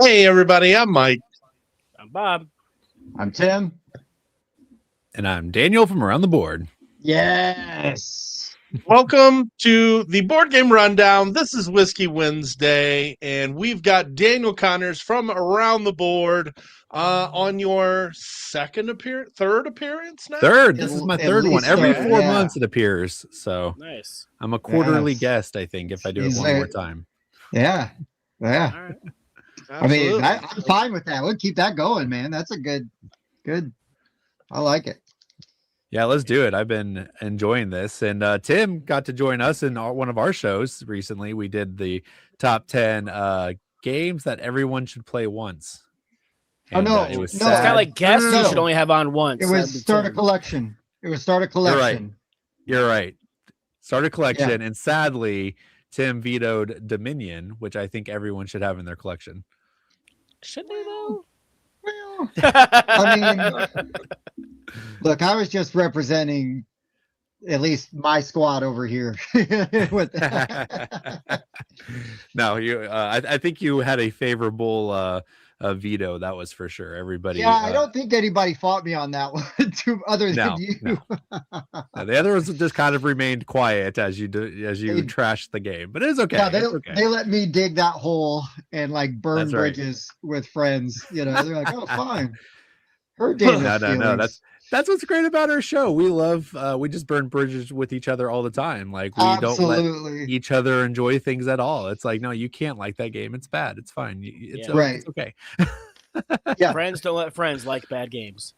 Hey, everybody, I'm Mike. I'm Bob. I'm Tim. And I'm Daniel from Around the Board. Yes. Welcome to the Board Game Rundown. This is Whiskey Wednesday, and we've got Daniel Connors from Around the Board on your third appearance now? Third. This is my third one. Every third, 4 months it appears. So Nice. I'm a quarterly guest, I think, if I do it one more time. Yeah. Yeah. All right. I mean, I'm fine with that. We'll keep that going, man. That's a good. I like it. Yeah, let's do it. I've been enjoying this. And Tim got to join us in one of our shows recently. We did the top 10 games that everyone should play once. And, it was It's kind of like guests you should only have on once. It was start a collection. You're right. Start a collection. And sadly, Tim vetoed Dominion, which I think everyone should have in their collection. Should they though? Well, I mean, look, I was just representing at least my squad over here. With that. No, you. I think you had a favorable veto. That was for sure. Everybody. Yeah, I don't think anybody fought me on that one, other than you. No. The others just kind of remained quiet as you trashed the game, but it's okay. Yeah, okay. They let me dig that hole and like burn bridges with friends. You know, they're like, "Oh, fine." Hurt Daniel's feelings. That's what's great about our show. We love we just burn bridges with each other all the time. Like we don't let each other enjoy things at all. It's like, no, you can't like that game. It's bad. It's fine. It's okay. Yeah. Friends don't let friends like bad games.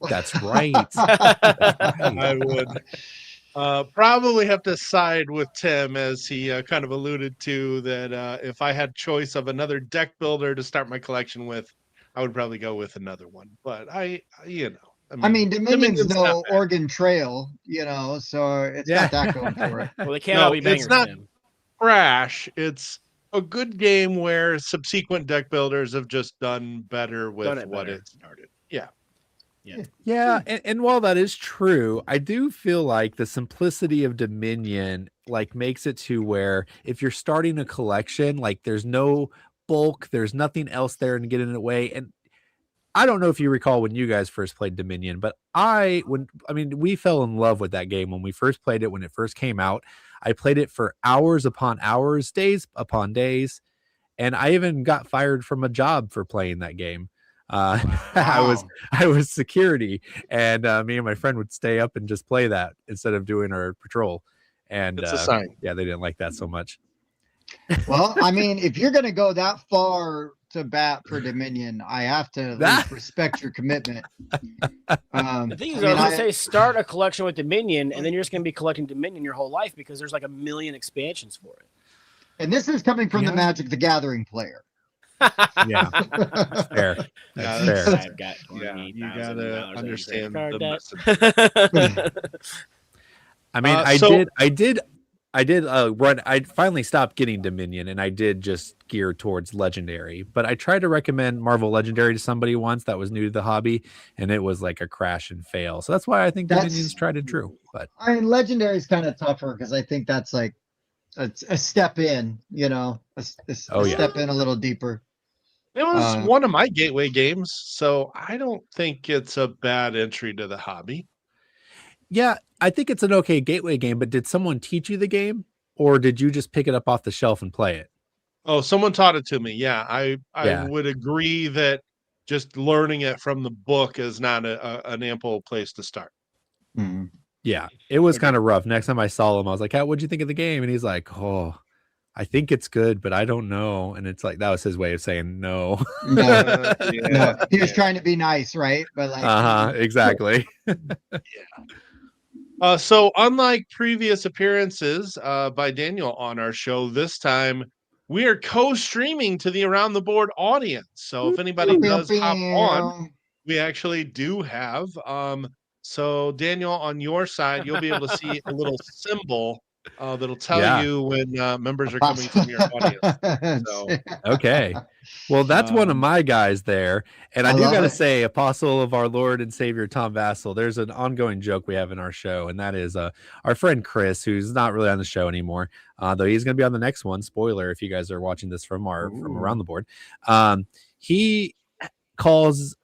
That's right. I would probably have to side with Tim, as he kind of alluded to that if I had choice of another deck builder to start my collection with, I would probably go with another one. But I mean, Dominion's no Oregon Trail, so it's got that going for it. Well, they can't all be bangers. It's not trash. It's a good game where subsequent deck builders have just done better with what it started. Yeah. And while that is true, I do feel like the simplicity of Dominion makes it to where if you're starting a collection, there's no bulk, there's nothing else there and get in the way. And I don't know if you recall when you guys first played Dominion, but we fell in love with that game when we first played it, when it first came out. I played it for hours upon hours, days upon days, and I even got fired from a job for playing that game. Wow. I was security, and me and my friend would stay up and just play that instead of doing our patrol. And it's a sign. Yeah, they didn't like that so much. Well, I mean, if you're going to go that far to bat for Dominion, I have to at least respect your commitment. The thing is, I was going to say, start a collection with Dominion, and then you're just going to be collecting Dominion your whole life because there's like 1 million expansions for it. And this is coming from the Magic the Gathering player. Yeah, that's fair. That's fair. I've got you got to understand the message. I mean, I did run. I finally stopped getting Dominion, and I did just gear towards Legendary. But I tried to recommend Marvel Legendary to somebody once that was new to the hobby, and it was like a crash and fail. So that's why I think Dominion's tried and true. But I mean, Legendary is kind of tougher because I think that's like a step in, a step in a little deeper. It was one of my gateway games, so I don't think it's a bad entry to the hobby. Yeah, I think it's an okay gateway game, but did someone teach you the game, or did you just pick it up off the shelf and play it? Oh, someone taught it to me. Yeah, I would agree that just learning it from the book is not an ample place to start. Mm-hmm. Yeah, it was kind of rough. Next time I saw him, I was like, what'd you think of the game? And he's like, oh, I think it's good, but I don't know. And it's like, that was his way of saying no. No. He was trying to be nice, right? But exactly. So unlike previous appearances by Daniel on our show, this time we are co-streaming to the Around the Board audience. So if anybody does hop on, we actually do have. So Daniel, on your side, you'll be able to see a little symbol that'll tell you when members are coming from your audience. So, okay. Well, that's one of my guys there. And I do love got to it. say, apostle of our Lord and Savior, Tom Vassell, there's an ongoing joke we have in our show. And that is our friend Chris, who's not really on the show anymore, though he's going to be on the next one. Spoiler, if you guys are watching this from around the board. He calls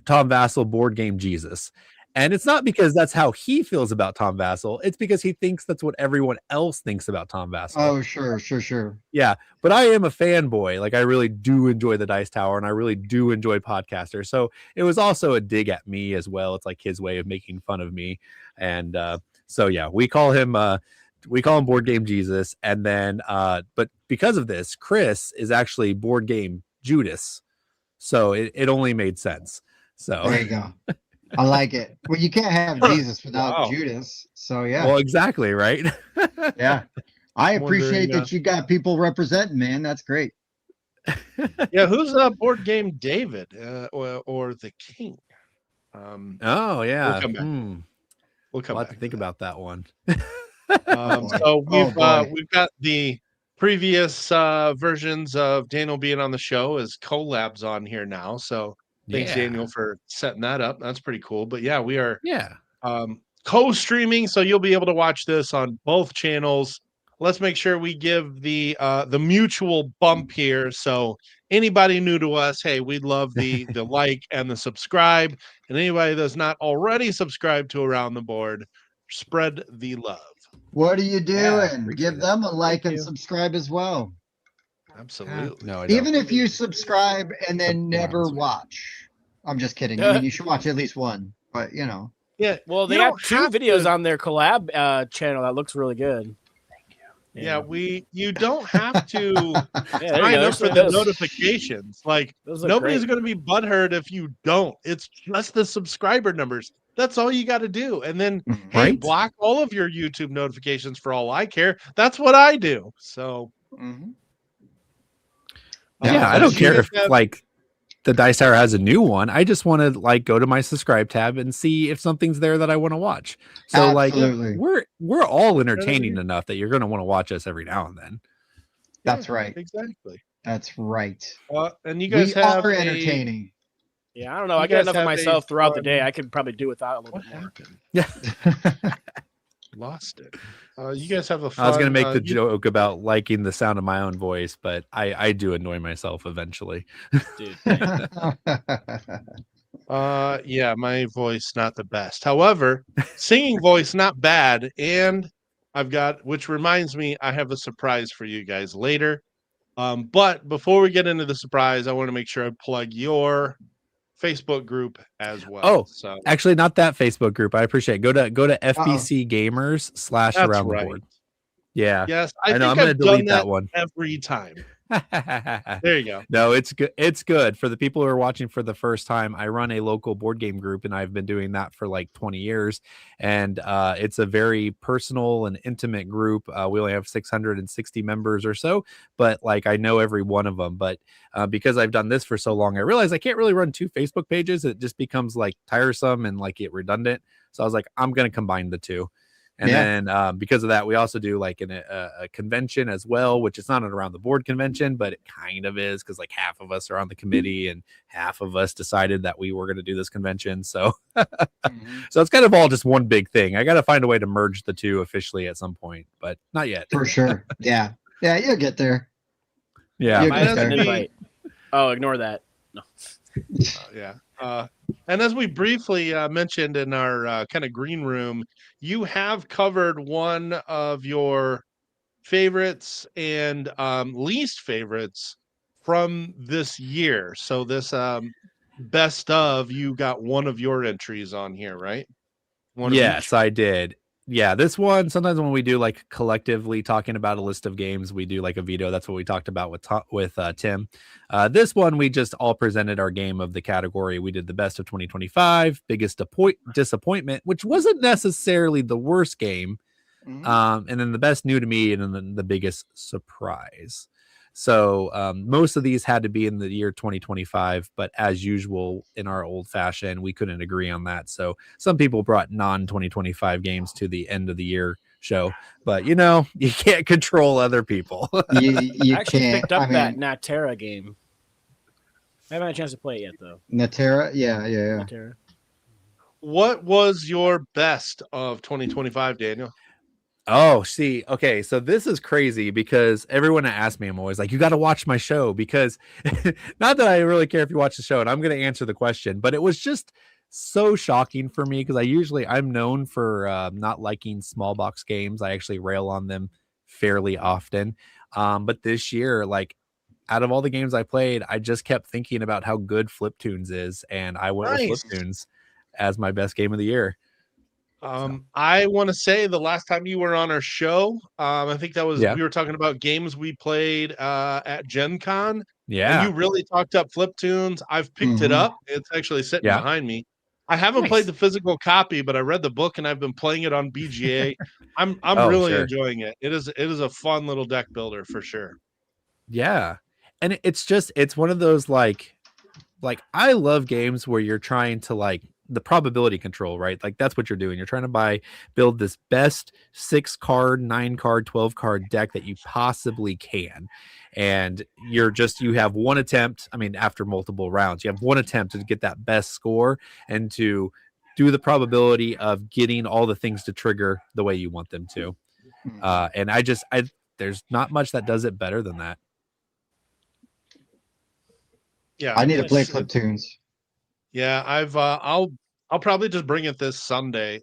Tom Vassell board game Jesus. And it's not because that's how he feels about Tom Vassell. It's because he thinks that's what everyone else thinks about Tom Vassell. Oh, sure. Yeah, but I am a fanboy. Like, I really do enjoy the Dice Tower, and I really do enjoy podcasters. So it was also a dig at me as well. It's like his way of making fun of me. And so yeah, we call him board game Jesus. And then but because of this, Chris is actually board game Judas. So it only made sense. So there you go. I like it. Well, you can't have Jesus without Judas. So yeah. Well, exactly, right? Yeah. I appreciate that you got people representing, man. That's great. Yeah, who's board game David or the King? Oh yeah. We'll come back to think about that one. So we've got the previous versions of Daniel being on the show as collabs on here now. So thanks, Daniel, for setting that up. That's pretty cool. But yeah, we are co-streaming, so you'll be able to watch this on both channels. Let's make sure we give the mutual bump here. So anybody new to us, hey, we'd love the like and the subscribe. And anybody that's not already subscribed to Around the Board, spread the love. What are you doing? Give them a like and subscribe as well. Absolutely. No, even if you subscribe and then never watch. I'm just kidding. I mean, you should watch at least one, but you know. Yeah. Well, they have 2 videos on their collab channel that looks really good. Thank you. Yeah, you don't have to sign up for the notifications. Like, nobody's going to be butthurt if you don't. It's just the subscriber numbers. That's all you got to do. And then block all of your YouTube notifications for all I care. That's what I do. So yeah, I don't care if like the Dice Tower has a new one. I just want to like go to my subscribe tab and see if something's there that I want to watch. So Absolutely. like we're all entertaining enough that you're going to want to watch us every now and then. That's right. Exactly. That's right. And you guys are entertaining. Yeah, I don't know. I got enough of myself throughout the day. I could probably do without a little bit more. Yeah. Lost it. You guys have a fun, I was going to make the joke about liking the sound of my own voice, but I do annoy myself eventually. Dude. Yeah, my voice not the best. However, singing voice not bad. And which reminds me, I have a surprise for you guys later. But before we get into the surprise, I want to make sure I plug your Facebook group as well. Oh, so actually not that Facebook group. I appreciate it. Go to FBC Gamers / Around the Board. Yeah. Yes. I know. I'm going to delete that one every time. There you go. No, it's good. It's good for the people who are watching for the first time. I run a local board game group, and I've been doing that for like 20 years. And it's a very personal and intimate group. We only have 660 members or so, but like I know every one of them. But because I've done this for so long, I realized I can't really run 2 Facebook pages. It just becomes like tiresome and like redundant. So I was like, I'm going to combine the 2. And then because of that, we also do like a convention as well, which is not an Around the Board convention, but it kind of is because like half of us are on the committee and half of us decided that we were going to do this convention. So so it's kind of all just one big thing. I got to find a way to merge the 2 officially at some point, but not yet. For sure. Yeah. Yeah, you'll get there. Yeah. Invite. Oh, ignore that. No. Yeah. And as we briefly mentioned in our kind of green room, you have covered one of your favorites and least favorites from this year. So this best of, you got one of your entries on here, right? Yes, I did. Yeah, this one, sometimes when we do like collectively talking about a list of games, we do like a veto. That's what we talked about with Tim. This one, we just all presented our game of the category. We did the best of 2025, biggest disappointment, which wasn't necessarily the worst game. And then the best new to me, and then the biggest surprise. So most of these had to be in the year 2025, but as usual in our old fashion, we couldn't agree on that. So some people brought non-2025 games to the end of the year show, but you can't control other people. You I actually can't. picked up that Natera game. I haven't had a chance to play it yet, though. Natera, yeah. Natera. What was your best of 2025, Daniel? Oh, see, okay, so this is crazy because everyone that asks me, I'm always like, you got to watch my show because not that I really care if you watch the show, and I'm going to answer the question, but it was just so shocking for me because I'm known for not liking small box games. I actually rail on them fairly often. But this year, like out of all the games I played, I just kept thinking about how good Fliptoons is, and I went with Fliptoons as my best game of the year. I want to say the last time you were on our show, I think that was we were talking about games we played at Gen Con. Yeah. And you really talked up Fliptoons. I've picked it up. It's actually sitting behind me. I haven't played the physical copy, but I read the book and I've been playing it on BGA. I'm really enjoying it. It is a fun little deck builder for sure. Yeah. And it's one of those like I love games where you're trying to like the probability control, right? Like that's what you're doing. You're trying to build this best 6 card, 9 card, 12 card deck that you possibly can. And you have one attempt. I mean, after multiple rounds, you have one attempt to get that best score and to do the probability of getting all the things to trigger the way you want them to. And there's not much that does it better than that. Yeah, I need to play Fliptoons. Yeah, I'll probably just bring it this Sunday.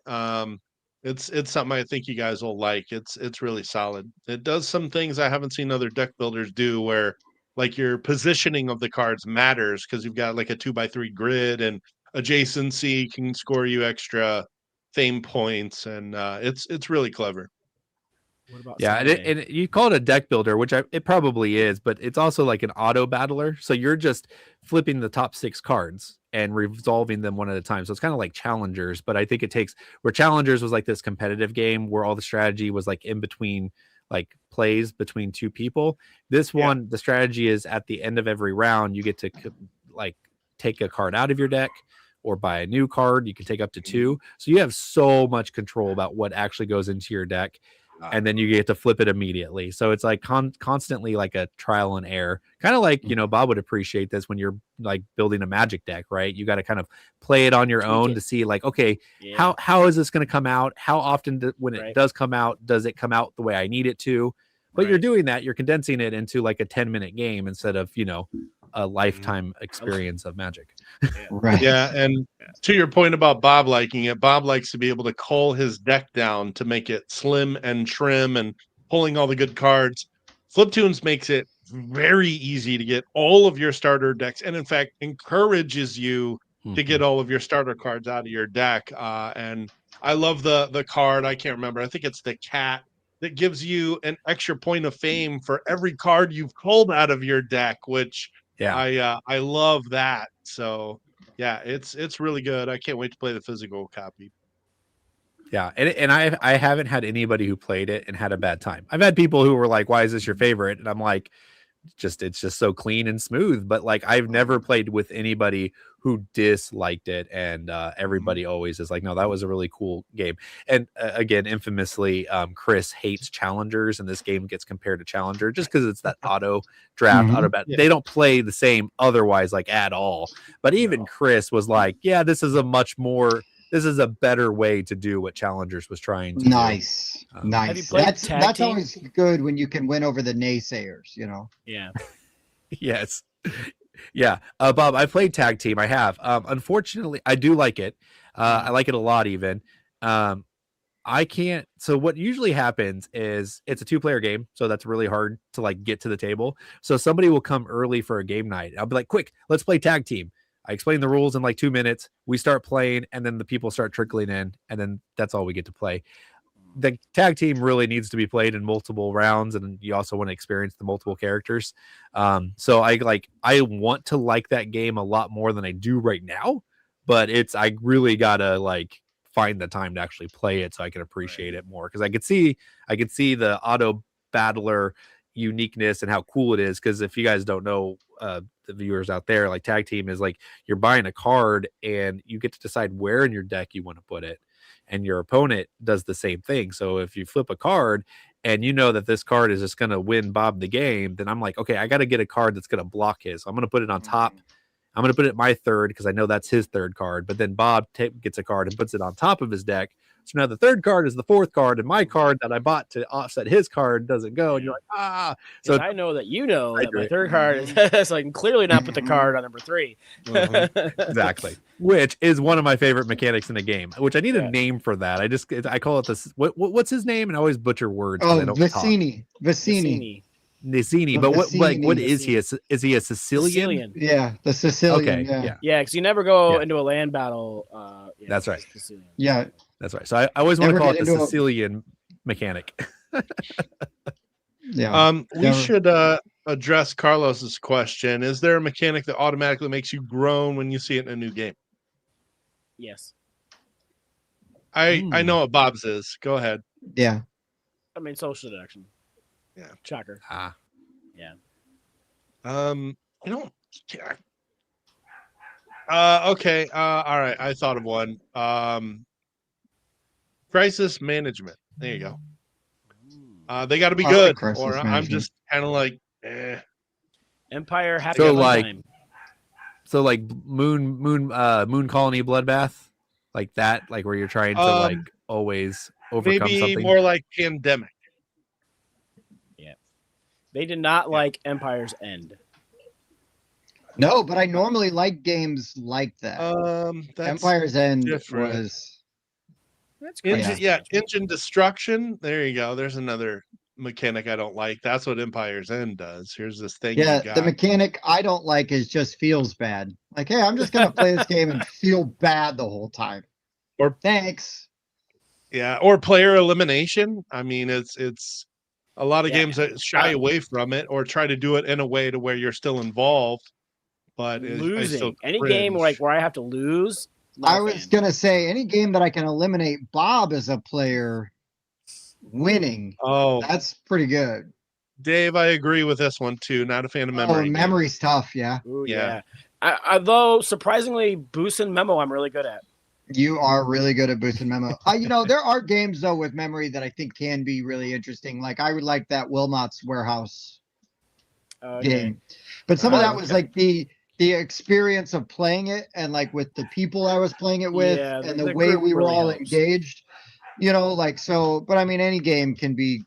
It's something I think you guys will like. It's really solid. It does some things I haven't seen other deck builders do where like your positioning of the cards matters because you've got like a 2x3 grid and adjacency can score you extra fame points, and it's really clever. And you call it a deck builder, which it probably is, but it's also like an auto battler. So you're just flipping the top 6 cards and resolving them one at a time. So it's kind of like Challengers, but I think where Challengers was like this competitive game where all the strategy was like in between like plays between 2 people. This one, the strategy is at the end of every round, you get to like take a card out of your deck or buy a new card. You can take up to 2. So you have so much control about what actually goes into your deck. And then you get to flip it immediately. So it's like constantly like a trial and error. Kind of like, Bob would appreciate this when you're like building a Magic deck, right? You got to kind of play it on your own to see like, okay, how is this going to come out? How often when it does come out, does it come out the way I need it to? But you're doing that. You're condensing it into like a 10-minute game instead of, a lifetime experience of Magic. Yeah. And to your point about Bob liking it, Bob likes to be able to cull his deck down to make it slim and trim and pulling all the good cards. Fliptoons makes it very easy to get all of your starter decks, and in fact encourages you to get all of your starter cards out of your deck. And I love the card. I can't remember. I think it's the cat that gives you an extra point of fame for every card you've culled out of your deck, which I love that. So yeah, it's really good. I can't wait to play the physical copy. Yeah, and I haven't had anybody who played it and had a bad time. I've had people who were like, "Why is this your favorite?" And I'm like, it's just so clean and smooth. But like, I've never played with anybody who disliked it, and everybody always is like, "No, that was a really cool game." And again, infamously, Chris hates Challengers, and this game gets compared to Challenger just because it's that auto draft, auto bat. They don't play the same otherwise, like at all. But even Chris was like, "Yeah, this is a better way to do what Challengers was trying to do." Nice. Have you played that's always good when you can win over the naysayers, Yeah. Yes. Yeah. Bob, I played tag team. I have. Unfortunately, I do like it. I like it a lot even. I can't. So what usually happens is it's a 2-player game. So that's really hard to like get to the table. So somebody will come early for a game night. I'll be like, quick, let's play tag team. I explain the rules in like 2 minutes. We start playing, and then the people start trickling in, and then that's all we get to play. The tag team really needs to be played in multiple rounds, and you also want to experience the multiple characters. So I want to like that game a lot more than I do right now, but I really gotta like find the time to actually play it so I can appreciate it more, because I could see the auto battler uniqueness and how cool it is. Because if you guys don't know, the viewers out there, like tag team is like you're buying a card and you get to decide where in your deck you want to put it, and your opponent does the same thing. So if you flip a card and you know that this card is just going to win Bob the game, then I'm like, okay, I got to get a card that's going to block his. So I'm going to put it on top, I'm going to put it my third because I know that's his third card. But then Bob gets a card and puts it on top of his deck. So now the third card is the fourth card, and my card that I bought to offset his card doesn't go. And you're like, ah. So I know that that my third card is so I can clearly not put the card on number 3. Exactly. Which is one of my favorite mechanics in a game, which I need a name for that. I call it this. What's his name? And I always butcher words. Oh, Vicini. But what is he? Is he a Sicilian? Yeah, the Sicilian. Okay, yeah, because you never go into a land battle. That's right. Sicilian. Yeah, that's right. So I always want to call it the Sicilian mechanic. Yeah. We should address Carlos's question. Is there a mechanic that automatically makes you groan when you see it in a new game? Yes. I know what Bob's is. Go ahead. Yeah. I mean, social deduction. Yeah. Shocker. Yeah. I don't. Okay. All right. I thought of one. Crisis management. There you go. They got to be good, or I'm just kind of like, Empire happy time. So like moon colony bloodbath, like that, like where you're trying to like always overcome maybe something. More like pandemic. Yeah. They did not like Empire's End. No, but I normally like games like that. Empire's End was. That's engine destruction. There you go. There's another mechanic I don't like. That's what Empire's End does. Here's this thing. Yeah, the mechanic I don't like is just feels bad. Like, hey, I'm just gonna play this game and feel bad the whole time. Or thanks. Yeah, or player elimination. I mean, it's a lot of games that shy away from it or try to do it in a way to where you're still involved. But losing any game where I have to lose. I was gonna say any game that I can eliminate Bob as a player winning. Oh, that's pretty good. Dave, I agree with this one too. Not a fan of memory. Oh, memory's tough, yeah. Ooh, yeah. Although surprisingly, Boost and Memo, I'm really good at. You are really good at Boost and Memo. There are games though with memory that I think can be really interesting. Like I would like that Wilmot's Warehouse game, but some of that was like the experience of playing it and like with the people I was playing it with and the way we were all engaged, but I mean, any game can be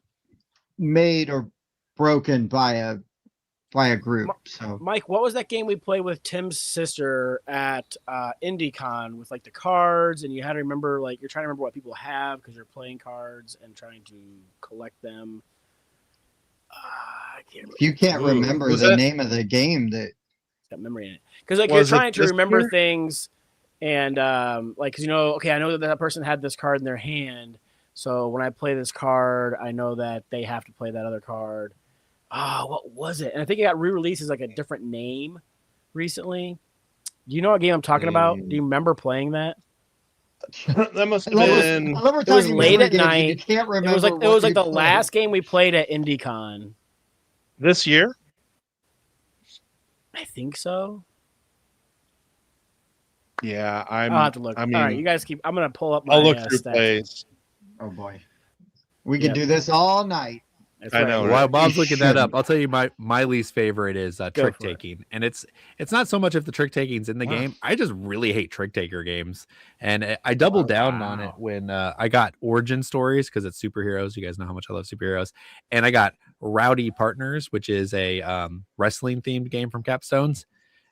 made or broken by a group. So Mike, what was that game we played with Tim's sister at IndieCon with like the cards and you had to remember, like you're trying to remember what people have because you're playing cards and trying to collect them. You can't remember the name of the game that got memory in it because like you're trying to remember things and like because I know that person had this card in their hand, so when I play this card I know that they have to play that other card. What was it? And I think it got re-released as like a different name recently. Do you know what game I'm talking about? Do you remember playing that? That must have been. It was late at night. You can't remember. It was like the last game we played at IndieCon this year. I think so. Yeah, I'll have to look. I mean, all right, you guys keep. I'm gonna pull up. I'll look through plays. Oh boy, we can do this all night. I know. While Bob's looking that up, I'll tell you my least favorite is trick taking, and it's not so much if the trick taking's in the game. I just really hate trick taker games, and I doubled down on it when I got Origin Stories because it's superheroes. You guys know how much I love superheroes, and I got Rowdy Partners, which is a wrestling themed game from Capstones,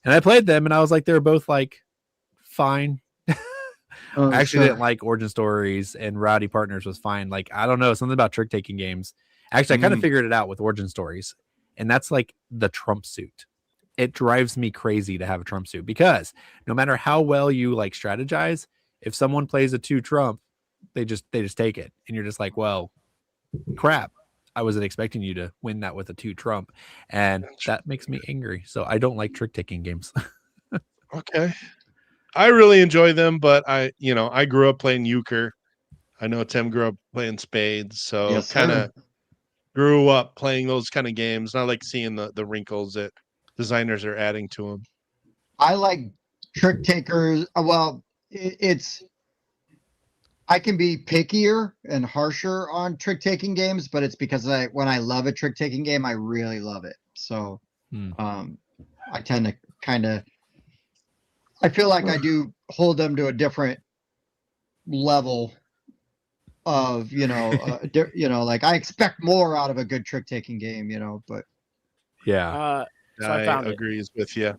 and I played them, and I was like, they're both like fine. I actually didn't like Origin Stories, and Rowdy Partners was fine. Like I don't know, something about trick taking games. Actually, I kind of figured it out with Origin Stories, and that's like the Trump suit. It drives me crazy to have a Trump suit because no matter how well you like strategize, if someone plays a 2 Trump, they just take it, and you're just like, well, crap. I wasn't expecting you to win that with a 2 Trump, and that makes me angry. So I don't like trick taking games. Okay, I really enjoy them, but I grew up playing euchre. I know Tim grew up playing spades, so kind of grew up playing those kind of games. And I like seeing the wrinkles that designers are adding to them. I like trick takers. Well, I can be pickier and harsher on trick taking games, but it's because when I love a trick taking game, I really love it. So I tend to kind of I feel like I do hold them to a different level of, like I expect more out of a good trick taking game, but yeah. So I found agrees with you.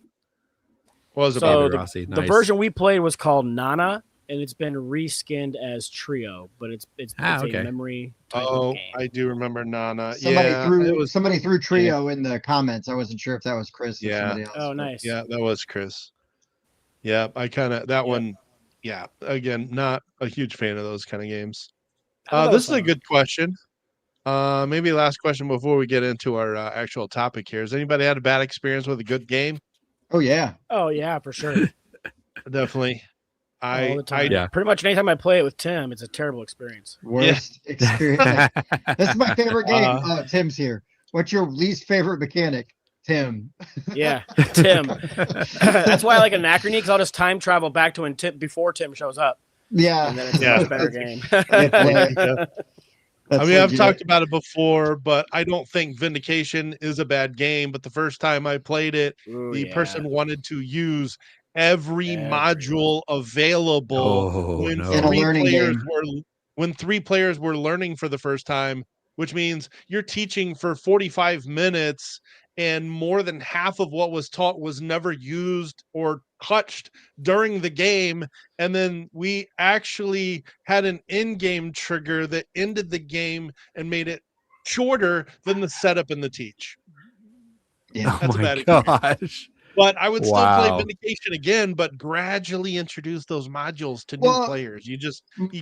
What was so about the, the version we played was called Nana, and it's been reskinned as Trio, but it's a memory type of game. I do remember Nana. Somebody threw Trio in the comments. I wasn't sure if that was Chris or somebody else. Oh, nice. Yeah, that was Chris. Yeah, I kind of one. Yeah, again, not a huge fan of those kind of games. This is a good question. Maybe last question before we get into our actual topic here. Has anybody had a bad experience with a good game? Oh yeah, for sure. Definitely. All the time. Pretty much anytime I play it with Tim, it's a terrible experience. Worst experience. This is my favorite game. Tim's here. What's your least favorite mechanic? Tim. Yeah, Tim. That's why I like Anachrony, because I'll just time travel back to before Tim shows up. Yeah. And then it's a much better game. I mean, I've talked about it before, but I don't think Vindication is a bad game. But the first time I played it, the person wanted to use every module available when three players were learning for the first time, which means you're teaching for 45 minutes and more than half of what was taught was never used or touched during the game. And then we actually had an in-game trigger that ended the game and made it shorter than the setup and the teach. Yeah, that's a bad gosh. But I would still play Vindication again, but gradually introduce those modules to new players. You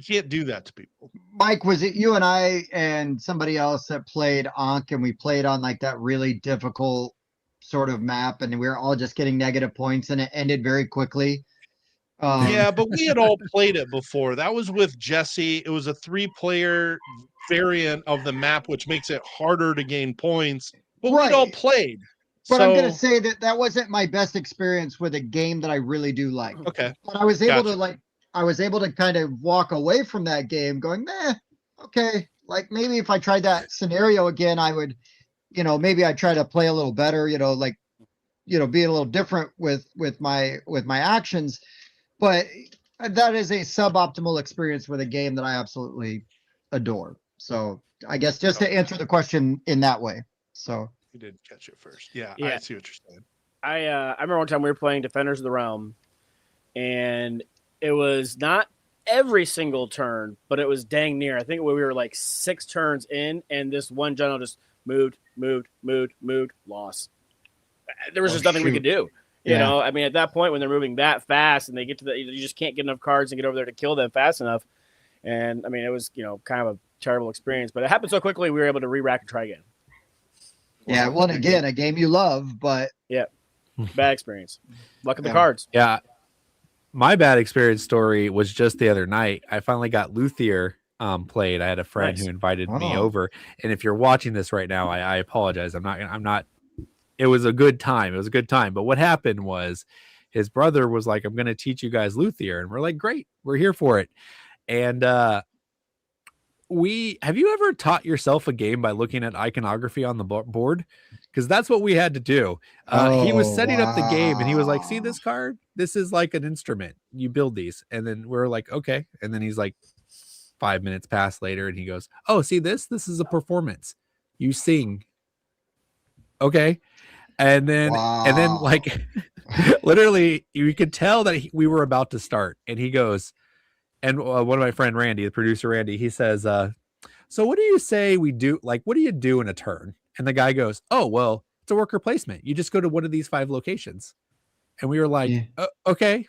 can't do that to people. Mike, was it you and I and somebody else that played Ankh, and we played on like that really difficult sort of map, and we were all just getting negative points, and it ended very quickly? Yeah, but we had all played it before. That was with Jesse. It was a 3-player variant of the map, which makes it harder to gain points. But we'd all played. But I'm going to say that wasn't my best experience with a game that I really do like. Okay. But I was able to kind of walk away from that game going, okay. Like maybe if I tried that scenario again, I would, maybe I'd try to play a little better, be a little different with my actions. But that is a suboptimal experience with a game that I absolutely adore. So I guess just to answer the question in that way. So. You did catch it first. Yeah, I see what you're saying. I remember one time we were playing Defenders of the Realm, and it was not every single turn, but it was dang near. I think we were like 6 turns in, and this one general just moved, lost. There was just nothing we could do. You know, I mean, at that point when they're moving that fast and they get to you just can't get enough cards and get over there to kill them fast enough. And I mean, it was, kind of a terrible experience, but it happened so quickly we were able to re-rack and try again. Yeah, well, again, a game you love, but bad experience. Luck of the cards. Yeah, my bad experience story was just the other night. I finally got Luthier played. I had a friend who invited me over, and if you're watching this right now, I apologize. I'm not. It was a good time. But what happened was, his brother was like, "I'm going to teach you guys Luthier," and we're like, "Great, we're here for it." And have you ever taught yourself a game by looking at iconography on the board? Because that's what we had to do. He was setting up the game and he was like, see this card? This is like an instrument. You build these. And then we're like, okay. And then he's like 5 minutes past later and he goes, oh, see this? This is a performance. You sing. Okay. And then like literally you could tell that we were about to start. And he goes, and one of my friend Randy, the producer Randy, he says, so what do you say we do? Like, what do you do in a turn? And the guy goes, oh, well, it's a worker placement. You just go to one of these 5 locations. And we were like, okay.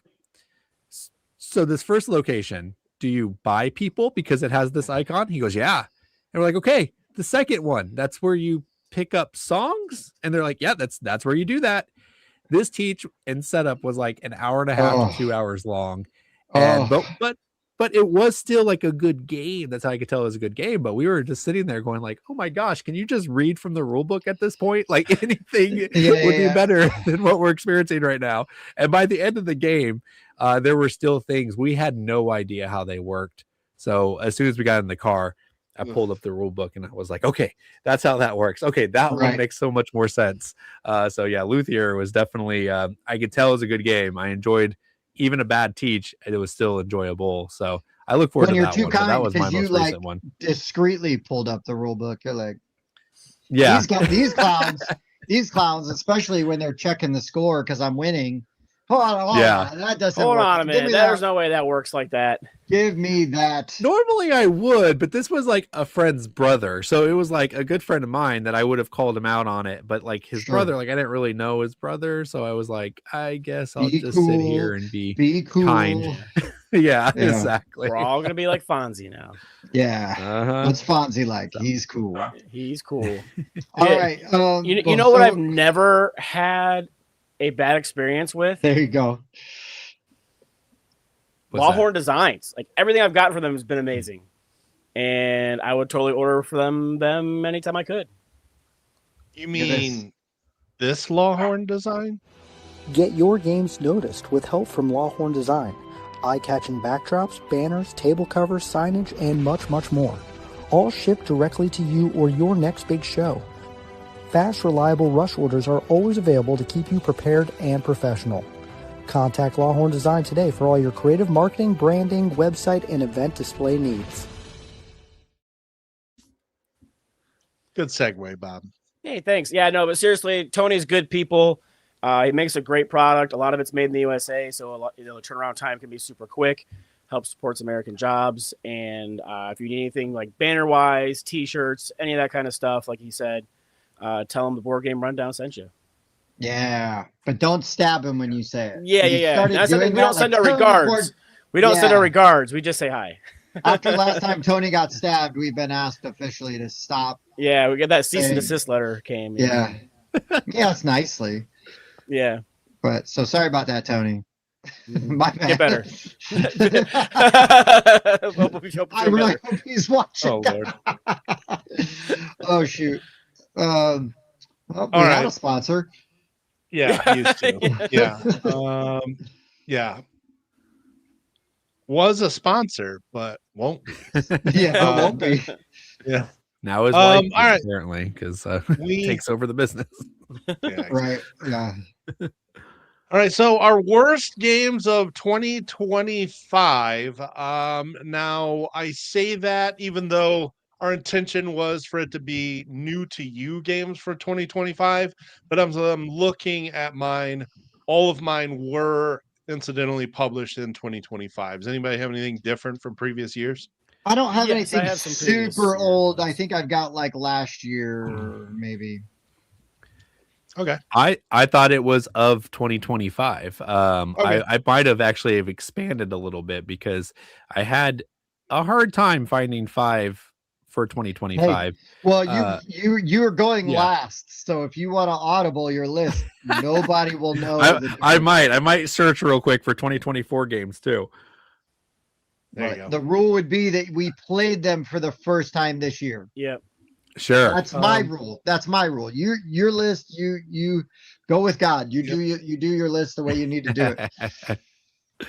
So this first location, do you buy people because it has this icon? He goes, yeah. And we're like, okay, the second one, that's where you pick up songs. And they're like, yeah, that's where you do that. This teach and setup was like an hour and a half to 2 hours long. And but it was still like a good game. That's how I could tell it was a good game. But we were just sitting there going like, oh my gosh, can you just read from the rule book at this point? Like anything would be better than what we're experiencing right now. And by the end of the game, there were still things we had no idea how they worked. So as soon as we got in the car, I pulled up the rule book and I was like, okay, that's how that works. Okay, that one makes so much more sense. So yeah, Luthier was definitely, I could tell it was a good game. I enjoyed even a bad teach, it was still enjoyable. So I look forward to that one. But that was my most recent one. Discreetly pulled up the rule book. You're like, yeah, these clowns, especially when they're checking the score because I'm winning. Hold on. That doesn't Hold work. on a minute. There's no way that works like that. Give me that. Normally I would, but this was like a friend's brother. So it was like a good friend of mine that I would have called him out on it. But like his brother, like I didn't really know his brother. So I was like, I guess I'll just sit here and be cool. kind. yeah, exactly. We're all going to be like Fonzie now. Yeah. What's Fonzie like? He's cool. He's cool. All right. You know what I've never had a bad experience with? There you go. Lawhorn Designs. Like everything I've gotten from them has been amazing. And I would totally order for them anytime I could. You mean this Lawhorn Design? Get your games noticed with help from Lawhorn Design. Eye-catching backdrops, banners, table covers, signage, and much, much more. All shipped directly to you or your next big show. Fast, reliable rush orders are always available to keep you prepared and professional. Contact Lawhorn Design today for all your creative marketing, branding, website, and event display needs. Good segue, Bob. Hey, thanks. Yeah, no, but seriously, Tony's good people. He makes a great product. A lot of it's made in the USA, so the turnaround time can be super quick. Helps supports American jobs. And if you need anything like banner-wise, T-shirts, any of that kind of stuff, like he said, tell him the Board Game Rundown sent you. Yeah, but don't stab him when you say it. Yeah. We don't send our regards. We don't send our regards. We just say hi. After last time Tony got stabbed, we've been asked officially to stop. Yeah, we get that cease and desist letter came. Yeah. Yes, nicely. Yeah. But so sorry about that, Tony. My bad. Get better. I really hope he's watching. Oh, Lord. Oh, shoot. Well, we had a sponsor. Yeah, used to. Yeah. Was a sponsor, but won't be. Yeah, won't be. Yeah. Now is all right, apparently, because he takes over the business. Right. Yeah. All right. So our worst games of 2025. Now I say that even though our intention was for it to be new to you games for 2025, but I'm looking at mine. All of mine were incidentally published in 2025. Does anybody have anything different from previous years? I don't have anything super old. I think I've got like last year, maybe. Okay. I thought it was of 2025. Okay. I might have actually have expanded a little bit because I had a hard time finding 5 for 2025. Hey, well, you're going last, so if you want to audible your list, nobody will know. I might search real quick for 2024 games too. There you go. The rule would be that we played them for the first time this year. Yep. Sure. That's my rule. That's my rule. Your list. You go with God. You do your list the way you need to do it.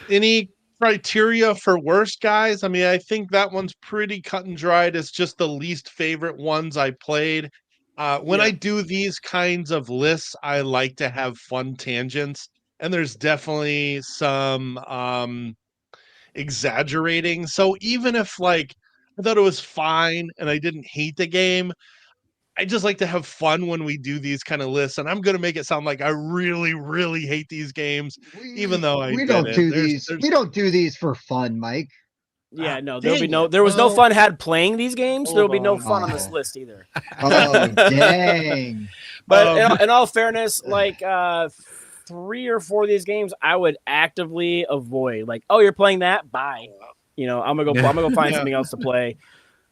Any criteria for worst, guys? I mean, I think that one's pretty cut and dried. It's just the least favorite ones I played. When I do these kinds of lists, I like to have fun tangents, and there's definitely some exaggerating. So even if like I thought it was fine and I didn't hate the game, I just like to have fun when we do these kind of lists, and I'm going to make it sound like I really, really hate these games, even though we don't do these. We don't do these for fun, Mike. Yeah, no, there was no fun had playing these games. There'll be no fun on this list either. Oh, dang! But in all fairness, like 3 or 4 of these games, I would actively avoid. Like, oh, you're playing that? Bye. You know, I'm gonna go find something else to play.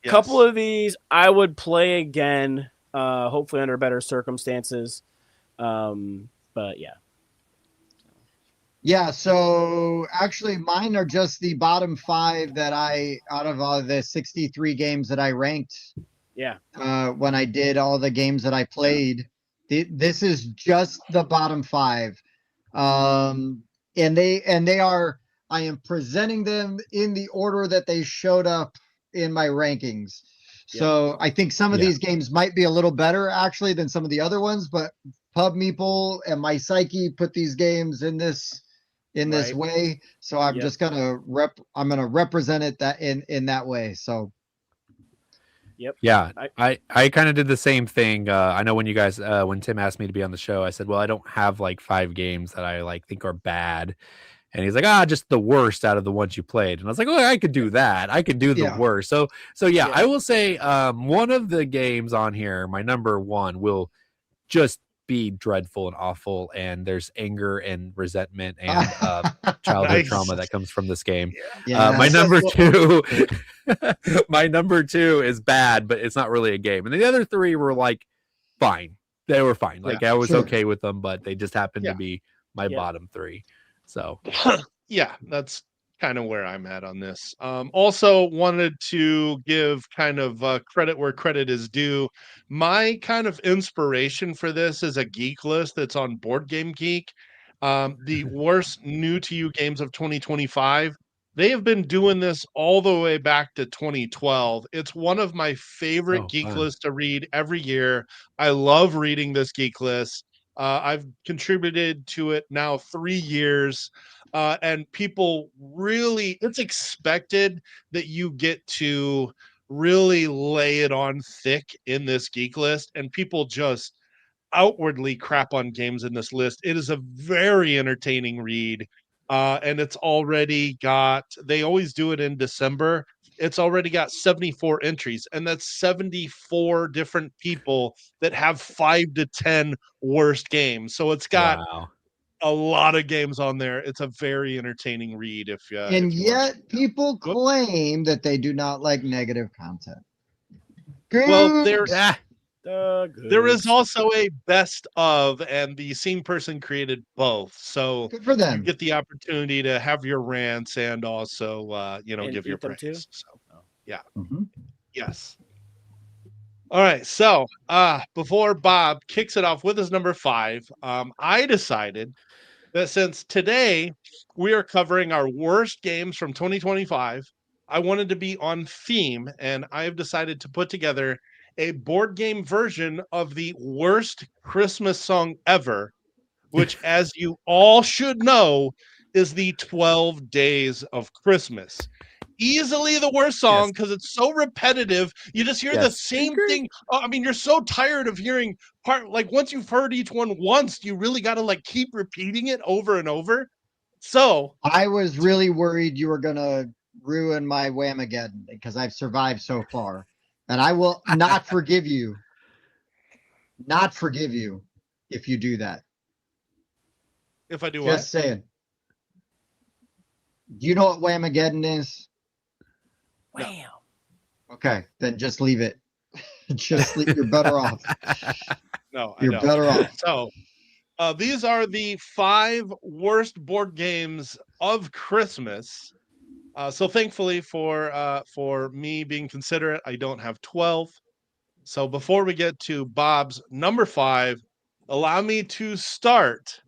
A couple of these I would play again, hopefully under better circumstances. But yeah. Yeah, so actually mine are just the bottom 5 that out of all the 63 games that I ranked. Yeah. When I did all the games that I played, this is just the bottom 5. And they are, I am presenting them in the order that they showed up in my rankings. So I think some of these games might be a little better actually than some of the other ones, but Pub Meeple and My Psyche put these games in this in this way. So I'm just gonna represent it that in that way. So Yep. Yeah, I kind of did the same thing. I know when you guys when Tim asked me to be on the show, I said, well, I don't have like 5 games that I like think are bad. And he's like, just the worst out of the ones you played. And I was like, I could do that. I could do the worst. So yeah, I will say one of the games on here, my number 1, will just be dreadful and awful, and there's anger and resentment and childhood trauma that comes from this game. My number 2 my number 2 is bad, but it's not really a game, and the other 3 were like fine. They were fine. Like I was okay with them, but they just happened to be my bottom 3. So yeah, that's kind of where I'm at on this. Also wanted to give kind of credit where credit is due. My kind of inspiration for this is a geek list that's on Board Game Geek. The worst new to you games of 2025. They have been doing this all the way back to 2012. It's one of my favorite geek lists to read every year. I love reading this geek list. I've contributed to it now 3 years. And people really, it's expected that you get to really lay it on thick in this geek list, and people just outwardly crap on games in this list. It is a very entertaining read. And it's already got, they always do it in December. It's already got 74 entries, and that's 74 different people that have 5 to 10 worst games. So it's got a lot of games on there. It's a very entertaining read. And yet people claim that they do not like negative content. Well, there is also a best of, and the same person created both. So good for them. You get the opportunity to have your rants and also, and give your praise. Too? So, yeah. Mm-hmm. Yes. All right. So before Bob kicks it off with his number 5, I decided that since today we are covering our worst games from 2025, I wanted to be on theme, and I have decided to put together a board game version of the worst Christmas song ever, which, as you all should know, is the 12 Days of Christmas. Easily the worst song because it's so repetitive. You just hear the same thing. I mean, you're so tired of hearing once you've heard each one once, you really got to like keep repeating it over and over. So I was really worried you were going to ruin my Whamageddon because I've survived so far, and I will not forgive you. Not forgive you if you do that. If I do just saying. Do you know what Whamageddon is? Wow. Okay, then just leave it. Just leave. You're better off. No, you're better off. So, these are the 5 worst board games of Christmas. So, thankfully for me being considerate, I don't have 12. So, before we get to Bob's number 5, allow me to start,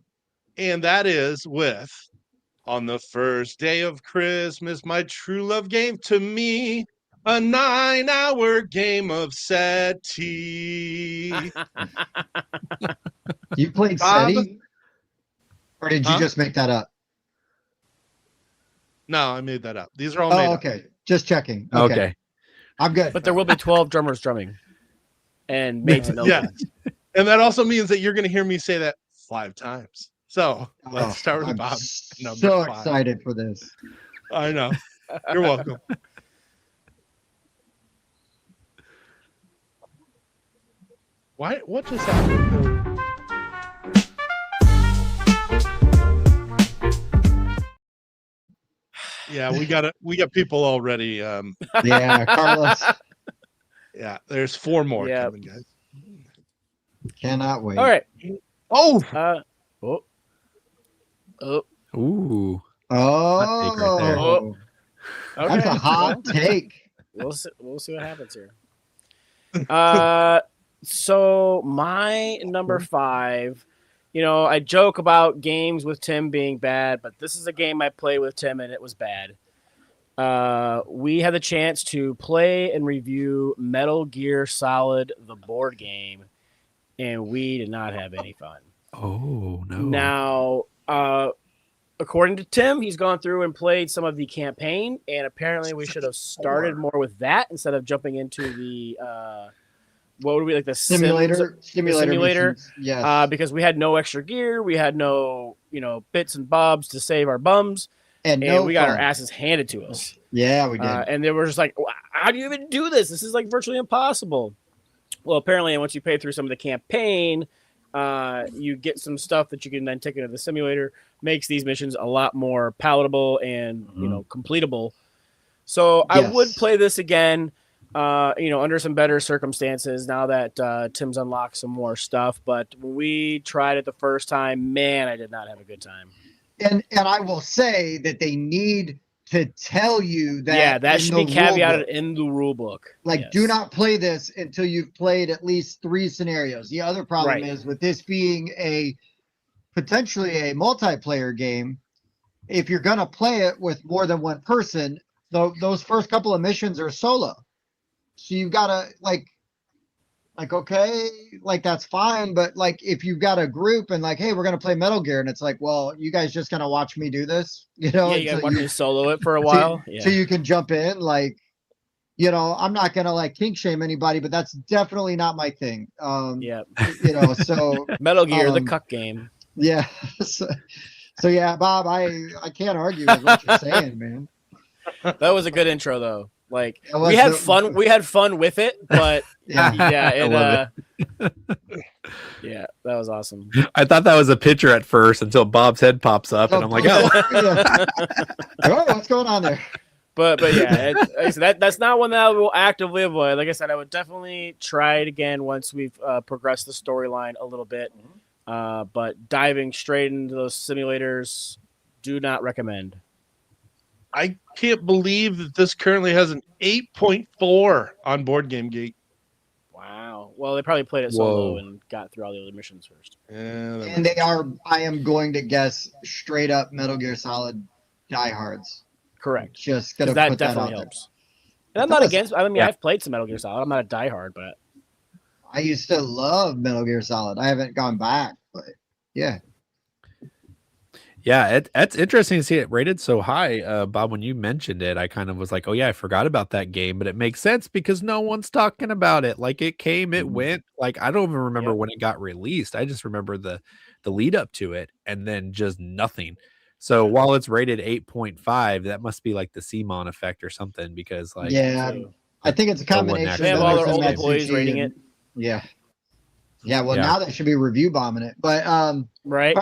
and that is with "On the first day of Christmas, my true love gave to me a 9-hour game of SETI." You played SETI? Or did you just make that up? No, I made that up. These are all made up. Okay. Just checking. Okay. I'm good. But there will be 12 drummers drumming. And maids and yeah. And that also means that you're going to hear me say that 5 times. So let's start with Bob. So excited for this. I know. You're welcome. What just happened? Yeah, we got people already. Yeah, Carlos. Yeah, there's 4 more coming, guys. Cannot wait. All right. Ooh. Hot take right there. Okay. That's a hot take. We'll see what happens here. So my number 5, I joke about games with Tim being bad, but this is a game I played with Tim and it was bad. We had the chance to play and review Metal Gear Solid, the board game, and we did not have any fun. Oh, no. Now, according to Tim, he's gone through and played some of the campaign, and apparently we should have started more with that instead of jumping into the what would be like the simulator? Yes. Because we had no extra gear, we had no bits and bobs to save our bums, and we got our asses handed to us. Yeah, we did. And they were just like, "How do you even do this? This is like virtually impossible." Well, apparently, once you pay through some of the campaign, you get some stuff that you can then take into the simulator. Makes these missions a lot more palatable and completable. So I would play this again, under some better circumstances now that Tim's unlocked some more stuff. But when we tried it the first time, man, I did not have a good time. And I will say that they need to tell you that. Yeah, that should be caveated in the rule book. Like, do not play this until you've played at least 3 scenarios. The other problem is with this being potentially a multiplayer game, if you're going to play it with more than one person, those first couple of missions are solo. So you've got to okay, that's fine. But if you've got a group and hey, we're going to play Metal Gear, and it's well, you guys just going to watch me do this, Yeah, you got to watch me solo it for a while. So you can jump in, I'm not going to kink shame anybody, but that's definitely not my thing. So Metal Gear, the cuck game. Yeah. So yeah, Bob, I can't argue with what you're saying, man. That was a good intro, though. We had fun. We had fun with it, but yeah, that was awesome. I thought that was a picture at first until Bob's head pops up, and I'm like, oh, what's going on there? But yeah, that's not one that I will actively avoid. Like I said, I would definitely try it again once we've progressed the storyline a little bit. But diving straight into those simulators, do not recommend. I can't believe that this currently has an 8.4 on Board Game Geek. Wow. Well, they probably played it solo and got through all the other missions first. And they are, I am going to guess, straight up Metal Gear Solid diehards. Correct. Just gonna that put definitely that helps. And I'm not against. I mean, I've played some Metal Gear Solid. I'm not a diehard, but I used to love Metal Gear Solid. I haven't gone back, but yeah. Yeah, it's interesting to see it rated so high. Bob, when you mentioned it, I kind of was like, oh yeah, I forgot about that game, but it makes sense because no one's talking about it. It came, it went. I don't even remember when it got released. I just remember the lead up to it and then just nothing. So while it's rated 8.5, that must be the CMON effect or something because I think it's a combination. They have all their old employees rating it. Yeah. Yeah, well, now they should be review bombing it. But right.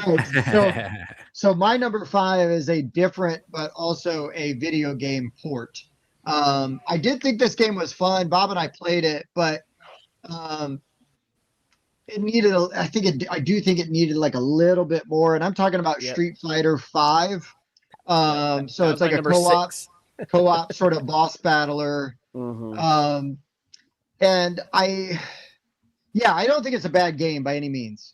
So my number 5 is a different, but also a video game port. I did think this game was fun. Bob and I played it, but it needed. I do think it needed a little bit more. And I'm talking about Street Fighter 5. So it's like a co-op sort of boss battler. Mm-hmm. And I don't think it's a bad game by any means.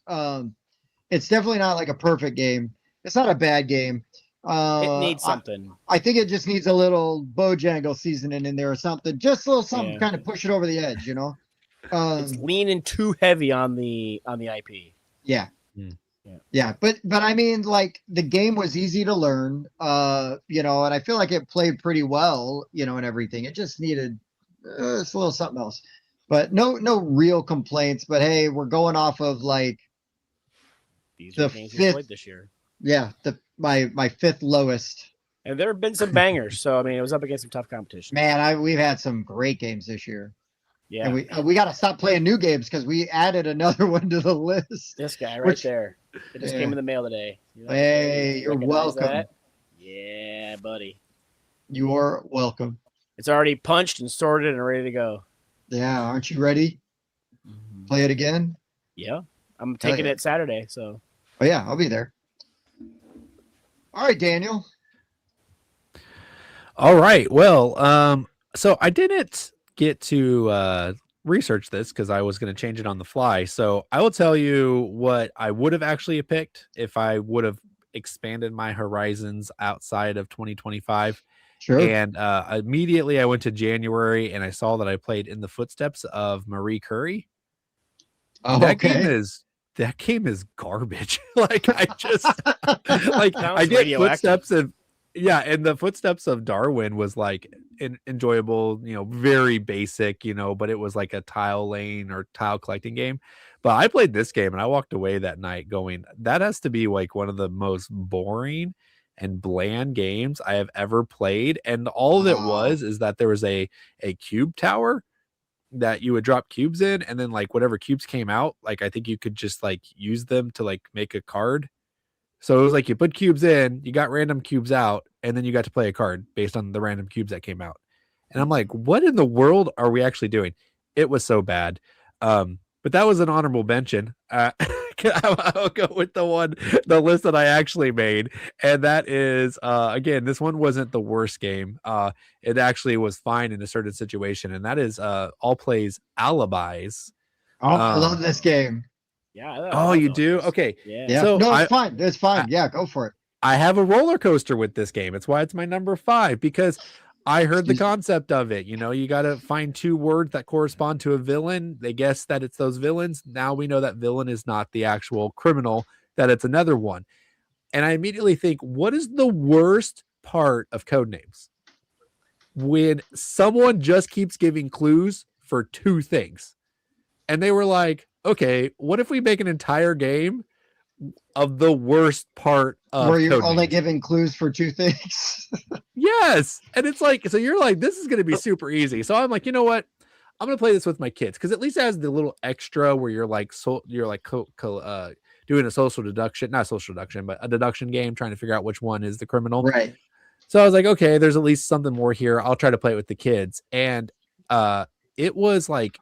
It's definitely not a perfect game. It's not a bad game. It needs something. I think it just needs a little Bojangle seasoning in there or something. Just a little something to kind of push it over the edge, It's leaning too heavy on the IP. Yeah. Yeah. But I mean, the game was easy to learn, and I feel like it played pretty well, and everything. It just needed it's a little something else. But no real complaints. But hey, we're going off of these the games we played this year. Yeah, my 5th lowest. And there have been some bangers, so I mean, it was up against some tough competition. Man, we've had some great games this year. Yeah, and we got to stop playing new games because we added another one to the list. This guy right there. It just came in the mail today. Hey, you're welcome. That? Yeah, buddy. You're welcome. It's already punched and sorted and ready to go. Yeah, aren't you ready? Mm-hmm. Play it again? Yeah, I'm taking it Saturday. So. Oh yeah, I'll be there. All right, Daniel. All right. Well, so I didn't get to research this because I was going to change it on the fly. So I will tell you what I would have actually picked if I would have expanded my horizons outside of 2025. Sure. And immediately I went to January and I saw that I played In the Footsteps of Marie Curie. Oh, that game is that game is garbage. Like I just like I get footsteps of and the footsteps of Darwin was like enjoyable, very basic, but it was like a tile lane or tile collecting game. But I played this game and I walked away that night going, that has to be like one of the most boring and bland games I have ever played. And all that was is that there was a cube tower that you would drop cubes in, and then like whatever cubes came out, like I think you could just like use them to like make a card. So it was like you put cubes in, you got random cubes out, and then you got to play a card based on the random cubes that came out. And I'm like, what in the world are we actually doing? It was so bad. But that was an honorable mention. I'll go with the list that I actually made. And that is, again, this one wasn't the worst game. It actually was fine in a certain situation. And that is All Plays Alibis. Oh, I love this game. Yeah. Oh, you do? Okay. Yeah. So no, it's fine. It's fine. Yeah, go for it. I have a roller coaster with this game. It's why it's my number 5, because I heard the concept of it. You got to find 2 words that correspond to a villain. They guess that it's those villains. Now we know that villain is not the actual criminal, that it's another one. And I immediately think, what is the worst part of Codenames? When someone just keeps giving clues for 2 things. And they were like, okay, what if we make an entire game of the worst part of where you're Codenames? Only giving clues for 2 things? Yes. And it's like, so you're like, this is going to be super easy. So I'm like, you know what? I'm going to play this with my kids, because at least it has the little extra where you're like, doing a social deduction, not social deduction, but a deduction game, trying to figure out which one is the criminal. Right. So I was like, okay, there's at least something more here. I'll try to play it with the kids. And it was like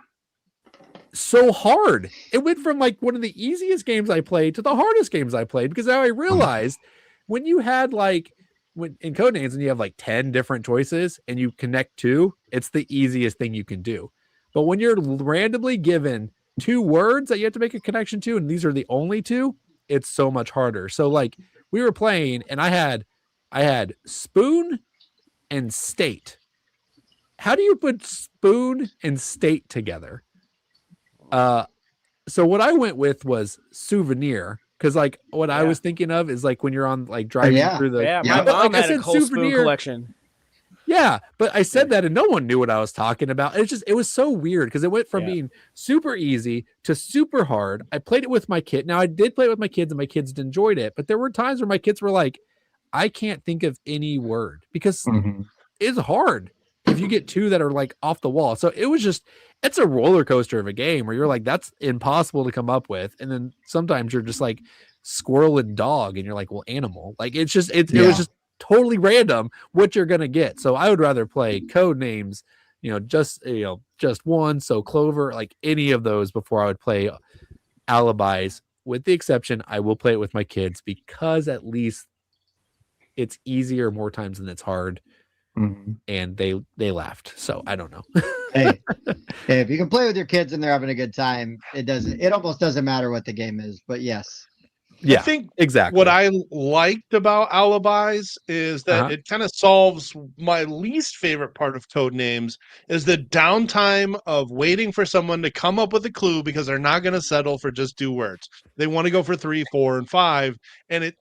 so hard. It went from like one of the easiest games I played to the hardest games I played, because now I realized when you had like, when in Codenames and you have like 10 different choices and you connect 2, it's the easiest thing you can do. But when you're randomly given 2 words that you have to make a connection to, and these are the only 2, it's so much harder. So like we were playing and I had spoon and state. How do you put spoon and state together? So what I went with was souvenir, because like what I was thinking of is like when you're on like driving through the my mom had a whole spoon souvenir collection. Yeah, but I said that and no one knew what I was talking about. It was so weird, because it went from being super easy to super hard. I played it with my kid. Now I did play it with my kids and my kids enjoyed it, but there were times where my kids were like, I can't think of any word, because it's hard if you get 2 that are like off the wall. So it was just, it's a roller coaster of a game where you're like, that's impossible to come up with. And then sometimes you're just like squirrel and dog and you're like, well, animal. Like it was just totally random what you're going to get. So I would rather play Codenames, just one. So Clover, like any of those before I would play Alibis, with the exception, I will play it with my kids, because at least it's easier more times than it's hard. And they laughed. So I don't know. hey, if you can play with your kids and they're having a good time, it almost doesn't matter what the game is, but yes. Yeah, I think exactly. What I liked about Alibis is that it kind of solves my least favorite part of Codenames, is the downtime of waiting for someone to come up with a clue, because they're not going to settle for just 2 words. They want to go for 3, 4, and 5. And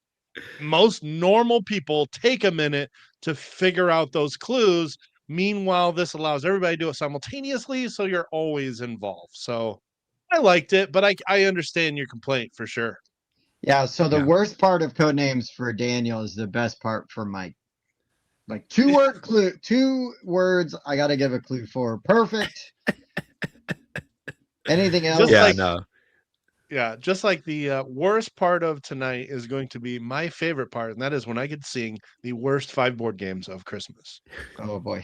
most normal people take a minute to figure out those clues. Meanwhile, this allows everybody to do it simultaneously, so you're always involved. So I liked it, but I understand your complaint for sure. Yeah, so the worst part of Codenames for Daniel is the best part for Mike. Like 2-word clue, 2 words I got to give a clue for. Perfect. Anything else? Yeah, just like the worst part of tonight is going to be my favorite part, and that is when I get to sing the worst 5 board games of Christmas. Oh boy.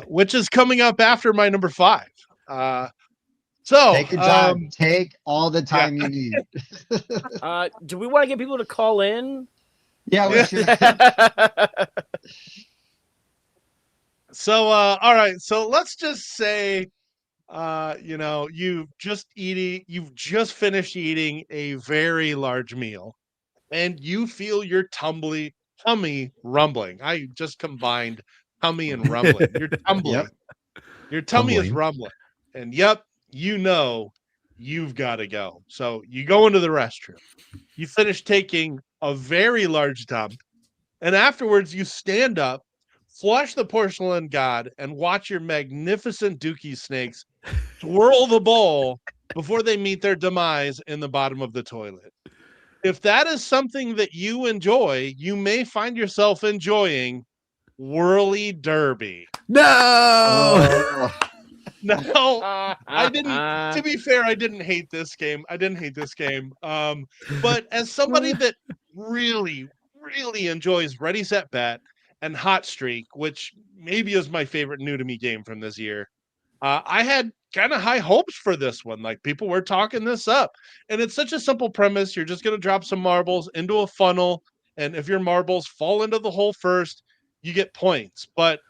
Which is coming up after my number 5. So take your time. Take all the time you need. Do we want to get people to call in? Yeah, we should. So all right, so let's just say you've just finished eating a very large meal and you feel your tummy rumbling. I just combined tummy and rumbling. You're tumbling. Your tummy is rumbling. And you've got to go. So you go into the restroom. You finish taking a very large dump, and afterwards you stand up, flush the porcelain god, and watch your magnificent dookie snakes swirl the bowl before they meet their demise in the bottom of the toilet. If that is something that you enjoy, you may find yourself enjoying Whirly Derby. No. No, I didn't. To be fair, I didn't hate this game. But as somebody that really, really enjoys Ready Set Bet and Hot Streak, which maybe is my favorite new to me game from this year, I had kind of high hopes for this one. Like, people were talking this up, and it's such a simple premise. You're just going to drop some marbles into a funnel, and if your marbles fall into the hole first, you get points. But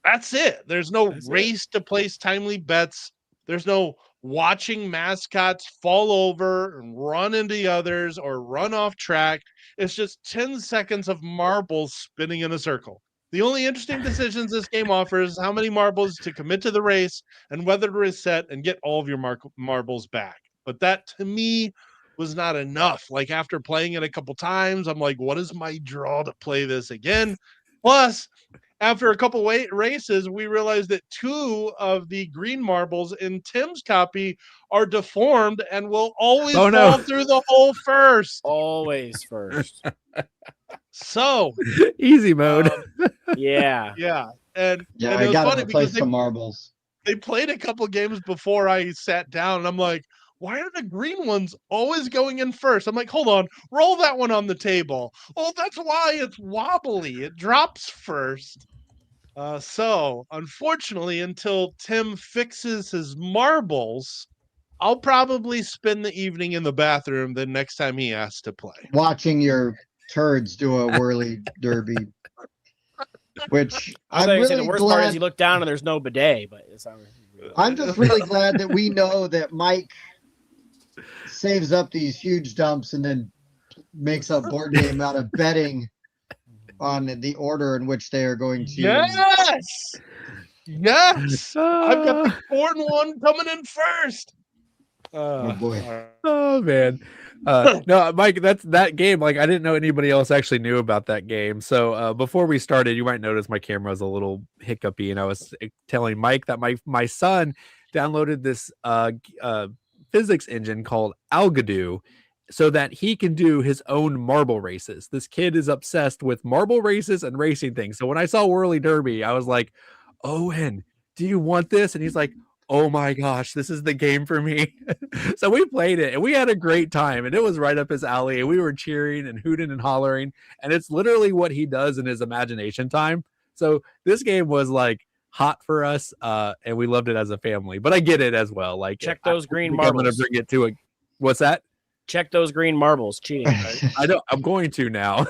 that's it. There's no race to place timely bets. There's no watching mascots fall over and run into the others or run off track. It's just 10 seconds of marbles spinning in a circle. The only interesting decisions this game offers is how many marbles to commit to the race and whether to reset and get all of your marbles back. But that, to me, was not enough. Like, after playing it a couple times, I'm like, what is my draw to play this again? Plus, after a couple races, we realized that 2 of the green marbles in Tim's copy are deformed and will always fall through the hole first. Always first. So easy mode. Yeah. And I it was gotta funny replace because some marbles. they played a couple games before I sat down, and I'm like, why are the green ones always going in first? I'm like, hold on, roll that one on the table. Oh, that's why it's wobbly. It drops first. So, unfortunately, until Tim fixes his marbles, I'll probably spend the evening in the bathroom the next time he asks to play. Watching your turds do a whirly derby. Which I'm really the worst glad, part is you look down and there's no bidet, but it's not really. I'm just really glad that we know that Mike saves up these huge dumps and then makes a board game out of betting on the order in which they are going to. Yes. I've got the 4-1 coming in first. Oh boy. Oh man. No, Mike, that's that game. Like, I didn't know anybody else actually knew about that game. So before we started, you might notice my camera was a little hiccupy, and I was telling Mike that my son downloaded this physics engine called Algodoo so that he can do his own marble races. This kid is obsessed with marble races and racing things. So when I saw Whirly Derby, I was like, Owen, do you want this? And he's like, oh my gosh, this is the game for me. So we played it and we had a great time, and it was right up his alley, and we were cheering and hooting and hollering, and it's literally what he does in his imagination time. So this game was like hot for us, and we loved it as a family. But I get it as well. Like, check those green marbles. I'm going to bring it to a. What's that? Check those green marbles. Cheating. Right? I don't. I'm going to now.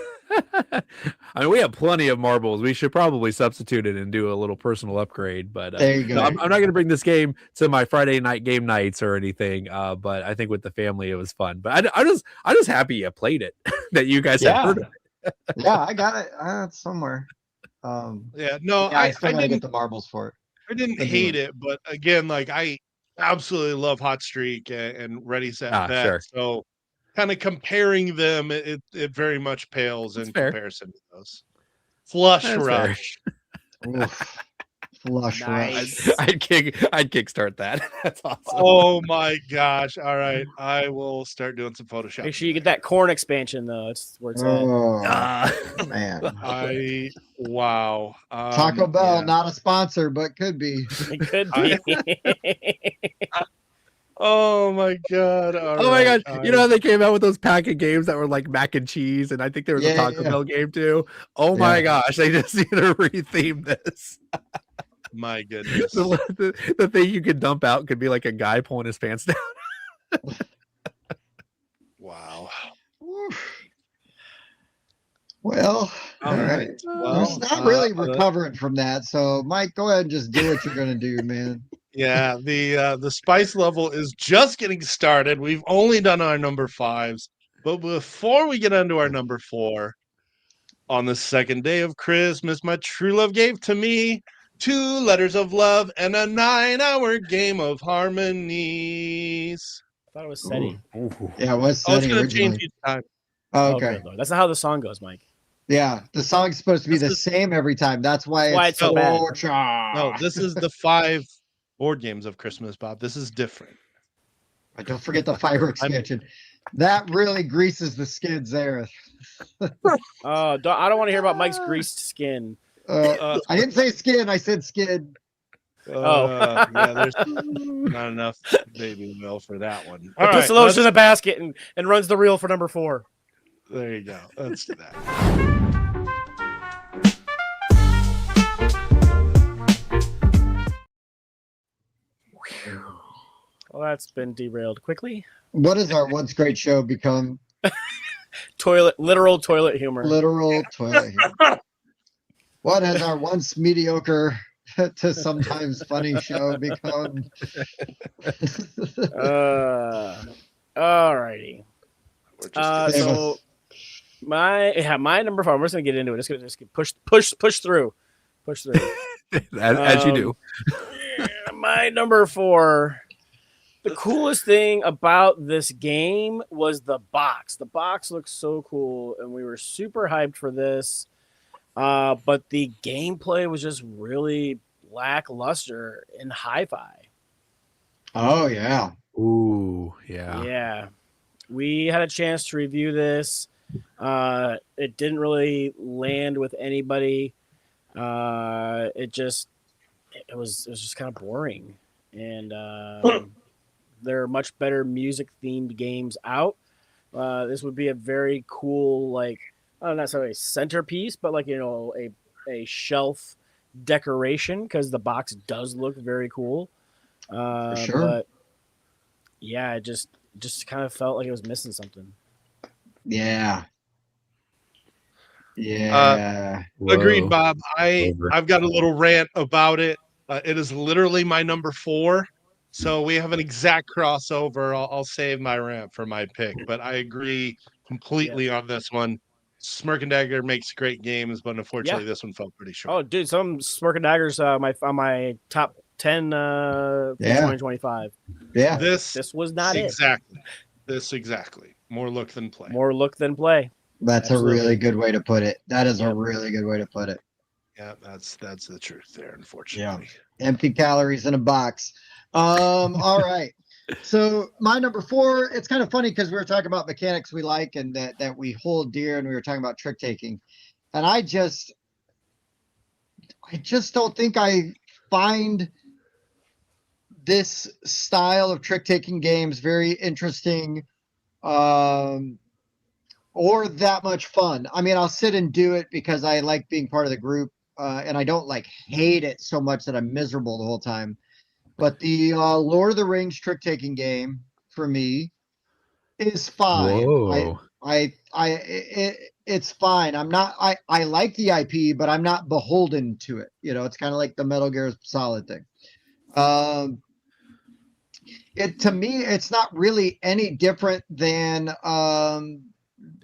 I mean, we have plenty of marbles. We should probably substitute it and do a little personal upgrade. But there you go. No, I'm not going to bring this game to my Friday night game nights or anything. But I think with the family, it was fun. But I'm just happy you played it. That you guys have heard of it. Yeah, I got it. It's somewhere. I still gotta get the marbles for it. I didn't hate it, but again, like, I absolutely love Hot Streak and Ready Set Bet. Sure. So, kind of comparing them, it very much pales in comparison to those. Flush Rush. Flush Rush. I'd kickstart that. That's awesome. Oh my gosh! All right, I will start doing some Photoshop. Make sure you get that corn expansion though. It's where it's at. Man. Wow. Taco Bell, not a sponsor, but could be. It could be. Oh my god! My god! You know how they came out with those pack of games that were like mac and cheese, and I think there was a Taco Bell game too. Oh my gosh! They just need to retheme this. My goodness! The thing you could dump out could be like a guy pulling his pants down. Wow. Well, all right. Well, not really recovering from that. So, Mike, go ahead and just do what you're gonna do, man. Yeah, the spice level is just getting started. We've only done our number 5s, but before we get into our number 4, on the second day of Christmas, my true love gave to me 2 letters of love, and a 9-hour game of harmonies. I thought it was SETI. Yeah, it was Oh, it's SETI going to change originally. each time. Oh, Oh, okay. good Lord. That's not how the song goes, Mike. Yeah, the song's supposed to be This the is- same every time. That's why it's so bad. No, this is the 5 board games of Christmas, Bob. This is different. But don't forget the fiber expansion. That really greases the skids there. I don't want to hear about Mike's greased skin. I didn't say skin. I said skid. Oh. Yeah, there's not enough baby oil for that one. It All puts right, the lotion in the basket and runs the reel for number 4. there you go. Let's do that. Well, that's been derailed quickly. What has our once great show become? Literal toilet humor. Literal toilet humor. What has our once mediocre to sometimes funny show become? Alrighty. We're So my number 4. I'm just gonna get into it. Just push through. as you do. My number 4. The coolest thing about this game was the box. The box looks so cool, and we were super hyped for this. But the gameplay was just really lackluster in hi-fi. Oh, yeah. Ooh, yeah. Yeah. We had a chance to review this. It didn't really land with anybody. It was just kind of boring. And there are much better music themed games out. This would be a very cool, like, not necessarily a centerpiece, but like, a shelf decoration, because the box does look very cool. For sure. But yeah, it just kind of felt like it was missing something. Yeah. Yeah. Agreed, Bob. I've got a little rant about it. It is literally my number 4. So we have an exact crossover. I'll save my rant for my pick, but I agree completely on this one. Smirk and Dagger makes great games, but unfortunately this one fell pretty short. Oh, dude, some Smirk and Daggers on my top 10 for 2025. Yeah. This was not exactly. This exactly. More look than play. More look than play. That's Absolutely. a really good way to put it. That is a really good way to put it. Yeah, that's the truth there, unfortunately. Yeah. Empty calories in a box. All right. So my number 4, it's kind of funny because we were talking about mechanics we like and that we hold dear, and we were talking about trick taking. And I just don't think I find this style of trick taking games very interesting or that much fun. I mean, I'll sit and do it because I like being part of the group, and I don't like hate it so much that I'm miserable the whole time. But the Lord of the Rings trick taking game for me is fine. Whoa. It's fine. I like the IP, but I'm not beholden to it. It's kind of like the Metal Gear Solid thing. To me, it's not really any different than The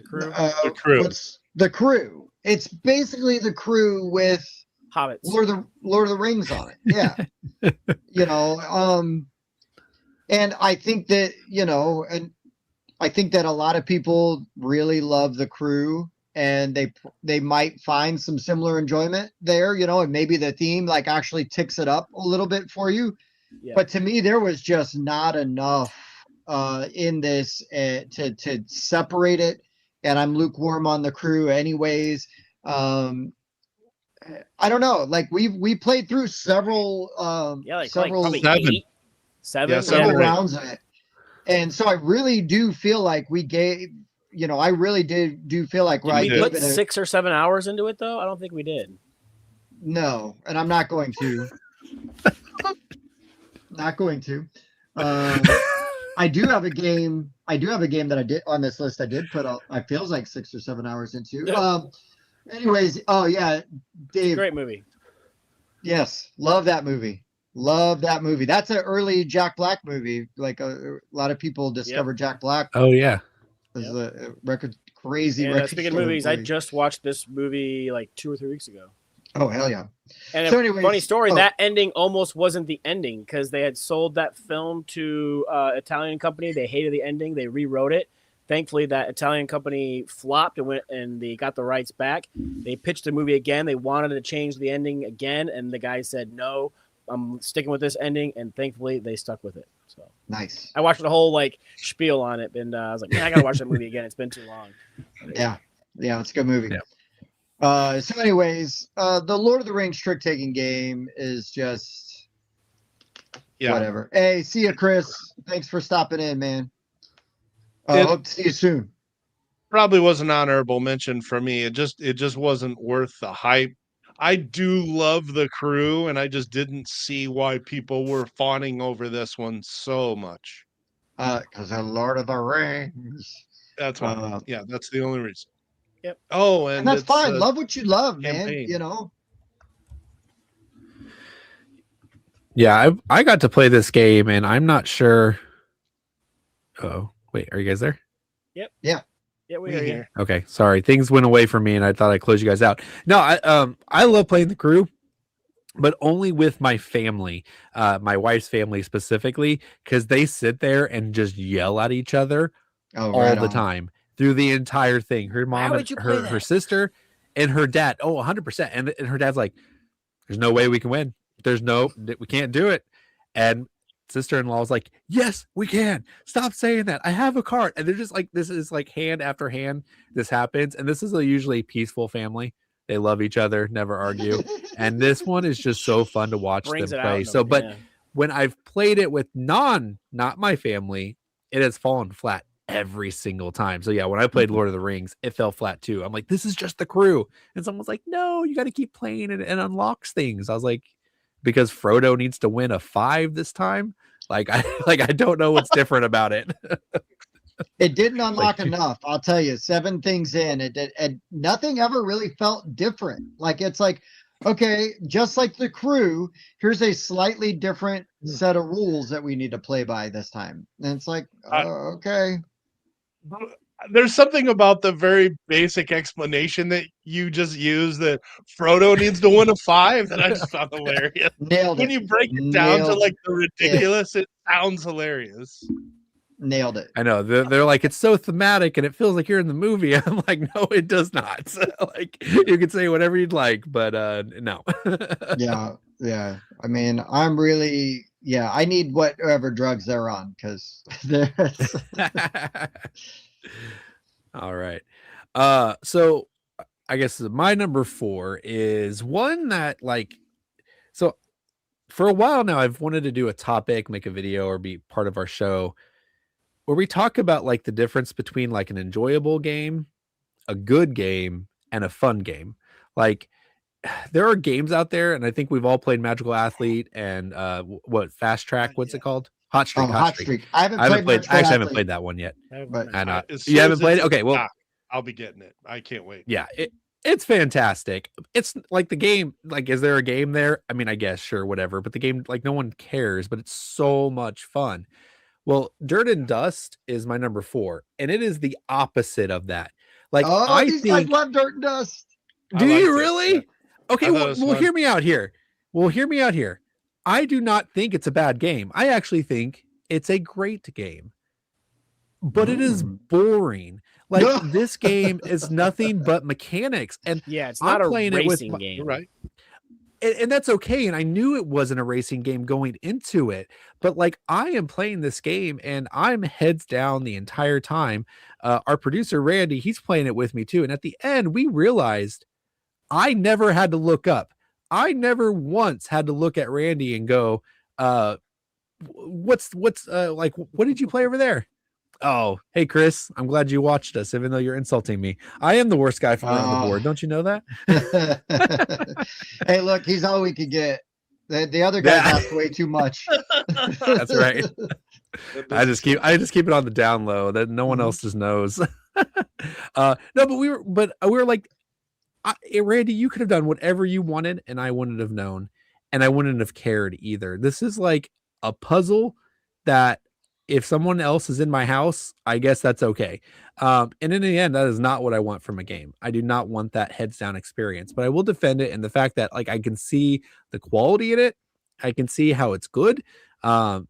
Crew. The Crew. What's the Crew? It's basically the Crew with Hobbits. Lord of the Rings on it. Yeah. And I think that, and I think that a lot of people really love the Crew, and they might find some similar enjoyment there, and maybe the theme like actually ticks it up a little bit for you. Yeah. But to me, there was just not enough in this to separate it. And I'm lukewarm on the Crew anyways. I don't know. Like we played through several probably 7. 7. Yeah, several 7 rounds of it. And so I really do feel like we gave, I really do feel like Did we put 6 or 7 hours into it though? I don't think we did. No, and I'm not going to. Not going to. I do have a game that I did on this list. I did put I feels like 6 or 7 hours into. Anyways, oh yeah, Dave. Great movie. Yes, love that movie. Love that movie. That's an early Jack Black movie. Like a lot of people discovered Jack Black. Oh yeah, as a record crazy. And record speaking of store movies, I employee. just watched this movie like 2 or 3 weeks ago. Oh, hell yeah. And so anyways, funny story, that ending almost wasn't the ending because they had sold that film to Italian company. They hated the ending. They rewrote it. Thankfully, that Italian company flopped and they got the rights back. They pitched the movie again. They wanted to change the ending again, and the guy said, no, I'm sticking with this ending, and thankfully they stuck with it. So nice. I watched the whole spiel on it, and I was like, man, I got to watch that movie again. It's been too long. Yeah, it's a good movie. Yeah. So anyways, the Lord of the Rings trick-taking game is just whatever. Hey, see you, Chris. Thanks for stopping in, man. Hope to see you soon. Probably was an honorable mention for me. It just wasn't worth the hype. I do love the crew, and I just didn't see why people were fawning over this one so much. Because the Lord of the Rings. That's why. That's the only reason. Yep. Oh, and that's fine. Love what you love, campaign. Man. Yeah, I got to play this game, and I'm not sure. Oh, wait, are you guys there? Yep. Yeah. Yeah, we're here. Okay, sorry. Things went away from me, and I thought I closed you guys out. No, I love playing the crew, but only with my family, my wife's family specifically, because they sit there and just yell at each other all the time through the entire thing. Her mom, and her sister, and her dad. Oh, 100%. And her dad's like, "There's no way we can win. We can't do it." And sister-in-law was like, "Yes, we can. Stop saying that. I have a card." And they're just like, this is like hand after hand. This happens, and this is a usually peaceful family. They love each other, never argue. And this one is just so fun to watch them play. So, but when I've played it with not my family, it has fallen flat every single time. So yeah, when I played Lord of the Rings, it fell flat too. I'm like, this is just the crew. And someone's like, no, you got to keep playing it and unlocks things. I was like, because Frodo needs to win a 5 this time. I don't know what's different about it. It didn't unlock enough. I'll tell you, 7 things in, and nothing ever really felt different. It's like, okay, just like the crew, here's a slightly different set of rules that we need to play by this time. And it's like, okay. There's something about the very basic explanation that you just used that Frodo needs to win a 5 that I just found hilarious. Nailed it. When you break it down to the ridiculous, it sounds hilarious. Nailed it. I know. They're like, it's so thematic and it feels like you're in the movie. I'm like, no, it does not. You can say whatever you'd like, but no. Yeah. I mean, I'm really, I need whatever drugs they're on because there's. All right. So I guess my number 4 is one that so for a while now, I've wanted to do a topic, make a video, or be part of our show where we talk about the difference between an enjoyable game, a good game, and a fun game. There are games out there, and I think we've all played Magical Athlete and Fast Track. What's it called? Hot Streak. Hot Streak. I haven't played that one yet. But you haven't played it? Okay, well, I'll be getting it. I can't wait. Yeah, it's fantastic. It's the game. Is there a game there? I mean, I guess sure, whatever. But the game, no one cares. But it's so much fun. Well, Dirt and Dust is my number 4, and it is the opposite of that. These guys love Dirt and Dust. Do you really? Yeah. Okay, well, hear me out here. I do not think it's a bad game. I actually think it's a great game. But it is boring. This game is nothing but mechanics. And it's not a racing game. Right. And that's okay. And I knew it wasn't a racing game going into it. But I am playing this game and I'm heads down the entire time. Our producer, Randy, he's playing it with me too. And at the end, we realized I never had to look up. I never once had to look at Randy and go, what did you play over there? Oh, hey, Chris, I'm glad you watched us, even though you're insulting me. I am the worst guy from around the board. Don't you know that? Hey, look, he's all we could get. The other guy asked way too much. That's right. I just keep it on the down low that no one else just knows. No, but we were like, Randy, you could have done whatever you wanted, and I wouldn't have known, and I wouldn't have cared either. This is a puzzle that if someone else is in my house, I guess that's okay. And in the end, that is not what I want from a game. I do not want that heads down experience, but I will defend it. And the fact that like I can see the quality in it, I can see how it's good.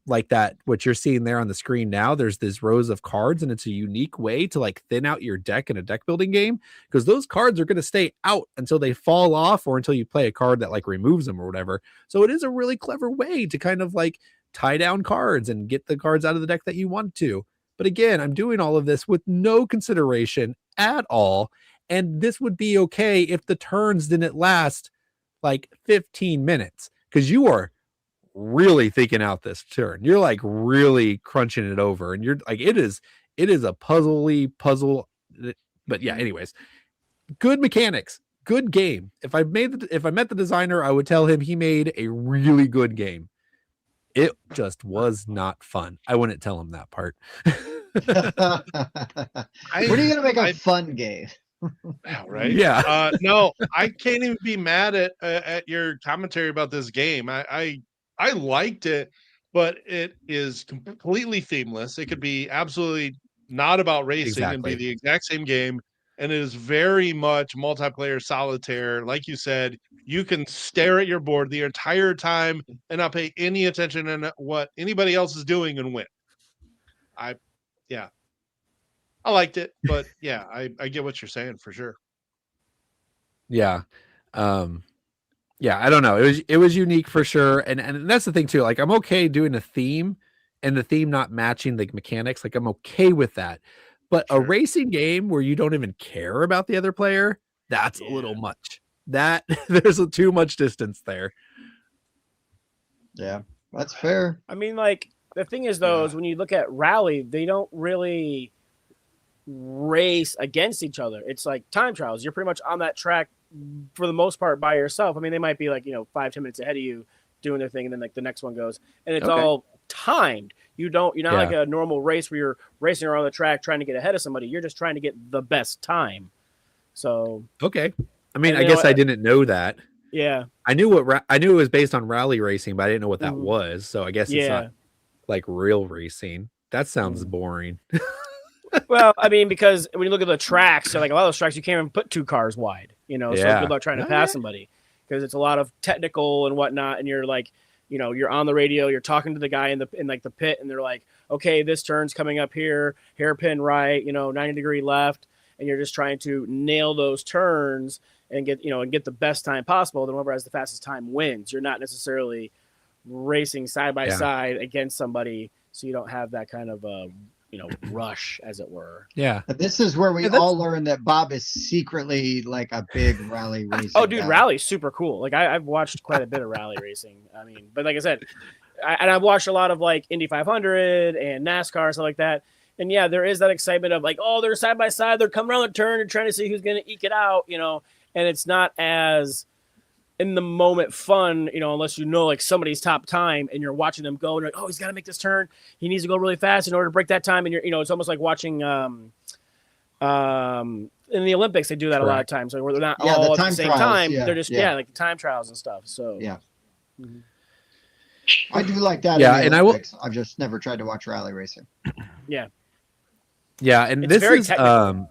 Like that, what you're seeing there on the screen now, there's this rows of cards, and it's a unique way to like thin out your deck in a deck building game, because those cards are going to stay out until they fall off or until you play a card that like removes them or whatever. So it is a really clever way to kind of like tie down cards and get the cards out of the deck that you want to. But again, I'm doing all of this with no consideration at all. And this would be okay if the turns didn't last like 15 minutes, because you are really thinking out this turn. You're like really crunching it over, and you're like, it is a puzzle. But yeah, anyways, good mechanics, good game. If I met the designer, I would tell him he made a really good game. It just was not fun. I wouldn't tell him that part. When are you going to make a fun game? Right? Yeah. No, I can't even be mad at your commentary about this game. I liked it, but it is completely themeless. It could be absolutely not about racing and be the exact same game. And it is very much multiplayer solitaire. Like you said, you can stare at your board the entire time and not pay any attention to what anybody else is doing and win. I liked it, but yeah, I get what you're saying for sure. Yeah. Yeah, I don't know. It was unique for sure. And that's the thing too. Like I'm okay doing a theme and the theme not matching the mechanics. Like I'm okay with that. But a racing game where you don't even care about the other player, that's a little much. That there's too much distance there. Yeah, that's fair. I mean, like the thing is though, is when you look at Rally, they don't really race against each other. It's like time trials. You're pretty much on that track for the most part by yourself. I mean, they might be like, 5-10 minutes ahead of you doing their thing, and then like the next one goes, and it's all timed. You're not like a normal race where you're racing around the track trying to get ahead of somebody. You're just trying to get the best time. So okay. I mean, I guess I didn't know that. Yeah. I knew it was based on rally racing, but I didn't know what that was. So I guess it's not like real racing. That sounds boring. Well, I mean, because when you look at the tracks, so like a lot of those tracks, you can't even put 2 cars wide, so good luck trying to pass somebody, because it's a lot of technical and whatnot. And you're like, you're on the radio, you're talking to the guy in the pit, and they're like, okay, this turn's coming up here, hairpin right, 90-degree left. And you're just trying to nail those turns and get the best time possible. Then whoever has the fastest time wins. You're not necessarily racing side by side against somebody. So you don't have that kind of, rush, as it were. Yeah. This is where we all learn that Bob is secretly like a big rally racing. Oh, dude, rally's super cool. Like I've watched quite a bit of rally racing. I mean, but like I said, I've watched a lot of like Indy 500 and NASCAR and stuff like that. And yeah, there is that excitement of like, oh, they're side by side, they're coming around the turn and trying to see who's going to eke it out, and it's not as in the moment fun, unless like somebody's top time and you're watching them go and you're like, oh, he's got to make this turn. He needs to go really fast in order to break that time. And you're, it's almost like watching in the Olympics, they do that a lot of times, where they're not all at the same time. They're just, like the time trials and stuff. So, I do like that. Yeah. In and the Olympics. I've just never tried to watch rally racing. Yeah. Yeah. And it's this very is, technical.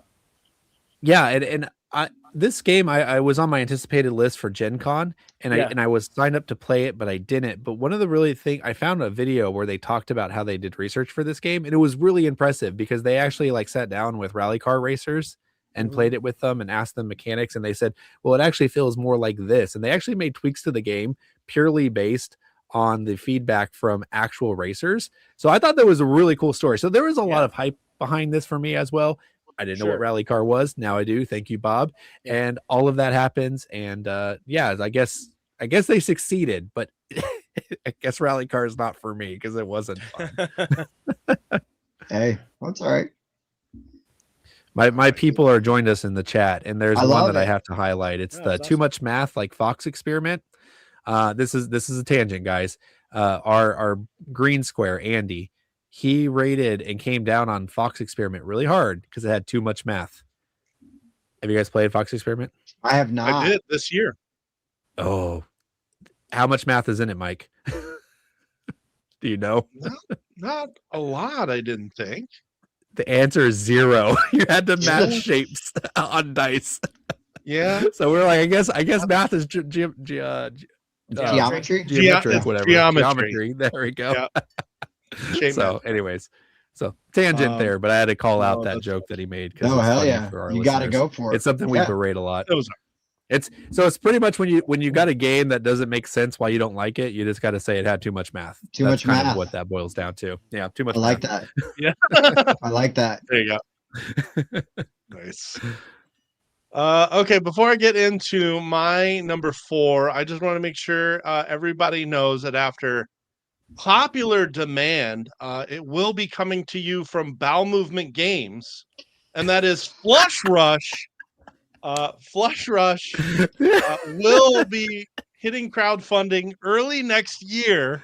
this game, I was on my anticipated list for Gen Con, and I was signed up to play it, but I didn't. But one of the really I found a video where they talked about how they did research for this game, and it was really impressive because they actually like sat down with rally car racers and played it with them and asked them mechanics, and they said, well, it actually feels more like this. And they actually made tweaks to the game purely based on the feedback from actual racers. So I thought that was a really cool story. So there was a lot of hype behind this for me as well. I didn't know what rally car was. Now I do. Thank you, Bob. And all of that happens. And I guess they succeeded, but I guess rally car is not for me because it wasn't fun. Hey, that's all right. My people are joined us in the chat, and there's one that I have to highlight. It's the Too Much Math like Fox experiment. This is a tangent, guys. Our green square, Andy, he rated and came down on Fox Experiment really hard because it had too much math. Have you guys played Fox Experiment? I have not. I did this year. Oh, how much math is in it, Mike? Do you know? Not a lot, I didn't think. The answer is 0. You had to match shapes on dice. Yeah. So we're like, I guess math is geometry, whatever. Geometry. There we go. Yeah. So, anyways, so tangent there, but I had to call out that joke that he made because it's funny for our listeners. You got to go for it. It's something we berate a lot. It's pretty much when you got a game that doesn't make sense why you don't like it, you just got to say it had too much math. That's kind of what that boils down to. Yeah, too much. I like that. Yeah, I like that. There you go. Nice. Okay, before I get into my number 4, I just want to make sure everybody knows that after popular demand, it will be coming to you from Bowel Movement Games, and that is Flush Rush. Flush Rush will be hitting crowdfunding early next year.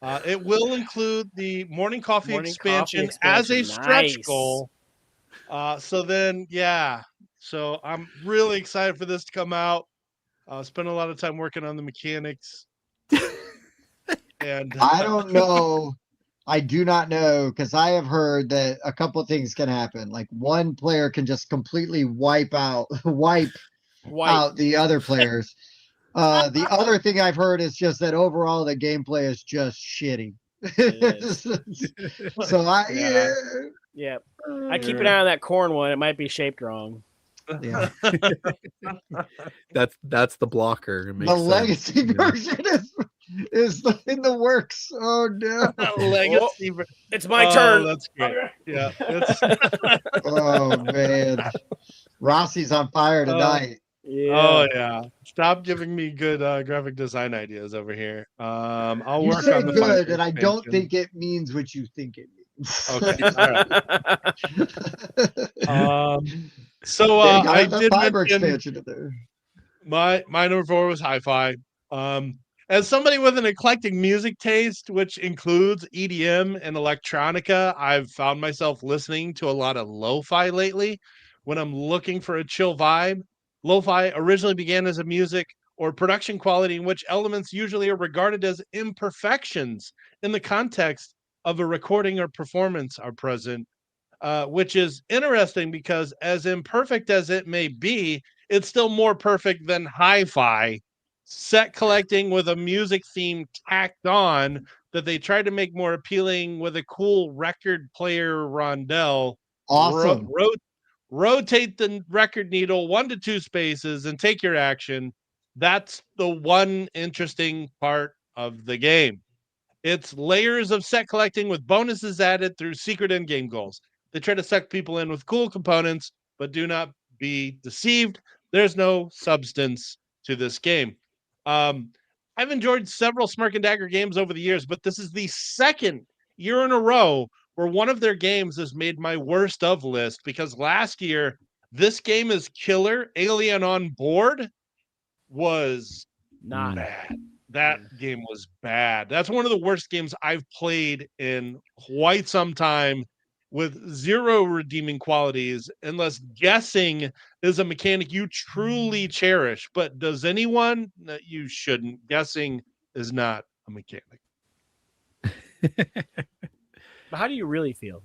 It will include the morning coffee expansion as a stretch goal. So then, so I'm really excited for this to come out. Spent a lot of time working on the mechanics. And I don't know. I do not know, because I have heard that a couple things can happen. Like one player can just completely wipe out the other players. The other thing I've heard is just that overall the gameplay is just shitty. So I keep an eye on that corn one. It might be shaped wrong. Yeah. That's the blocker. The legacy version is in the works. Oh no. Legacy. It's my turn. That's great. Yeah. Oh man. Rossi's on fire tonight. Oh yeah. Stop giving me good graphic design ideas over here. I'll work on the good, and I don't think it means what you think it means. Okay. All right. So I did fiber expansion in there. My number 4 was hi-fi. As somebody with an eclectic music taste, which includes EDM and electronica, I've found myself listening to a lot of lo-fi lately when I'm looking for a chill vibe. Lo-fi originally began as a music or production quality in which elements usually are regarded as imperfections in the context of a recording or performance are present, which is interesting because as imperfect as it may be, it's still more perfect than hi-fi. Set collecting with a music theme tacked on that they tried to make more appealing with a cool record player rondelle. Awesome. Rotate the record needle 1 to 2 spaces and take your action. That's the one interesting part of the game. It's layers of set collecting with bonuses added through secret in-game goals. They try to suck people in with cool components, but do not be deceived. There's no substance to this game. I've enjoyed several Smirk and Dagger games over the years, but this is the second year in a row where one of their games has made my worst of list, because last year, This Game is Killer, Alien on Board, was not bad. That game was bad. That's one of the worst games I've played in quite some time, with zero redeeming qualities, unless guessing is a mechanic you truly cherish. But does anyone? You shouldn't. Guessing is not a mechanic. But how do you really feel?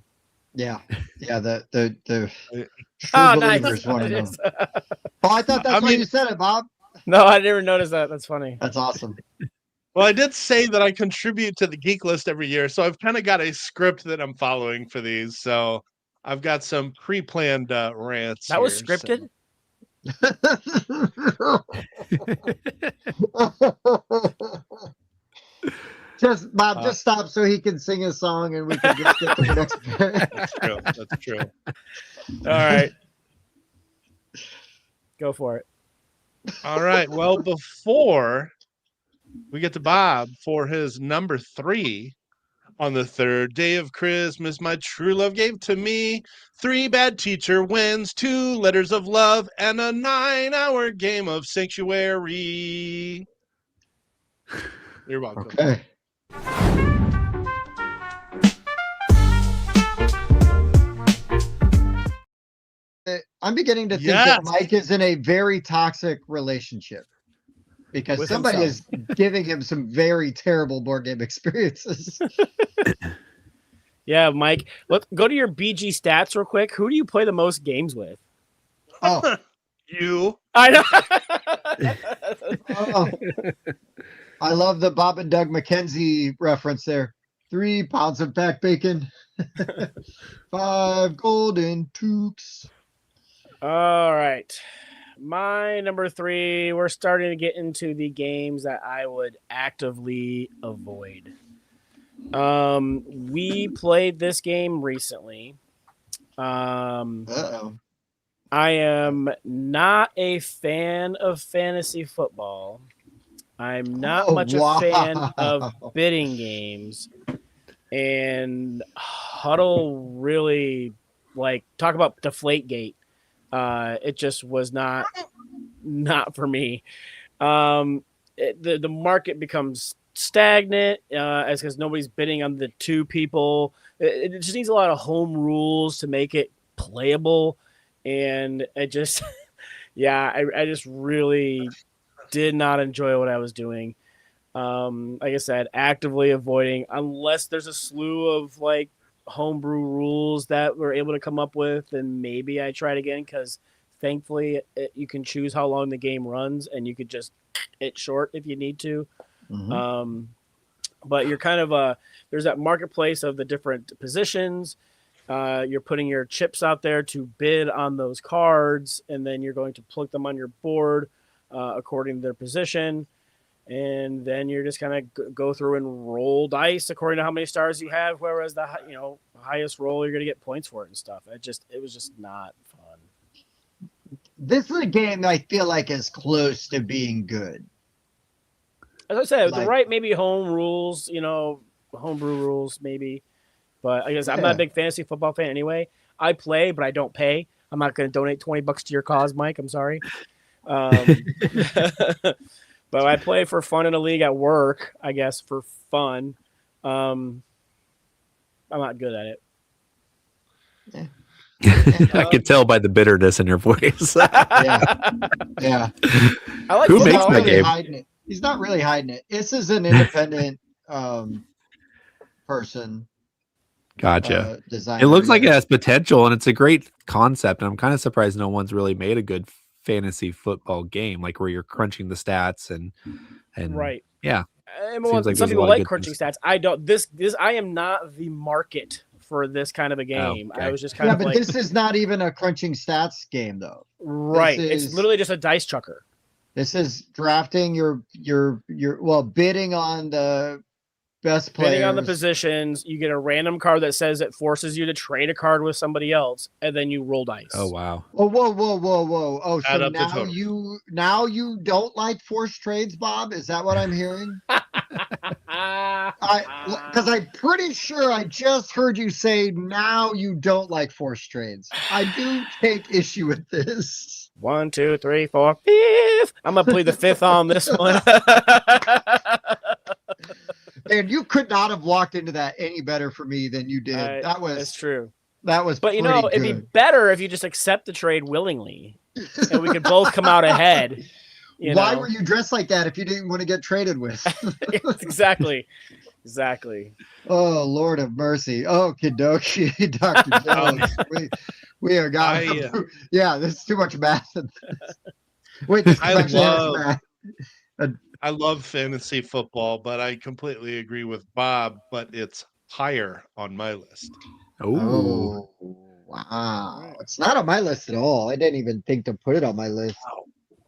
Yeah. The true nice. believers want to know. Oh, I thought that's why you said it, Bob. No, I never noticed that. That's funny. That's awesome. Well, I did say that I contribute to the Geek List every year, so I've kind of got a script that I'm following for these. So I've got some pre-planned rants. That was scripted? So. Bob, just stop so he can sing a song and we can just get to the next part. That's true. All right. Go for it. All right. Well, before we get to Bob for his number 3, on the 3rd day of Christmas, my true love gave to me 3 bad teacher wins, 2 letters of love, and a 9-hour game of Sanctuary. You're welcome. Okay. I'm beginning to think that Mike is in a very toxic relationship. because With somebody himself. is giving him some very terrible board game experiences. Yeah, Mike. Let's go to your BG stats real quick. Who do you play the most games with? Oh, You. I know. oh. I love the Bob and Doug McKenzie reference there. 3 pounds of back bacon, 5 golden toques. All right. My number 3, we're starting to get into the games that I would actively avoid. We played this game recently. Uh-oh. I am not a fan of fantasy football. I'm not much a fan of bidding games. And Huddle really, like, talk about Deflategate. It just was not for me. The market becomes stagnant as because nobody's bidding on the 2 people. It just needs a lot of home rules to make it playable, and it just I just really did not enjoy what I was doing. Like I said, actively avoiding unless there's a slew of like homebrew rules that we're able to come up with, and maybe I try it again because thankfully you can choose how long the game runs, and you could just it short if you need to. Mm-hmm. But you're kind of there's that marketplace of the different positions. You're putting your chips out there to bid on those cards, and then you're going to plug them on your board according to their position. And then you're just kind of go through and roll dice according to how many stars you have. Whereas the highest roll, you're going to get points for it and stuff. It was just not fun. This is a game that I feel like is close to being good. As I said, the right maybe home rules, homebrew rules maybe. But I guess I'm not a big fantasy football fan anyway. I play, but I don't pay. I'm not going to donate $20 to your cause, Mike. I'm sorry. But I play for fun in a league at work, I guess, for fun. I'm not good at it. I could tell by the bitterness in your voice. Yeah. I like Who makes that game? Hiding it. He's not really hiding it. This is an independent person. Gotcha. Designer. It looks like it has potential, and it's a great concept. And I'm kind of surprised no one's really made a good fantasy football game, like where you're crunching the stats and right. Yeah. Like some people like crunching stats. I don't. This I am not the market for this kind of a game. Okay. I was just kind of but this is not even a crunching stats game though. Right. It's literally just a dice chucker. This is drafting your bidding on the best players. Bidding on the positions. You get a random card that says it forces you to trade a card with somebody else, and then you roll dice. Oh wow. Oh whoa. Oh, so now you don't like forced trades, Bob? Is that what I'm hearing? Because I'm pretty sure I just heard you say now you don't like forced trades. I do take issue with this. 1, 2, 3, 4, 5th. I'm gonna play the 5th on this one. And you could not have walked into that any better for me than you did. That's true. That was, but it'd be better if you just accept the trade willingly, and we could both come out ahead. Why were you dressed like that if you didn't want to get traded with? Exactly. Oh, Lord of mercy. Oh, Kidoki, Dr. Jones. We are gone. Yeah, there's too much math. Wait, I love fantasy football, but I completely agree with Bob, but it's higher on my list. Oh, wow. It's not on my list at all. I didn't even think to put it on my list.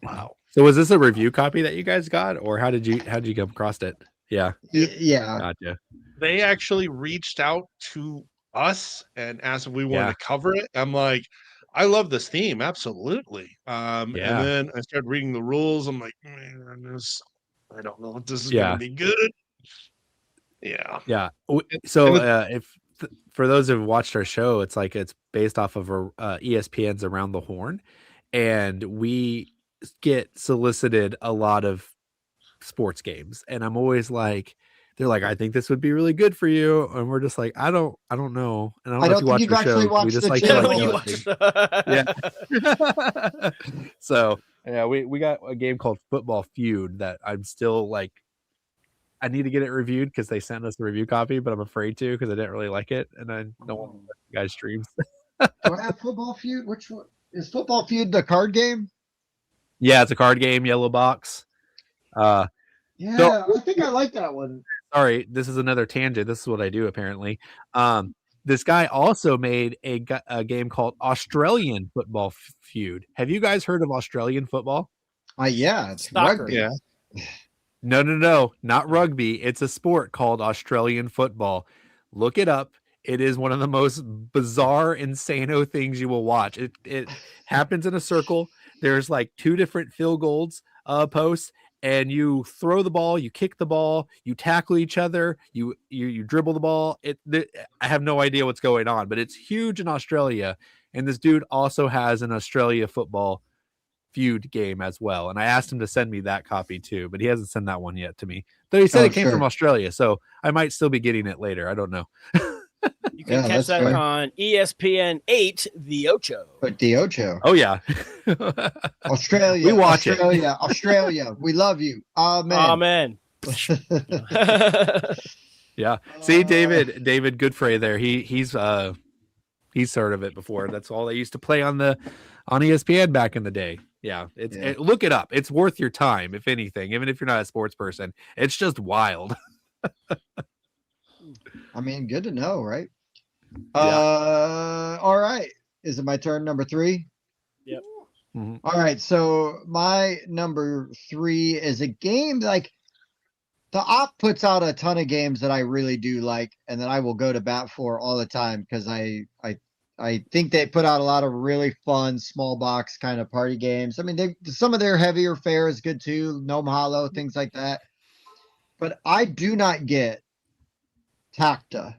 Wow. So was this a review copy that you guys got, or how did you come across it? Yeah. Gotcha. They actually reached out to us and asked if we wanted to cover it. I'm like, I love this theme, absolutely. And then I started reading the rules. I'm like, man, I don't know if this is going to be good. Yeah. So for those who've watched our show, it's based off of ESPN's Around the Horn, and we get solicited a lot of sports games, and I'm always like, they're like, I think this would be really good for you, and we're just like, I don't know, and I don't know if you watch the show. We just like to Yeah. So Yeah, we got a game called Football Feud that I'm still like, I need to get it reviewed because they sent us a review copy, but I'm afraid to because I didn't really like it, and I don't want to let you guys streams. Do I have Football Feud? Which one is Football Feud? The card game? Yeah, it's a card game, yellow box. Yeah, So, I think I like that one. Sorry, this is another tangent. This is what I do apparently. This guy also made a game called Australian Football Feud. Have you guys heard of Australian football? Yeah, it's Soccer. rugby. Yeah. No, not rugby. It's a sport called Australian football. Look it up. It is one of the most bizarre, insano things you will watch. It happens in a circle. There's like 2 different field goals posts, and you throw the ball, you kick the ball, you tackle each other, you dribble the ball. I have no idea what's going on, but it's huge in Australia. And this dude also has an Australia Football Feud game as well. And I asked him to send me that copy too, but he hasn't sent that one yet to me. Though he said it came from Australia, so I might still be getting it later. I don't know. You can catch that on ESPN 8, The Ocho. But The Ocho. Oh yeah. Australia. We watch Australia. We love you. Amen. Yeah. See, David Goodfrey there. He's heard of it before. That's all they used to play on ESPN back in the day. Yeah. Look it up. It's worth your time, if anything, even if you're not a sports person. It's just wild. I mean, good to know, right? Yeah. All right. Is it my turn? Number 3? Yep. Mm-hmm. All right. So my number 3 is a game like the op puts out a ton of games that I really do like, and that I will go to bat for all the time because I think they put out a lot of really fun small box kind of party games. I mean, some of their heavier fare is good too, Gnome Hollow, things like that. But I do not get Tacta.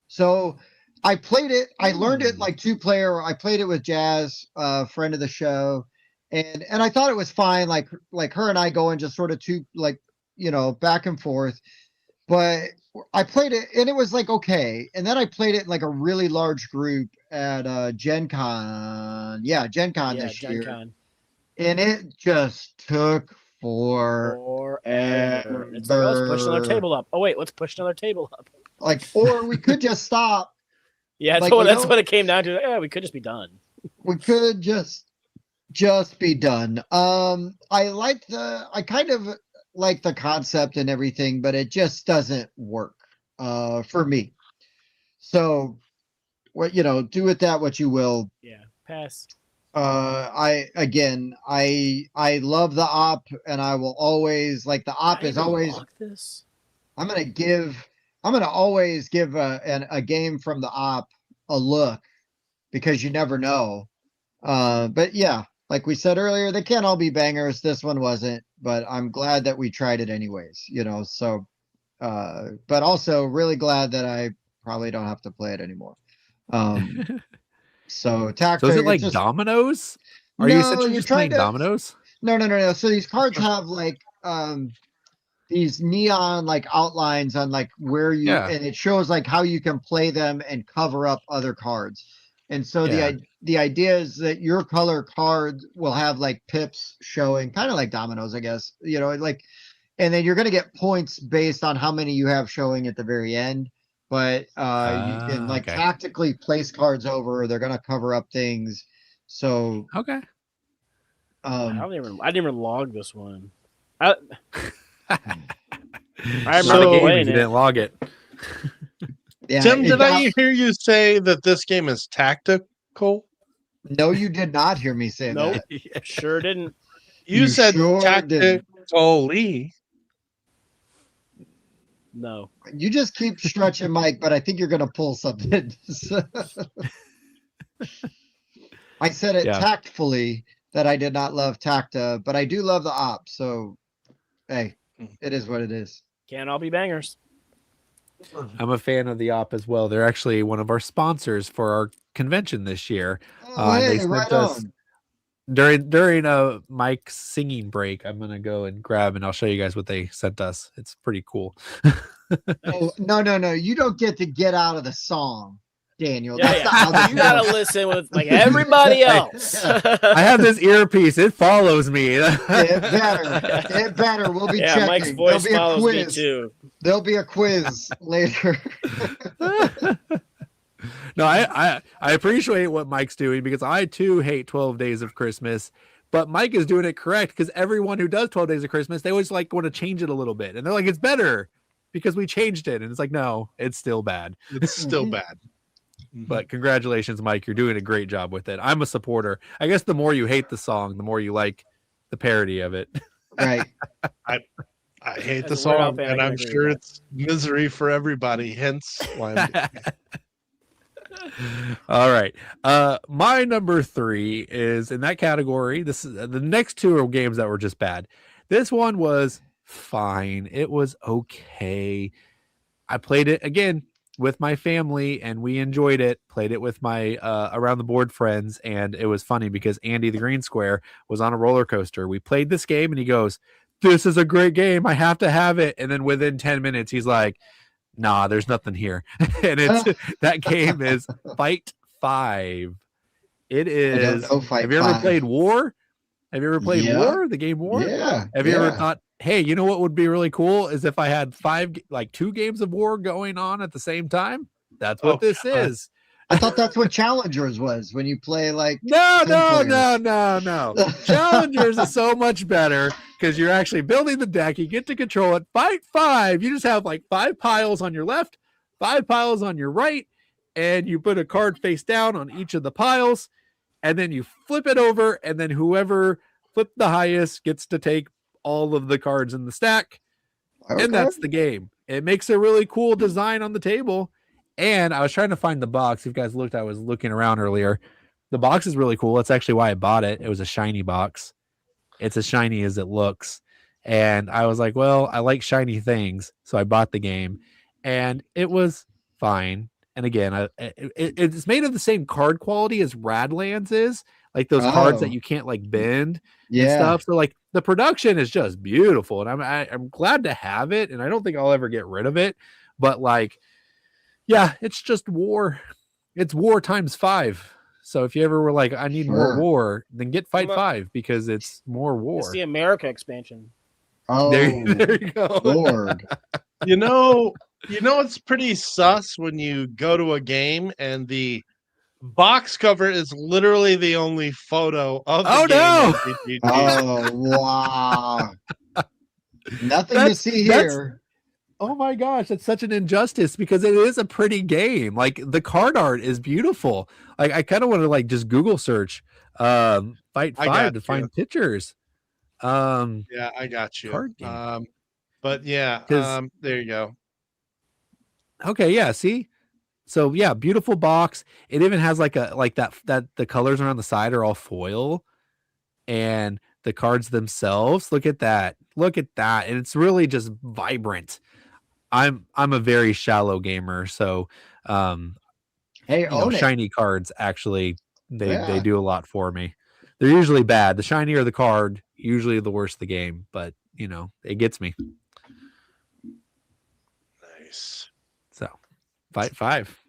So I played it. I learned it like 2-player. I played it with Jazz, friend of the show, and I thought it was fine. Like her and I going just sort of back and forth. But I played it and it was like okay. And then I played it in like a really large group at Gen Con. Yeah, Gen Con this year. Con. And it just took forever. It's like, let's push another table up. Oh wait, let's push another table up. Like, or we could just stop. Yeah, that's what it came down to. Yeah, we could just be done. We could just be done. I kind of like the concept and everything, but it just doesn't work for me. So do with that what you will. Yeah, pass. I love the op, and I will always like the op is always this. I'm gonna always give a game from the op a look because you never know. But yeah, like we said earlier, they can't all be bangers. This one wasn't, but I'm glad that we tried it anyways, so but also really glad that I probably don't have to play it anymore. So Tacta, is it like dominoes? Are you essentially just playing dominoes? No. So these cards have like these neon like outlines on like where you and it shows like how you can play them and cover up other cards. And so the idea is that your color card will have like pips showing, kind of like dominoes, I guess. And then you're gonna get points based on how many you have showing at the very end. But you can tactically place cards over. They're gonna cover up things. So okay. I didn't even log this one. I remember playing it. Didn't log it. Yeah, Tim, did I hear you say that this game is tactical? No, you did not hear me say that. Nope, sure didn't. You said tactically. No. You just keep stretching, Mike, but I think you're going to pull something. I said it tactfully that I did not love Tacta, but I do love the op. So, hey, it is what it is. Can't all be bangers. I'm a fan of the op as well. They're actually one of our sponsors for our convention this year. They sent us during Mike's singing break. I'm gonna go and grab, and I'll show you guys what they sent us. It's pretty cool. Oh, no! You don't get to get out of the song. Daniel. Yeah. You gotta listen with like everybody else. I have this earpiece. It follows me. It better. We'll be checking. Mike's voice follows me too. There'll be a quiz later. No, I appreciate what Mike's doing because I too hate 12 Days of Christmas. But Mike is doing it correct because everyone who does 12 Days of Christmas, they always like want to change it a little bit. And they're like, it's better because we changed it. And it's like, no, it's still bad. It's still bad. But congratulations, Mike. You're doing a great job with it. I'm a supporter. I guess the more you hate the song, the more you like the parody of it. Right. I hate the song, and I'm sure it's misery for everybody. Hence why I'm All right. My number 3 is in that category. This is the next 2 are games that were just bad. This one was fine. It was okay. I played it again with my family and we enjoyed it. Played it with my around the board friends, and it was funny because Andy the Green Square was on a roller coaster. We played this game and he goes, "This is a great game. I have to have it." And then within 10 minutes, he's like, "Nah, there's nothing here." And it's that game is Fight 5. It is. Have you ever played War? Have you ever played War? The game War? Yeah. Have you ever thought, hey, you know what would be really cool is if I had 2 games of War going on at the same time? That's what this is. I thought that's what Challengers was when you play like. No. Challengers is so much better because you're actually building the deck. You get to control it. Fight 5. You just have like 5 piles on your left, 5 piles on your right, and you put a card face down on each of the piles, and then you flip it over, and then whoever flipped the highest gets to take all of the cards in the stack. Okay. And that's the game. It makes a really cool design on the table. And I was trying to find the box. If you guys looked, I was looking around earlier. The box is really cool. That's actually why I bought it. It was a shiny box. It's as shiny as it looks. And I was like, well, I like shiny things. So I bought the game. And it was fine. And again, it's made of the same card quality as Radlands is. Like those cards that you can't like bend and stuff. So like the production is just beautiful. And I'm glad to have it. And I don't think I'll ever get rid of it. But like, yeah, it's just War. It's War times 5. So if you ever were like, I need more War, then get Fight 5 because it's more War. It's the America expansion. Oh, there you go. Lord. You know, it's pretty sus when you go to a game and the box cover is literally the only photo of the game. Oh, wow. Nothing to see here. Oh my gosh, that's such an injustice because it is a pretty game. Like the card art is beautiful. Like I kind of want to like just Google search Fight 5 to find pictures. Yeah, I got you. Card game. But yeah, there you go. Okay, yeah, see? So yeah, beautiful box. It even has like that the colors around the side are all foil, and the cards themselves, look at that. And it's really just vibrant. I'm a very shallow gamer, so shiny cards actually they do a lot for me. They're usually bad. The shinier the card, usually the worse the game, but it gets me. Nice. So, Fight 5.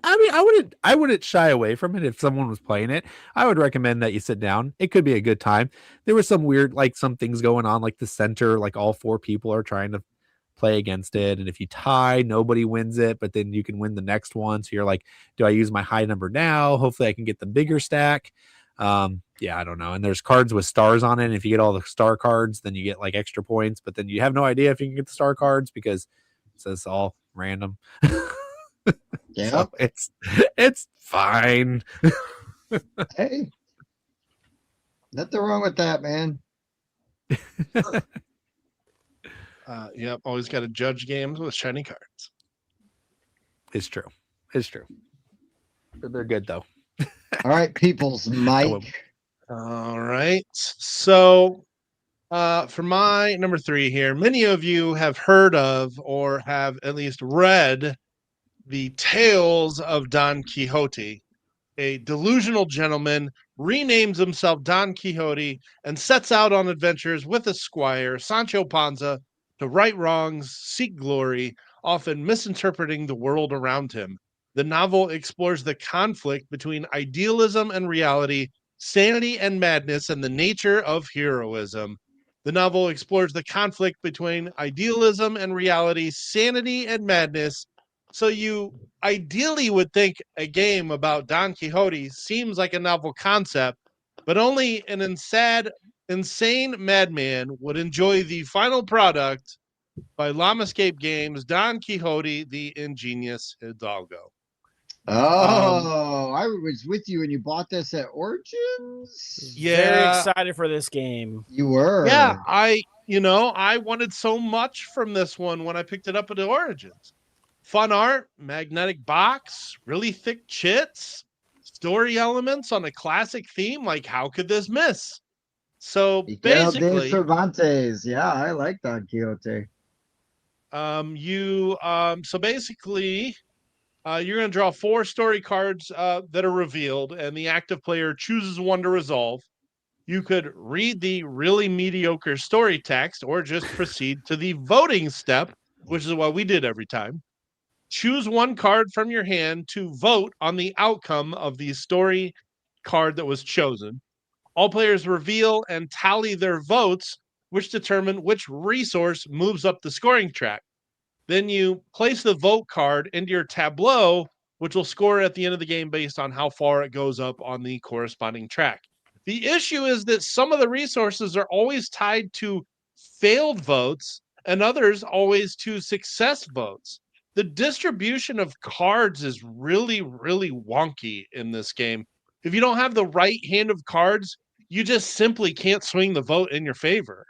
I wouldn't shy away from it if someone was playing it. I would recommend that you sit down. It could be a good time. There was some weird some things going on like the center, like all 4 people are trying to play against it, and if you tie, nobody wins it, but then you can win the next one. So you're like, do I use my high number now? Hopefully I can get the bigger stack. I don't know. And there's cards with stars on it, and if you get all the star cards, then you get like extra points, but then you have no idea if you can get the star cards because it says all random. Yeah. So it's fine. Hey, nothing wrong with that, man. Yep, always got to judge games with shiny cards. It's true. But they're good though. All right, people's Mike. All right. So for my number 3 here, many of you have heard of or have at least read the tales of Don Quixote. A delusional gentleman renames himself Don Quixote and sets out on adventures with a squire, Sancho Panza, to right wrongs, seek glory, often misinterpreting the world around him. The novel explores the conflict between idealism and reality, sanity and madness, and the nature of heroism. The novel explores the conflict between idealism and reality, sanity and madness. So you ideally would think a game about Don Quixote seems like a novel concept, but only an insane madman would enjoy the final product by Llamascape Games, Don Quixote, the Ingenious Hidalgo. Oh, I was with you when you bought this at Origins. Very excited for this game. You were. Yeah, I wanted so much from this one when I picked it up at the Origins. Fun art, magnetic box, really thick chits, story elements on a classic theme. Like, how could this miss? So basically, Cervantes. Yeah, I like Don Quixote. You're going to draw 4 story cards that are revealed, and the active player chooses one to resolve. You could read the really mediocre story text or just proceed to the voting step, which is what we did every time. Choose one card from your hand to vote on the outcome of the story card that was chosen. All players reveal and tally their votes, which determine which resource moves up the scoring track. Then you place the vote card into your tableau, which will score at the end of the game based on how far it goes up on the corresponding track. The issue is that some of the resources are always tied to failed votes and others always to success votes. The distribution of cards is really, really wonky in this game. If you don't have the right hand of cards, you just simply can't swing the vote in your favor.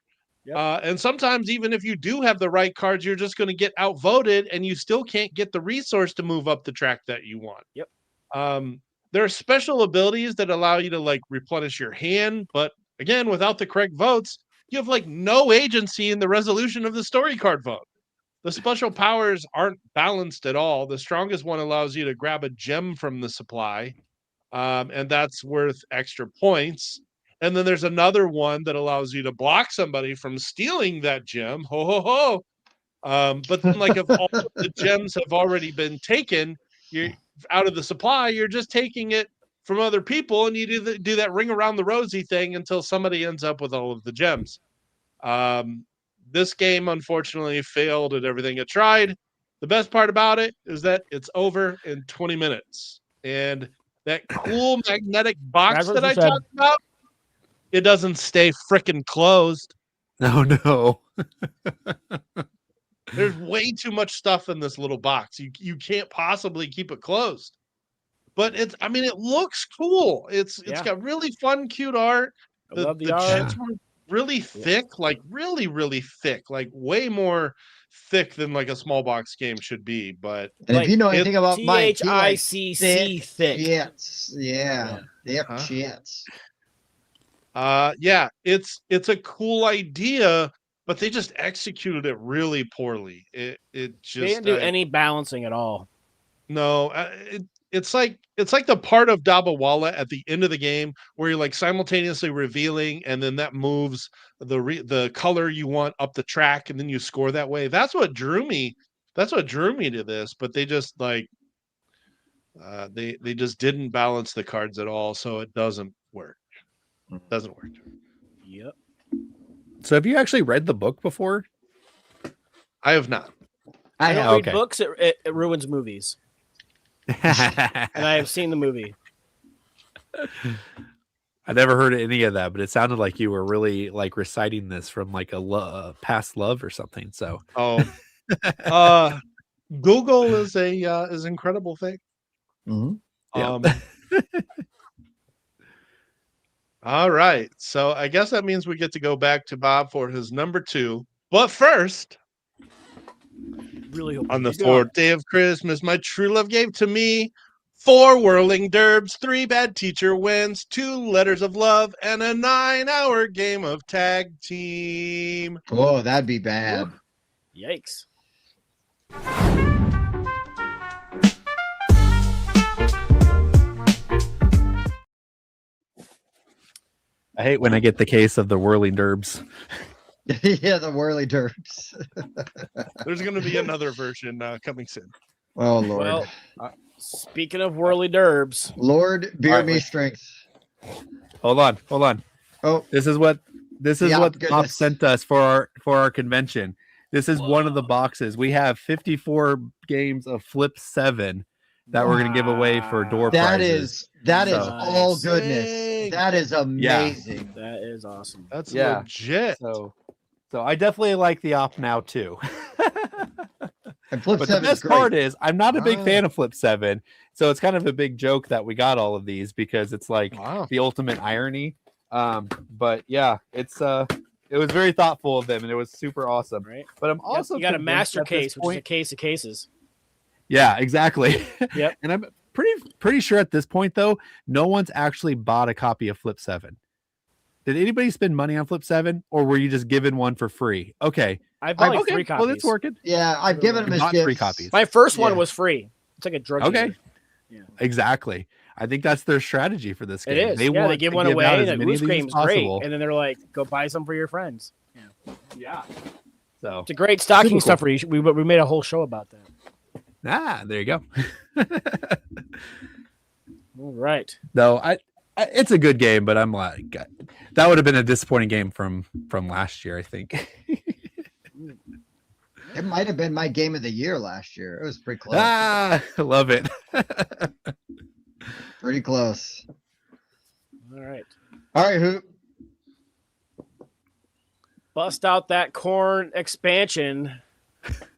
Yep. And sometimes even if you do have the right cards, you're just going to get outvoted and you still can't get the resource to move up the track that you want. Yep. There are special abilities that allow you to like replenish your hand, but again, without the correct votes, you have like no agency in the resolution of the story card vote. The special powers aren't balanced at all. The strongest one allows you to grab a gem from the supply, and that's worth extra points. And then there's another one that allows you to block somebody from stealing that gem. Ho, ho, ho. But then, like, if all of the gems have already been taken, you're out of the supply, you're just taking it from other people, and you do that ring around the rosy thing until somebody ends up with all of the gems. This game, unfortunately, failed at everything it tried. The best part about it is that it's over in 20 minutes. And that cool magnetic box that I talked about, it doesn't stay frickin' closed. No. There's way too much stuff in this little box. You can't possibly keep it closed. But it looks cool. It's got really fun, cute art. I love the art. Chits were really thick, like really, really thick, like way more thick than like a small box game should be. But and if you know anything about Mike, THICC thick. Chits. Yeah. Thick chits. It's a cool idea, but they just executed it really poorly. It just they didn't do any balancing at all. No, it's like the part of Dabawala at the end of the game where you're like simultaneously revealing, and then that moves the color you want up the track, and then you score that way. That's what drew me. That's what drew me to this. But they just like they just didn't balance the cards at all, so it doesn't work. Doesn't work. Yep. So have you actually read the book before? I have not. I don't read books. It ruins movies. And I have seen the movie. I never heard any of that, but it sounded like you were really like reciting this from like a past love or something. So, Google is an incredible thing. Mm-hmm. All right, so I guess that means we get to go back to Bob for his number 2. But first, really hope on the 4th day of Christmas, my true love gave to me 4 whirling derbs, 3 bad teacher wins, 2 letters of love, and a 9-hour game of tag team. Oh, that'd be bad. Yikes. I hate when I get the case of the whirling derbs. Yeah, the whirly derbs. There's going to be another version coming soon. Oh, Lord. Well, Speaking of whirly derbs, Lord, beer me strength. Hold on. Oh, this is what Bob goodness. sent us for our convention. This is one of the boxes. We have 54 games of Flip 7 that we're going to give away for door prizes. That is Nice. all goodness. That is amazing. That is awesome. That's legit. So I definitely like the op now too. And Flip But 7 the best is great. part is I'm not a big fan of Flip 7. So it's kind of a big joke that we got all of these because it's like the ultimate irony. But yeah, it was very thoughtful of them and it was super awesome. Right. But I'm also you got a master case, which is a case of cases. Yeah, exactly. Yep. And I'm pretty sure at this point though, no one's actually bought a copy of Flip 7. Did anybody spend money on Flip 7 or were you just given one for free? Okay. I bought like 3 copies. Well, that's working. Yeah, I've given them as gifts. 3 copies. My first one was free. It's like a drug dealer. Yeah. Exactly. I think that's their strategy for this game. It is. They give one away, and the loose game's great. And then they're like, go buy some for your friends. Yeah. So it's a great stocking stuffer. We made a whole show about that. There you go. All right. Though it's a good game, but I'm like, that would have been a disappointing game from last year, I think. It might have been my game of the year last year. It was pretty close. I love it. Pretty close. All right. Hoop. Bust out that corn expansion.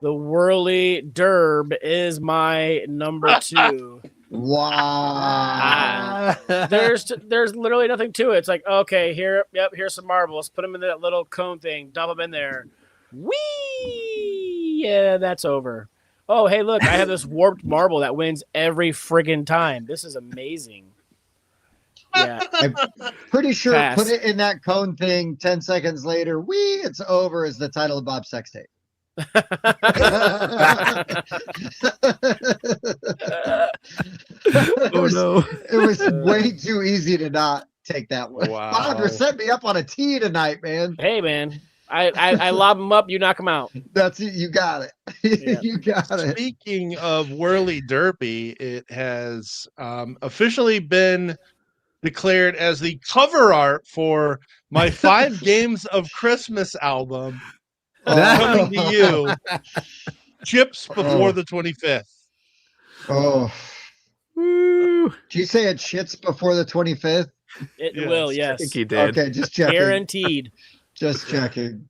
The Whirly Derb is my number 2. Wow. There's literally nothing to it. It's like, okay, here's some marbles. Put them in that little cone thing. Dump them in there. Whee! Yeah, that's over. Oh, hey, look, I have this warped marble that wins every friggin' time. This is amazing. Yeah. I'm pretty sure put it in that cone thing 10 seconds later. Whee! It's over is the title of Bob's sex tape. It was way too easy to not take that one. Wow. Bob, you're setting me up on a tee tonight, man. Hey, man. I lob them up, you knock them out. That's it. You got it. Yeah. You got it. Speaking of Whirly Derpy, it has officially been declared as the cover art for my 5 Games of Christmas album coming to you chips before the 25th. Oh. Woo. Did you say it shits before the 25th? It will, yes. I think he did. Okay, just checking. Guaranteed. Just checking.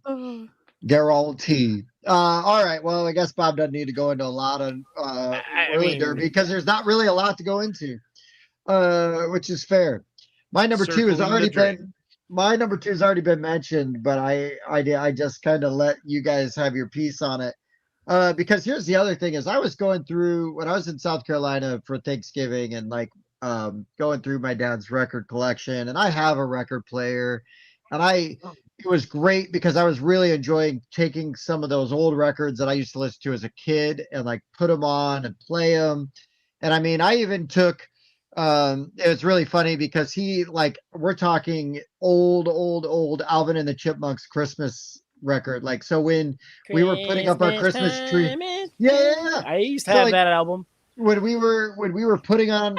Guaranteed. All right. Well, I guess Bob doesn't need to go into a lot of Whirly Derby because there's not really a lot to go into, which is fair. My number 2 has already been mentioned, but I just kind of let you guys have your piece on it. Because here's the other thing is I was going through when I was in South Carolina for Thanksgiving and like going through my dad's record collection, and I have a record player, and it was great because I was really enjoying taking some of those old records that I used to listen to as a kid and like put them on and play them. And I mean, I even took, it was really funny because we're talking old Alvin and the Chipmunks Christmas record. Like, so when we were putting up our Christmas tree. Yeah. I used to have that album. When we were putting on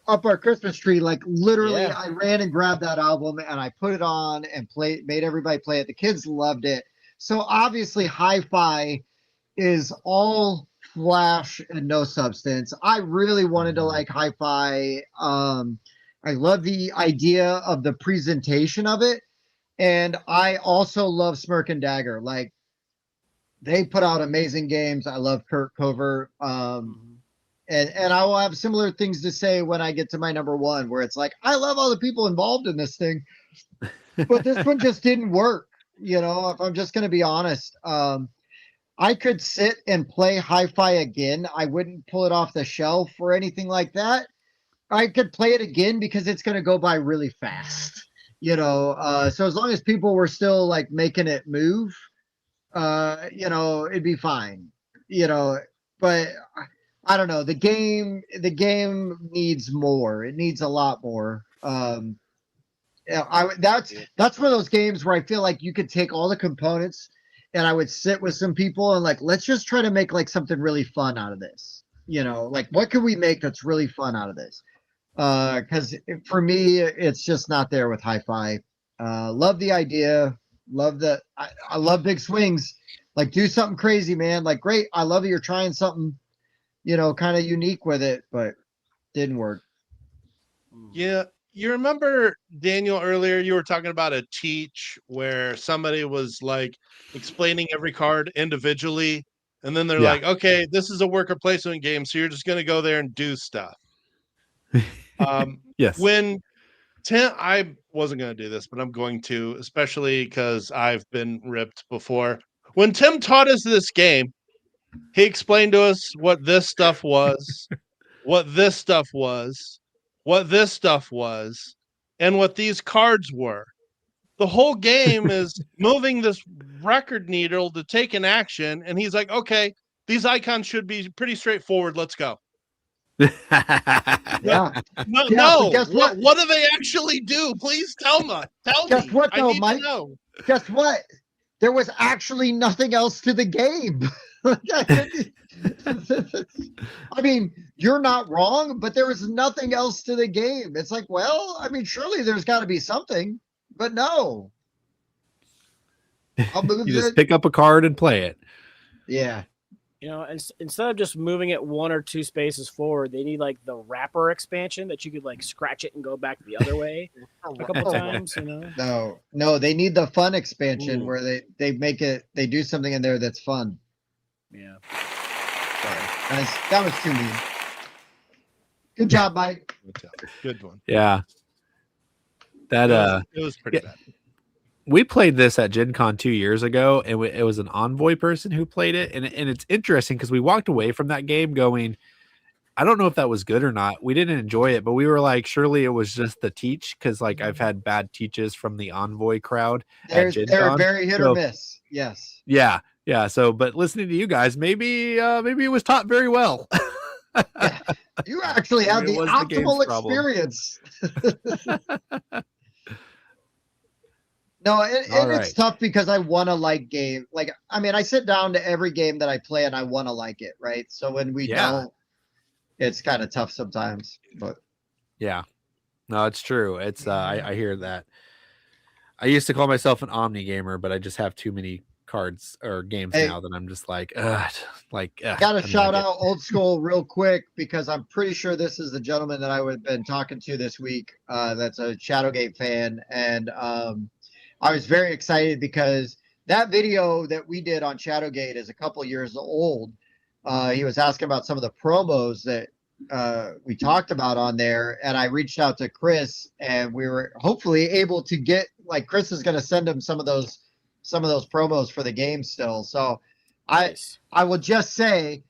up our Christmas tree, like literally I ran and grabbed that album and I put it on and made everybody play it. The kids loved it. So obviously hi-fi is all flash and no substance. I really wanted to like hi-fi. I love the idea of the presentation of it. And I also love Smirk and Dagger. Like they put out amazing games. I love Kurt Covert. And I will have similar things to say when I get to my number 1, where it's like, I love all the people involved in this thing, but this one just didn't work. You know, if I'm just going to be honest, I could sit and play hi-fi again. I wouldn't pull it off the shelf or anything like that. I could play it again because it's going to go by really fast, you know? So as long as people were still like making it move, you know, it'd be fine, you know, but I don't know. The game needs more. It needs a lot more. That's one of those games where I feel like you could take all the components and I would sit with some people and like, let's just try to make like something really fun out of this. like what can we make that's really fun out of this? Because for me, it's just not there with Hi-Fi. Love the idea. I love big swings. Like do something crazy, man. Like great. I love that you're trying something, kind of unique with it, but didn't work. Yeah. You remember, Daniel, earlier you were talking about a teach where somebody was like explaining every card individually. And then they're like, okay, this is a worker placement game. So you're just going to go there and do stuff. Yes. When Tim, I wasn't going to do this, but I'm going to, especially because I've been ripped before. When Tim taught us this game, he explained to us what this stuff was, what this stuff was, what this stuff was, and what these cards were. The whole game is moving this record needle to take an action, and he's like, okay, these icons should be pretty straightforward. Let's go. Yeah. No. Guess what? What do they actually do? Please tell me. Guess what, though, I need Mike? to know. Guess what? There was actually nothing else to the game. I mean, you're not wrong, but there was nothing else to the game. It's like, well, I mean, surely there's got to be something, but no. I'll move you just pick up a card and play it. Yeah. Instead of just moving it 1 or 2 spaces forward, they need like the wrapper expansion that you could like scratch it and go back the other way a couple times. No, they need the fun expansion where they make it. They do something in there that's fun. Yeah. Sorry, that was too mean. Good job, Mike. Good one. Yeah. That it was pretty bad. We played this at Gen Con 2 years ago, and it was an Envoy person who played it. And it's interesting because we walked away from that game going, I don't know if that was good or not. We didn't enjoy it, but we were like, surely it was just the teach, because like I've had bad teaches from the Envoy crowd. They're very hit or miss. Yes. Yeah. Yeah. So, but listening to you guys, maybe it was taught very well. Yeah. You actually had the optimal experience. No, it's tough because I want to like game. Like, I mean, I sit down to every game that I play and I want to like it, right? So when we don't, it's kind of tough sometimes. But yeah, no, it's true. It's I hear that. I used to call myself an omni gamer, but I just have too many cards or games now that I'm just like, gotta shout out Old School real quick because I'm pretty sure this is the gentleman that I would have been talking to this week. That's a Shadowgate fan, and I was very excited because that video that we did on Shadowgate is a couple years old. He was asking about some of the promos that we talked about on there, and I reached out to Chris, and we were hopefully able to get, like, Chris is going to send him some of those promos for the game still. So I will just say,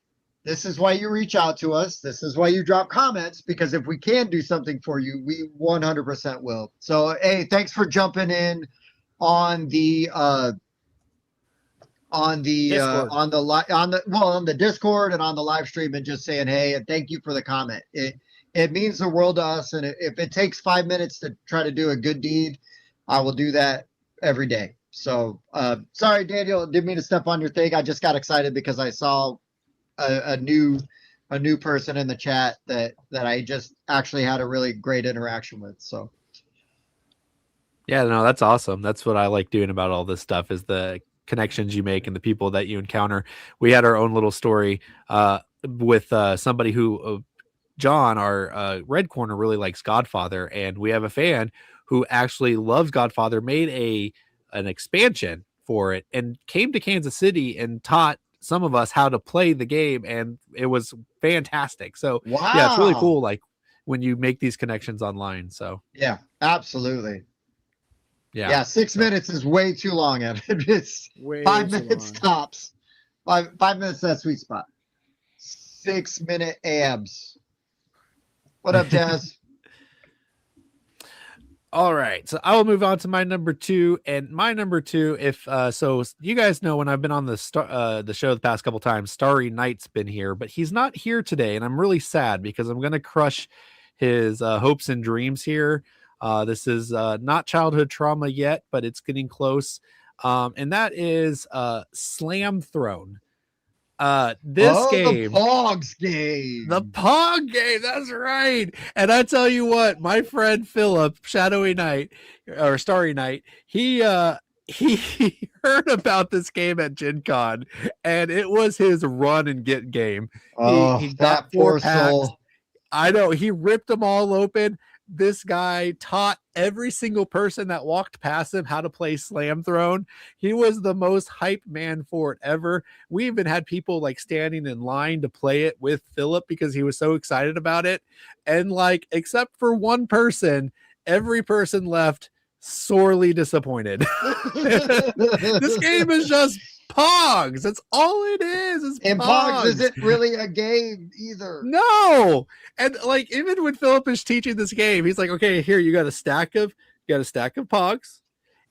this is why you reach out to us. This is why you drop comments, because if we can do something for you, we 100% will. So, hey, thanks for jumping in on the Discord and on the live stream and just saying, hey, and thank you for the comment. It means the world to us. And if it takes 5 minutes to try to do a good deed, I will do that every day. So, sorry, Daniel, didn't mean to step on your thing. I just got excited because I saw a new person in the chat that I just actually had a really great interaction with. So. Yeah, no, that's awesome. That's what I like doing about all this stuff is the connections you make and the people that you encounter. We had our own little story with somebody who, John, our Red Corner, really likes Godfather, and we have a fan who actually loves Godfather, made an expansion for it, and came to Kansas City and taught some of us how to play the game, and it was fantastic. So yeah, it's really cool, like when you make these connections online. So yeah, absolutely. Yeah, 6 minutes is way too long. It's way 5 minutes tops. 5 minutes, that sweet spot. 6 minute abs. What up, Jazz? All right, so I will move on to my number 2, and my number 2, if so, you guys know when I've been on the show the past couple times, Starry Night's been here, but he's not here today, and I'm really sad because I'm gonna crush his hopes and dreams here. This is not childhood trauma yet, but it's getting close, and that is Slam Throne. This game, the Pogs game. The Pog game, that's right. And I tell you what, my friend Philip, Starry Night, he heard about this game at Gen Con, and it was his run and get game. He got 4 packs. Soul. I know, he ripped them all open. This guy taught every single person that walked past him how to play Slam Throne. He was the most hype man for it ever. We even had people like standing in line to play it with Philip because he was so excited about it. And like, except for one person, every person left sorely disappointed. This game is just Pogs. That's all it is. It's and Pogs isn't really a game either. No. And like, even when Philip is teaching this game, he's like, okay, here, you got a stack of Pogs,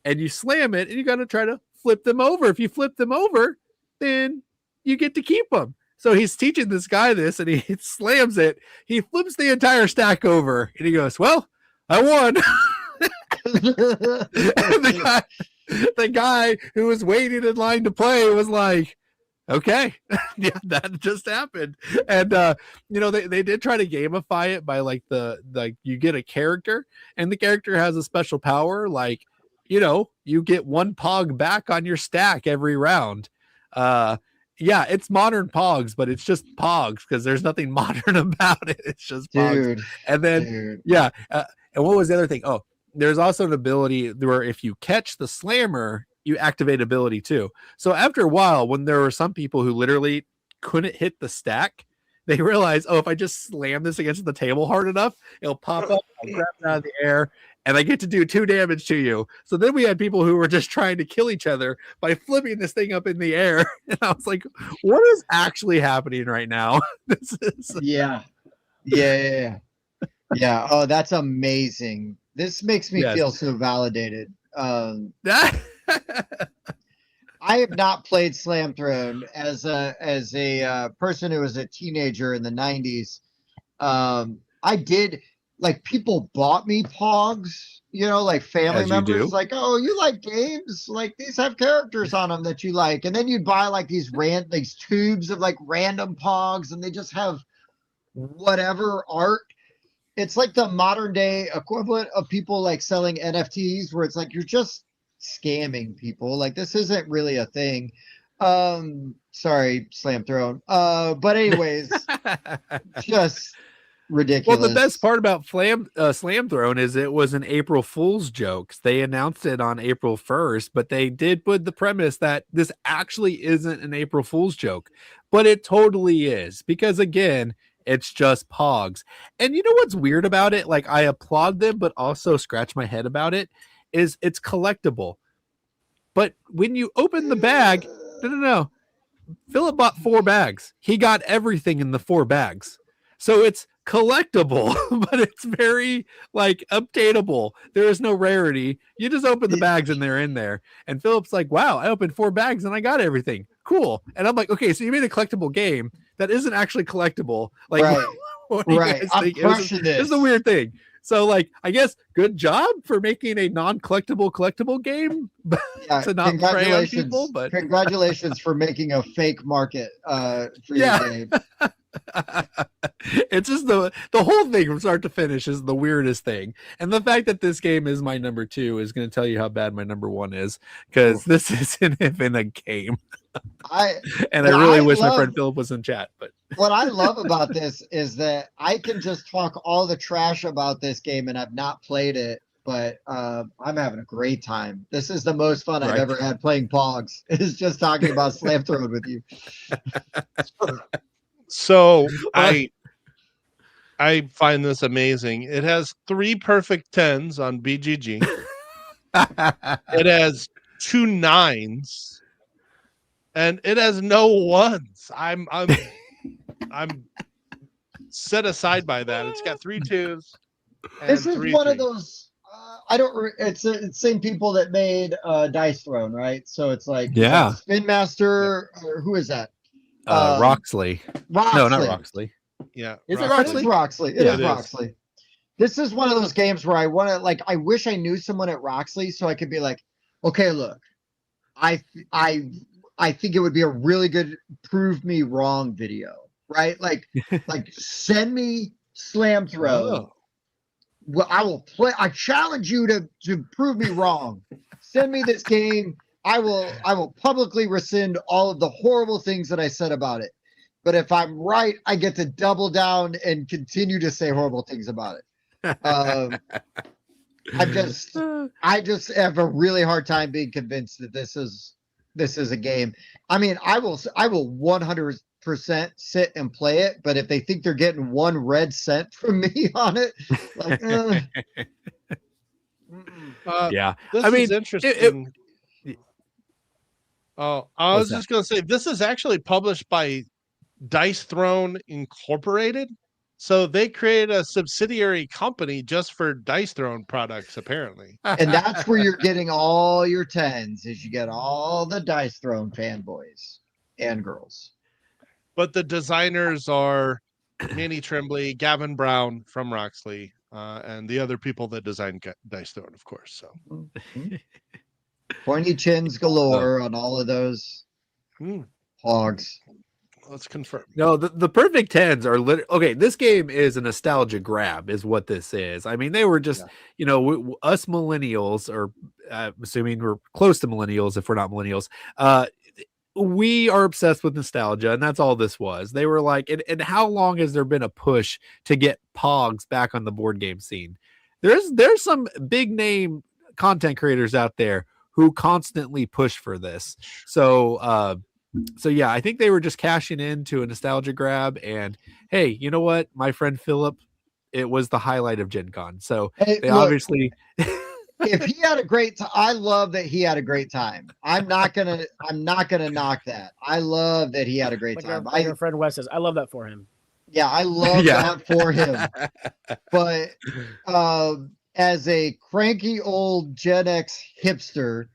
and you slam it, and you got to try to flip them over. If you flip them over, then you get to keep them. So he's teaching this guy this, and he slams it. He flips the entire stack over, and he goes, well, I won. The guy who was waiting in line to play was like, okay, yeah, that just happened. And they did try to gamify it by like you get a character, and the character has a special power, like, you get 1 Pog back on your stack every round. Yeah, it's modern Pogs, but it's just Pogs because there's nothing modern about it. It's just Pogs. And then and what was the other thing? Oh, there's also an ability where if you catch the slammer, you activate ability too. So after a while, when there were some people who literally couldn't hit the stack, they realized, oh, if I just slam this against the table hard enough, it'll pop up, I'll grab it out of the air, and I get to do 2 damage to you. So then we had people who were just trying to kill each other by flipping this thing up in the air. And I was like, what is actually happening right now? This is Yeah. Oh, that's amazing. This makes me feel so validated. I have not played Slam Throne as a person who was a teenager in the 90s. I did, like, people bought me Pogs, like family members, like, oh, you like games? Like, these have characters on them that you like. And then you'd buy like these tubes of like random Pogs, and they just have whatever art. It's like the modern day equivalent of people like selling NFTs, where it's like, you're just scamming people. Like, this isn't really a thing. Sorry, Slam Throne. But anyways, just ridiculous. Well, the best part about Slam Throne is it was an April Fool's joke. They announced it on April 1st, but they did put the premise that this actually isn't an April Fool's joke, but it totally is, because again, it's just Pogs. And you know what's weird about it? Like, I applaud them, but also scratch my head about it, is it's collectible. But when you open the bag, no. Philip bought 4 bags. He got everything in the 4 bags. So it's collectible, but it's very like updatable. There is no rarity. You just open the bags and they're in there. And Philip's like, wow, I opened 4 bags and I got everything. Cool. And I'm like, okay, so you made a collectible game that isn't actually collectible. Like, what do you guys think? This is a weird thing. So, like, I guess good job for making a non-collectible game to not prey on people. But congratulations for making a fake market for your game. It's just the whole thing from start to finish is the weirdest thing. And the fact that this game is my number 2 is going to tell you how bad my number 1 is, because this isn't even a game. I really wish my friend Philip was in chat. But what I love about this is that I can just talk all the trash about this game, and I've not played it, but I'm having a great time. This is the most fun I've ever had playing Pogs. It's just talking about Slam Throne with you. So I find this amazing. It has 3 perfect 10s on BGG. It has 2 9s. And it has no 1s. I'm set aside by that. It's got 3 2s. This is one of those. It's the same people that made Dice Throne, right? So it's like Spin Master, or who is that? Roxley. No, not Roxley. Yeah, is it Roxley? Roxley. It is Roxley. This is one of those games where I want to, like, I wish I knew someone at Roxley so I could be like, okay, look, I I think it would be a really good prove me wrong video, right? Like send me slam throw. Oh. Well, I will play. I challenge you to prove me wrong. Send me this game. I will publicly rescind all of the horrible things that I said about it. But if I'm right, I get to double down and continue to say horrible things about it. I just have a really hard time being convinced that this is a game. I mean, I will 100% sit and play it, but if they think they're getting 1 red cent from me on it, like, yeah, this is interesting. I was just going to say, this is actually published by Dice Throne Incorporated. So they created a subsidiary company just for Dice Throne products, apparently. And that's where you're getting all your 10s, is you get all the Dice Throne fanboys and girls. But the designers are Manny Tremblay, Gavin Brown from Roxley, and the other people that designed Dice Throne, of course. So pointy chins galore on all of those hogs. Let's confirm. No, the perfect 10s are okay. This game is a nostalgia grab, is what this is. I mean, they were just, us millennials, or assuming we're close to millennials, if we're not millennials, we are obsessed with nostalgia, and that's all this was. They were like, and how long has there been a push to get Pogs back on the board game scene? There's some big name content creators out there who constantly push for this. So yeah, I think they were just cashing into a nostalgia grab, and hey, you know what? My friend Philip, it was the highlight of Gen Con. So they obviously if he had a great time, I love that he had a great time. I'm not gonna knock that. I love that he had a great time. Your friend Wes says, I love that for him. Yeah, I love that for him. But as a cranky old Gen X hipster,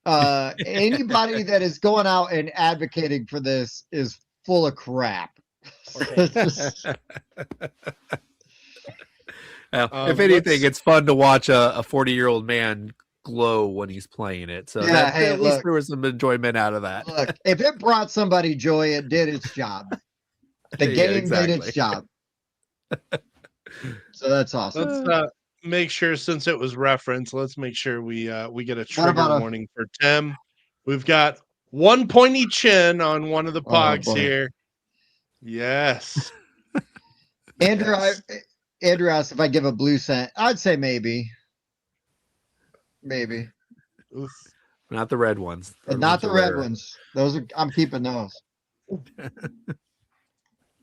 anybody that is going out and advocating for this is full of crap. Well, if anything, it's fun to watch a 40-year-old man glow when he's playing it. So at least there was some enjoyment out of that. Look, if it brought somebody joy, it did its job. The game did its job. So that's awesome. Let's make sure, since it was referenced, let's make sure we get a trigger warning for Tim. We've got 1 pointy chin on one of the pogs here. Yes. Andrew asked if I give a blue cent. I'd say maybe. Oof. Not the red ones. Not the red ones. Those are, I'm keeping those.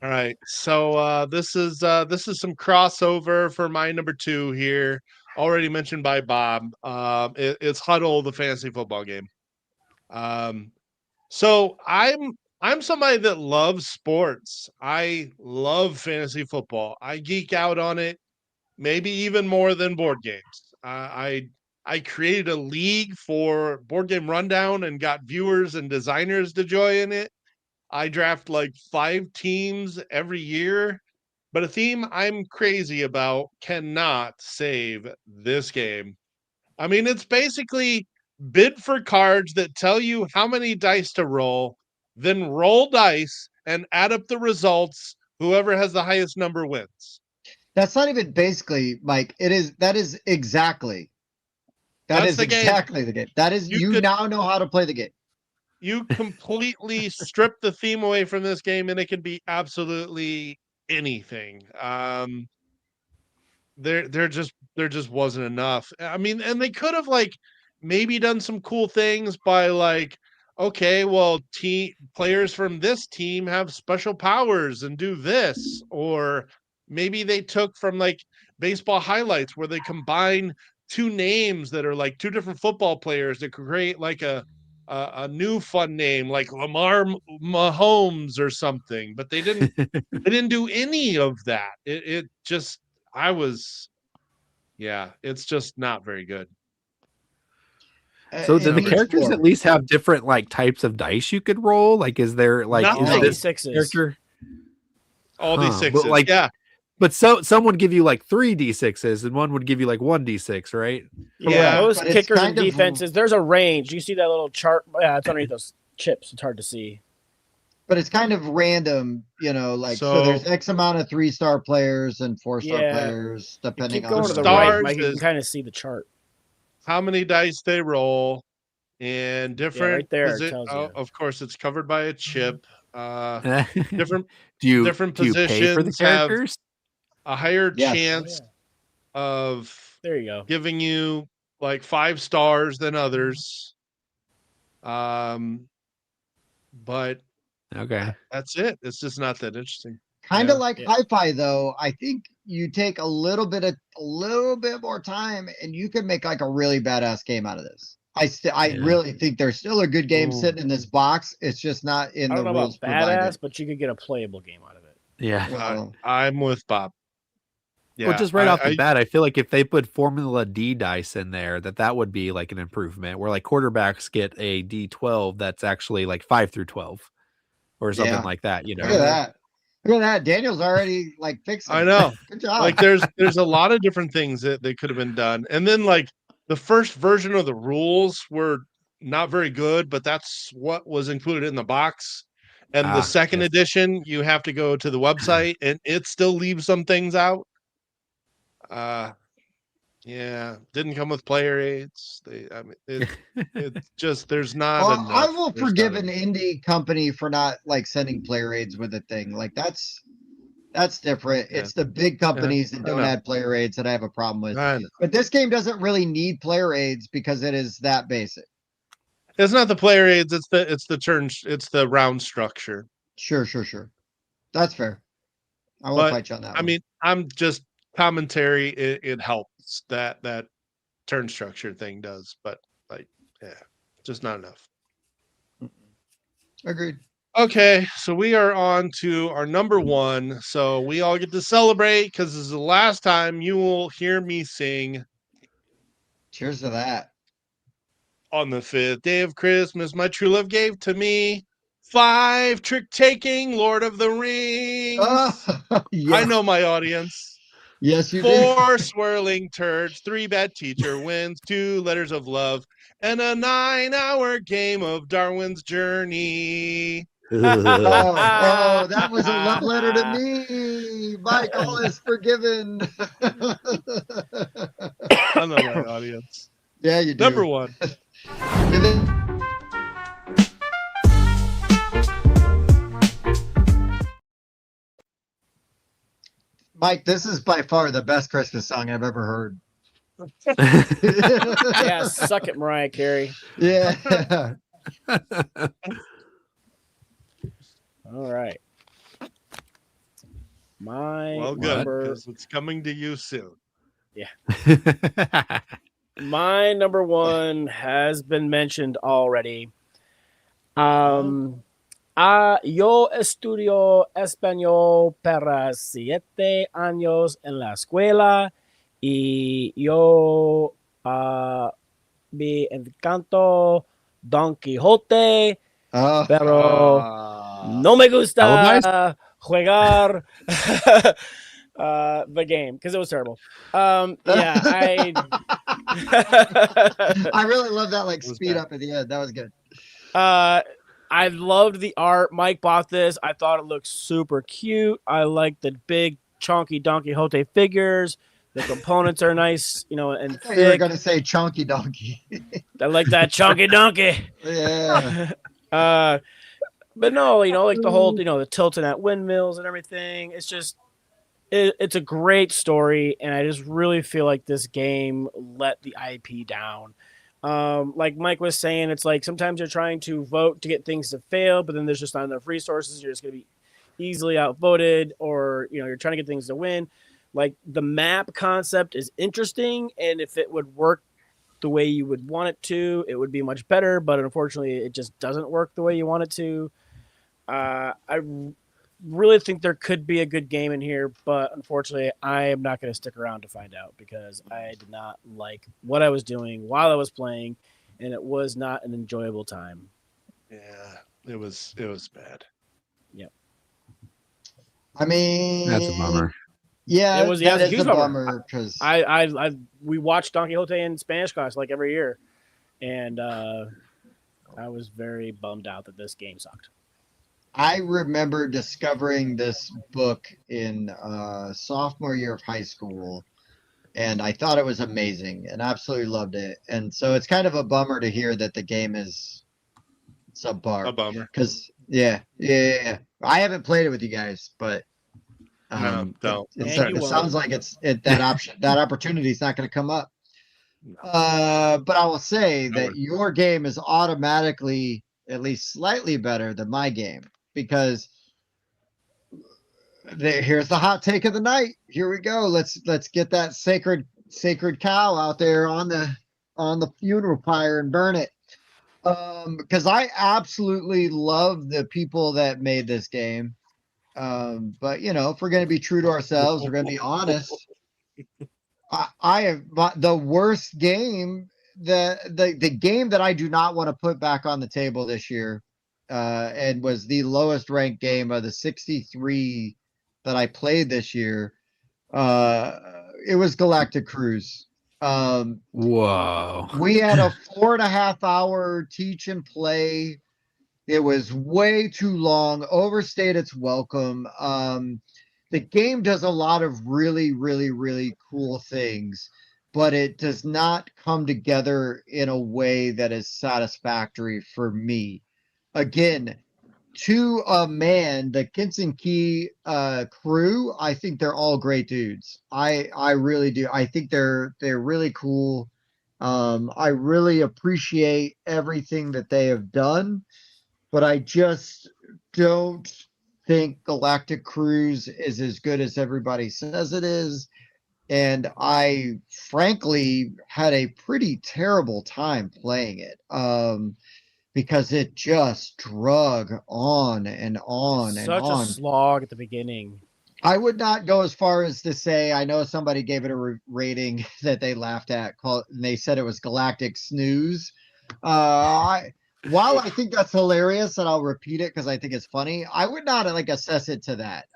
All right, so this is some crossover for my number 2 here. Already mentioned by Bob. It's Huddle, the fantasy football game. So I'm somebody that loves sports. I love fantasy football. I geek out on it, maybe even more than board games. I created a league for Board Game Rundown and got viewers and designers to join it. I draft like 5 teams every year, but a theme I'm crazy about cannot save this game. I mean, it's basically bid for cards that tell you how many dice to roll, then roll dice and add up the results. Whoever has the highest number wins. That's not even basically, Mike. That is exactly the game. That is, you now know how to play the game. You completely strip the theme away from this game, and it can be absolutely anything. There just wasn't enough. I mean, and they could have maybe done some cool things by okay, well, players from this team have special powers and do this, or maybe they took from baseball highlights where they combine 2 names that are 2 different football players that create a new fun name like Lamar Mahomes or something, but they didn't do any of that. It's just not very good. So do the characters at least have different types of dice you could roll? Is there all this D6s? Character? All D6s, yeah. But some would give you 3 D6s and one would give you 1 D6, right? Yeah, those kickers and defenses, there's a range. You see that little chart? Yeah, it's underneath those chips. It's hard to see. But it's kind of random, like so there's X amount of 3-star players and 4-star players, depending keep going on to the stars right, Mike, you can kind of see the chart. How many dice they roll and different right there it tells you. of course it's covered by a chip. Different do you positions pay for the characters? Have a higher chance of there you go giving you like 5 stars than others. But okay, that's it. It's just not that interesting. Kind of like Hi-Fi, though. I think you take a little bit more time, and you can make like a really badass game out of this. I really think there's still a good game sitting in this box. It's just not in the rules provided. But you could get a playable game out of it. Yeah, well, I'm with Bob. Yeah, well, just right off the bat, I feel like if they put Formula D dice in there, that would be like an improvement. Where like quarterbacks get a D12 that's actually like 5 through 12, or something like that. Look at that. Look at that. Daniel's already like fixing. I know. Good job. Like there's a lot of different things that they could have been done. And then like the first version of the rules were not very good, but that's what was included in the box. And the second edition, you have to go to the website and it still leaves some things out. Didn't come with player aids. It's just there's not enough. I will forgive an indie company for not like sending player aids with a thing. Like that's different. It's the big companies that don't add player aids that I have a problem with. But this game doesn't really need player aids because it is that basic. It's not the player aids, it's the round structure. Sure. That's fair. I won't fight you on that. I mean, I'm just commentary, it helps that turn structure thing does, but like just not enough. Agreed. Okay, so we are on to our number 1. So we all get to celebrate because this is the last time you will hear me sing. Cheers to that. On the 5th day of Christmas, my true love gave to me 5 trick-taking Lord of the Rings. I know my audience. Yes, you 4 swirling turds, 3 bad teacher wins, 2 letters of love, and a 9-hour game of Darwin's Journey. That was a love letter to me. Mike, all is forgiven. I know my audience. Yeah, you do. Number 1. Mike, this is by far the best Christmas song I've ever heard. Yeah, suck it, Mariah Carey. Yeah. All right. Well, good, because it's coming to you soon. Yeah. My number 1 has been mentioned already. Yo estudio español para 7 años en la escuela y yo me encanto Don Quijote, pero no me gusta jugar the game because it was terrible. I really love that like speed up at the end. That was good. I loved the art. Mike bought this. I thought it looked super cute. I like the big chunky Don Quixote figures. The components are nice, and thick. You were gonna say chunky donkey. I like that chunky donkey. Yeah. But no, like the whole, the tilting at windmills and everything. It's just, it's a great story, and I just really feel like this game let the IP down. Like Mike was saying, it's like sometimes you're trying to vote to get things to fail, but then there's just not enough resources. You're just going to be easily outvoted, or you're trying to get things to win. Like the map concept is interesting, and if it would work the way you would want it to, it would be much better. But unfortunately, it just doesn't work the way you want it to. I really think there could be a good game in here, but unfortunately, I am not going to stick around to find out because I did not like what I was doing while I was playing, and it was not an enjoyable time. Yeah, it was bad. Yep. I mean, that's a bummer. Yeah, it was a huge bummer because we watched Don Quixote in Spanish class like every year, and I was very bummed out that this game sucked. I remember discovering this book in sophomore year of high school, and I thought it was amazing and absolutely loved it. And so it's kind of a bummer to hear that the game is subpar. A bummer. Because yeah. I haven't played it with you guys, but No, don't. it sounds like that opportunity is not going to come up. But I will say that your game is automatically at least slightly better than my game, because here's the hot take of the night. Here we go. Let's get that sacred cow out there on the funeral pyre and burn it. Because I absolutely love the people that made this game. But if we're going to be true to ourselves, we're going to be honest. I have the worst game, the game that I do not want to put back on the table this year, and was the lowest ranked game of the 63 that I played this year. It was Galactic Cruise. Whoa. We had a 4.5 hour teach and play. It was way too long, overstayed its welcome. The game does a lot of really, really, really cool things, but it does not come together in a way that is satisfactory for me. Again, to a man, the Kinson Key crew, I think they're all great dudes. I really do. I think they're really cool. I really appreciate everything that they have done, but I just don't think Galactic Cruise is as good as everybody says it is. And I frankly had a pretty terrible time playing it. Because it just drug on and on and on. Such a slog at the beginning. I would not go as far as to say, I know somebody gave it a rating that they laughed at, and they said it was Galactic Snooze. While I think that's hilarious, and I'll repeat it because I think it's funny, I would not assess it to that.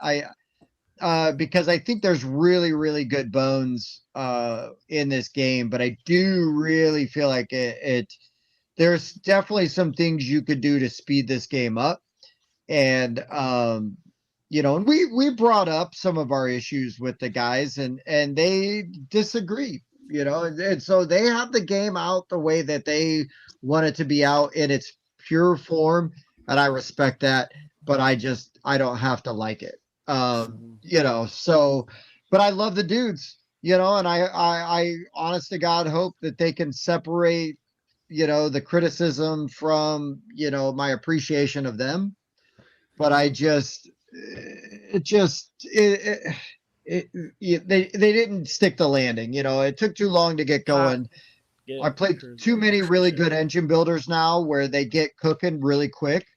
Because I think there's really, really good bones in this game, but I do really feel like there's definitely some things you could do to speed this game up. And and we brought up some of our issues with the guys, and they disagree, and so they have the game out the way that they want it to be out in its pure form, and I respect that, but I don't have to like it. So, but I love the dudes, and I honest to God hope that they can separate the criticism from my appreciation of them. But they didn't stick the landing. It took too long to get going. I played too many really good engine builders now where they get cooking really quick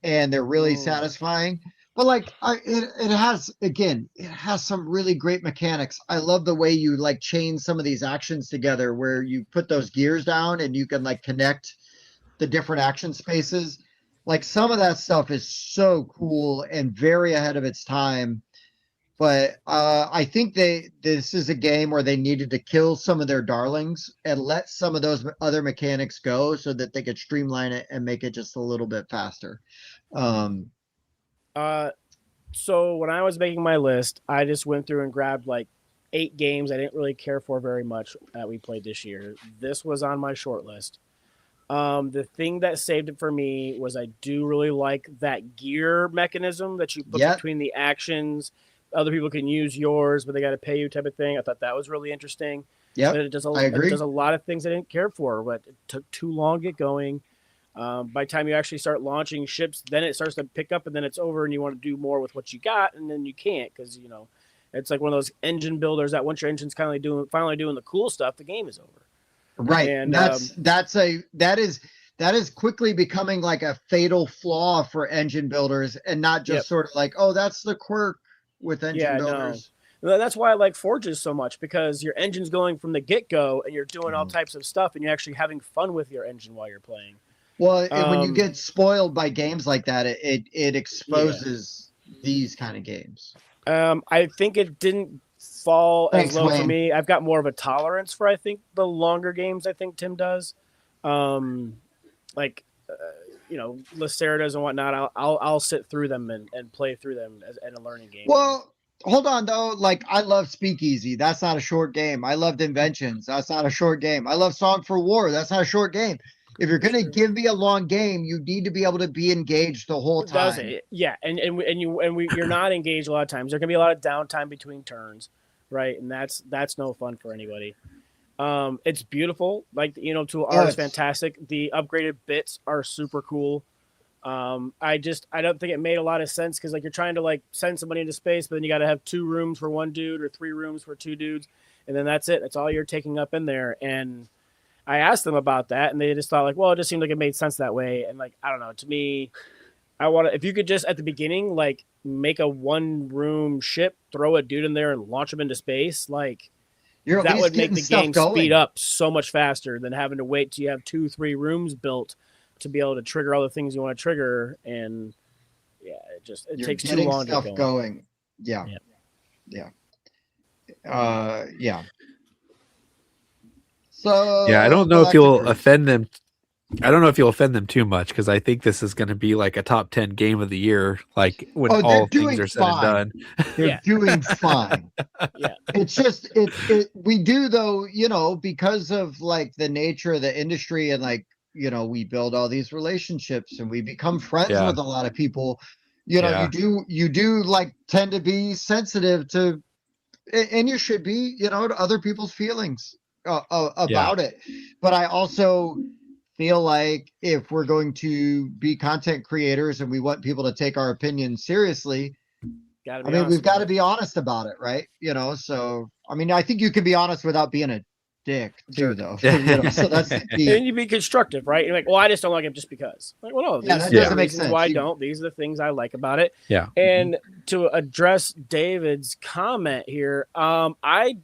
and they're really satisfying. But it has some really great mechanics. I love the way you chain some of these actions together, where you put those gears down and you can connect the different action spaces. Some of that stuff is so cool and very ahead of its time. But I think this is a game where they needed to kill some of their darlings and let some of those other mechanics go so that they could streamline it and make it just a little bit faster. So when I was making my list, I just went through and grabbed 8 games I didn't really care for very much that we played this year. This was on my short list. The thing that saved it for me was I do really like that gear mechanism that you put between the actions. Other people can use yours, but they got to pay you type of thing. I thought that was really interesting. Yeah, it does a lot of things I didn't care for, but it took too long to get going. By the time you actually start launching ships, then it starts to pick up, and then it's over, and you want to do more with what you got, and then you can't because it's like one of those engine builders that once your engine's finally doing the cool stuff, the game is over. Right, and that is quickly becoming a fatal flaw for engine builders, and not just sort of that's the quirk with engine builders. No. That's why I like Forges so much, because your engine's going from the get-go, and you're doing all types of stuff, and you're actually having fun with your engine while you're playing. Well, when you get spoiled by games like that, it exposes these kind of games. I think it didn't fall as low Wayne. for me. I've got more of a tolerance for, I think, the longer games I think Tim does. Laceritas and whatnot, I'll sit through them and play through them as a learning game. Well, hold on though. Like I love Speakeasy. That's not a short game. I loved Inventions. That's not a short game. I love Song for War. That's not a short game. If you're going to give me a long game, you need to be able to be engaged the whole time. Yeah, you're not engaged a lot of times. There can be a lot of downtime between turns, right? And that's no fun for anybody. It's beautiful, like to art is fantastic. The upgraded bits are super cool. I don't think it made a lot of sense because like you're trying to like send somebody into space, but then you got to have 2 rooms for 1 dude or 3 rooms for 2 dudes, and then that's it. That's all you're taking up in there. And I asked them about that, and they just thought like, well, it just seemed like it made sense that way. And like, I don't know. To me, if you could just at the beginning like make a 1-room ship, throw a dude in there, and launch him into space, like that would make the game speed up so much faster than having to wait till you have 2-3 rooms built to be able to trigger all the things you want to trigger. And yeah, it takes too long to get going. Yeah. So yeah, I don't know if you'll offend them. I don't know if you'll offend them too much because I think this is going to be like a top 10 game of the year. Like when all things are said and done, they're doing fine. Yeah, it's just we do though, because of like the nature of the industry and like we build all these relationships and we become friends with a lot of people. You do like tend to be sensitive to, and you should be, to other people's feelings about it. But I also feel like if we're going to be content creators and we want people to take our opinion seriously, we've got to be honest about it, right? So I think you can be honest without being a dick too, though. So that's and you be constructive, right? You're like, well, I just don't like it just because. Like, well, no, that doesn't make sense. Why don't? These are the things I like about it. Yeah. And to address David's comment here, I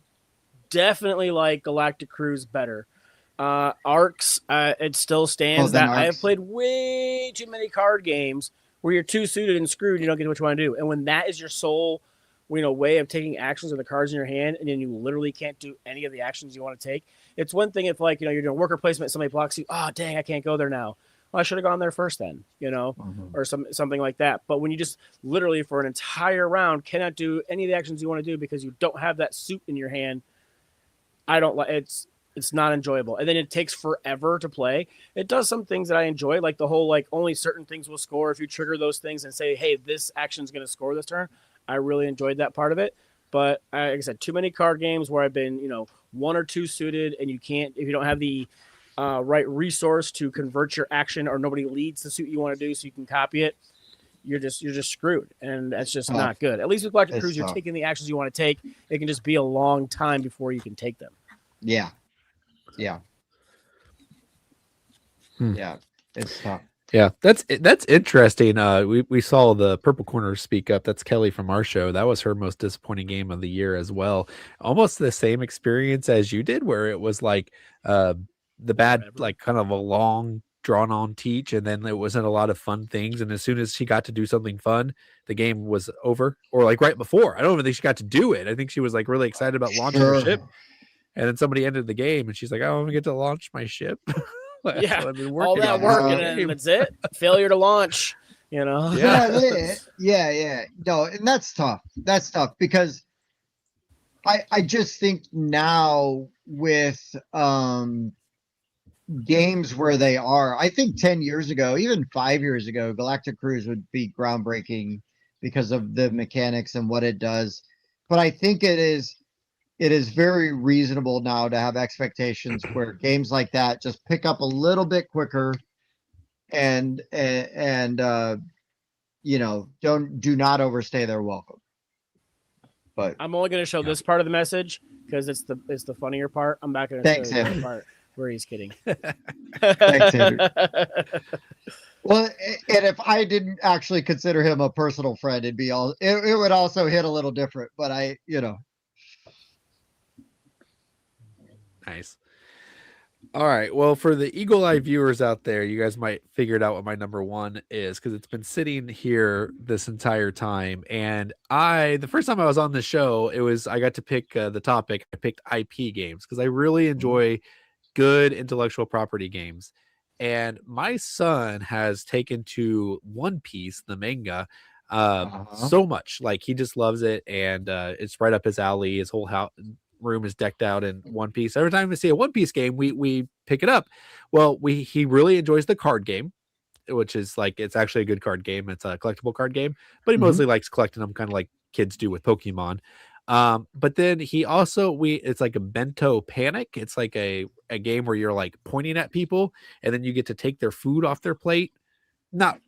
definitely like Galactic Cruise better. Arcs, it still stands that I have played way too many card games where you're too suited and screwed, you don't get what you want to do. And when that is your sole way of taking actions with the cards in your hand, and then you literally can't do any of the actions you want to take. It's one thing if like, you're doing worker placement, somebody blocks you. Oh, dang, I can't go there now. Well, I should have gone there first then, or something like that. But when you just literally for an entire round cannot do any of the actions you want to do because you don't have that suit in your hand, I don't like it's not enjoyable. And then it takes forever to play. It does some things that I enjoy, like the whole like only certain things will score if you trigger those things and say, hey, this action's going to score this turn. I really enjoyed that part of it. But like I said, too many card games where I've been, 1 or 2 suited, and you can't, if you don't have the right resource to convert your action, or nobody leads the suit you want to do so you can copy it, you're just screwed, and that's just not good. At least with Galactic Cruise, you're taking the actions you want to take. It can just be a long time before you can take them. Yeah, it's tough. Yeah, that's interesting. We saw the Purple Corner speak up. That's Kelly from our show. That was her most disappointing game of the year as well. Almost the same experience as you did, where it was like the bad, like kind of a long drawn on teach, and then it wasn't a lot of fun things. And as soon as she got to do something fun, the game was over, or like right before. I don't even think she got to do it. I think she was like really excited about launching her ship, and then somebody ended the game, and she's like, "I want to get to launch my ship." Yeah, all that work and that's it. Failure to launch, Yeah. No, and that's tough. That's tough because I just think now with games where they are, I think 10 years ago, even 5 years ago, Galactic Cruise would be groundbreaking because of the mechanics and what it does. But I think it is very reasonable now to have expectations where games like that just pick up a little bit quicker and do not overstay their welcome. But I'm only going to show this part of the message because it's the funnier part. I'm not going to show the part where he's kidding. Thanks, Andrew. Well, and if I didn't actually consider him a personal friend, it would also hit a little different, but Nice. All right. Well, for the eagle eye viewers out there, you guys might figure it out what my number 1 is, because it's been sitting here this entire time. And the first time I was on the show, I got to pick the topic. I picked IP games because I really enjoy good intellectual property games. And my son has taken to One Piece, the manga, so much. Like he just loves it, and it's right up his alley. His whole room is decked out in One Piece. Every time we see a One Piece game, we pick it up. Well, he really enjoys the card game, which is like, it's actually a good card game. It's a collectible card game, but he mostly likes collecting them, kind of like kids do with Pokemon. But then he also, it's like a bento panic. It's like a game where you're like pointing at people and then you get to take their food off their plate.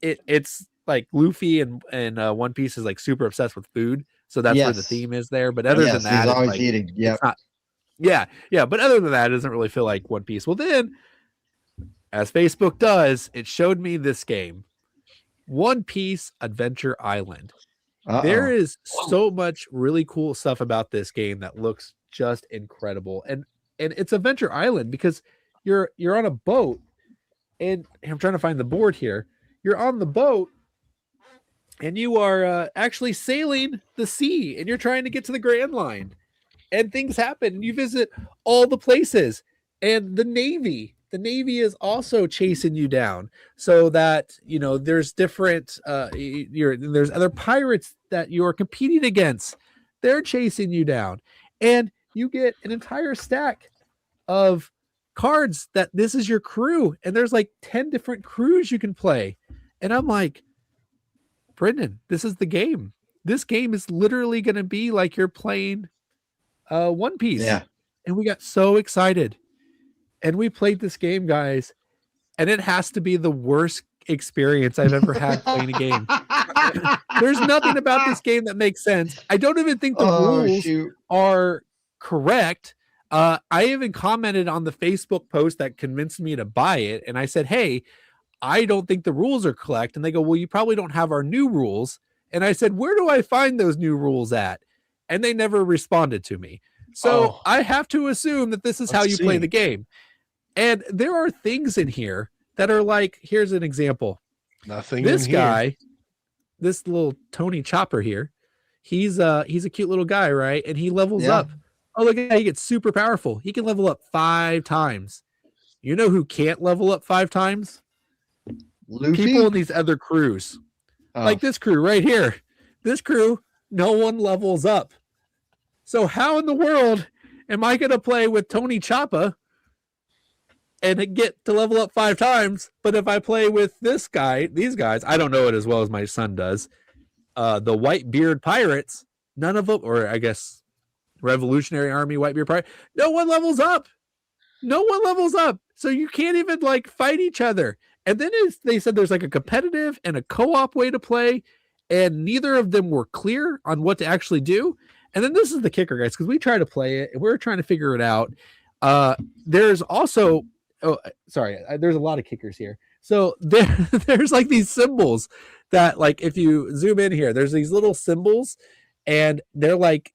It's like Luffy and One Piece is like super obsessed with food. So that's where the theme is there. But other than that, he's always like, eating. Yeah. Yeah. But other than that, it doesn't really feel like One Piece. Well, then, as Facebook does, it showed me this game, One Piece Adventure Island. There is so much really cool stuff about this game that looks just incredible. And it's Adventure Island because you're on a boat, and I'm trying to find the board here. You're on the boat and you are actually sailing the sea, and you're trying to get to the Grand Line, and things happen, and you visit all the places, and the Navy is also chasing you down, so that, you know, there's different, there's other pirates that you're competing against. They're chasing you down, and you get an entire stack of cards that this is your crew, and there's like 10 different crews you can play. And I'm like, Brendan, this is the game. This game is literally going to be like you're playing One Piece. Yeah. And we got so excited. And we played this game, guys, and it has to be the worst experience I've ever had playing a game. There's nothing about this game that makes sense. I don't even think the rules are correct. I even commented on the Facebook post that convinced me to buy it, and I said, hey, I don't think the rules are correct. And they go, well, you probably don't have our new rules. And I said, where do I find those new rules at? And they never responded to me. So I have to assume that this is how you play the game. And there are things in here that are like, here's an example. Nothing. This guy, this little Tony Chopper here, he's a cute little guy, right? And he levels up. Oh, look at that. He gets super powerful. He can level up 5 times. You know who can't level up 5 times? Luffy? People in these other crews. Like this crew right here. This crew, no one levels up. So how in the world am I going to play with Tony Choppa and get to level up 5 times? But if I play with these guys, I don't know it as well as my son does. The White Beard Pirates, none of them, or I guess Revolutionary Army White Beard Pirate, no one levels up. No one levels up. So you can't even like fight each other. And then they said there's like a competitive and a co-op way to play, and neither of them were clear on what to actually do. And then this is the kicker, guys, because we try to play it and we're trying to figure it out. There's also, there's a lot of kickers here. So there's like these symbols that, like, if you zoom in here, there's these little symbols, and they're like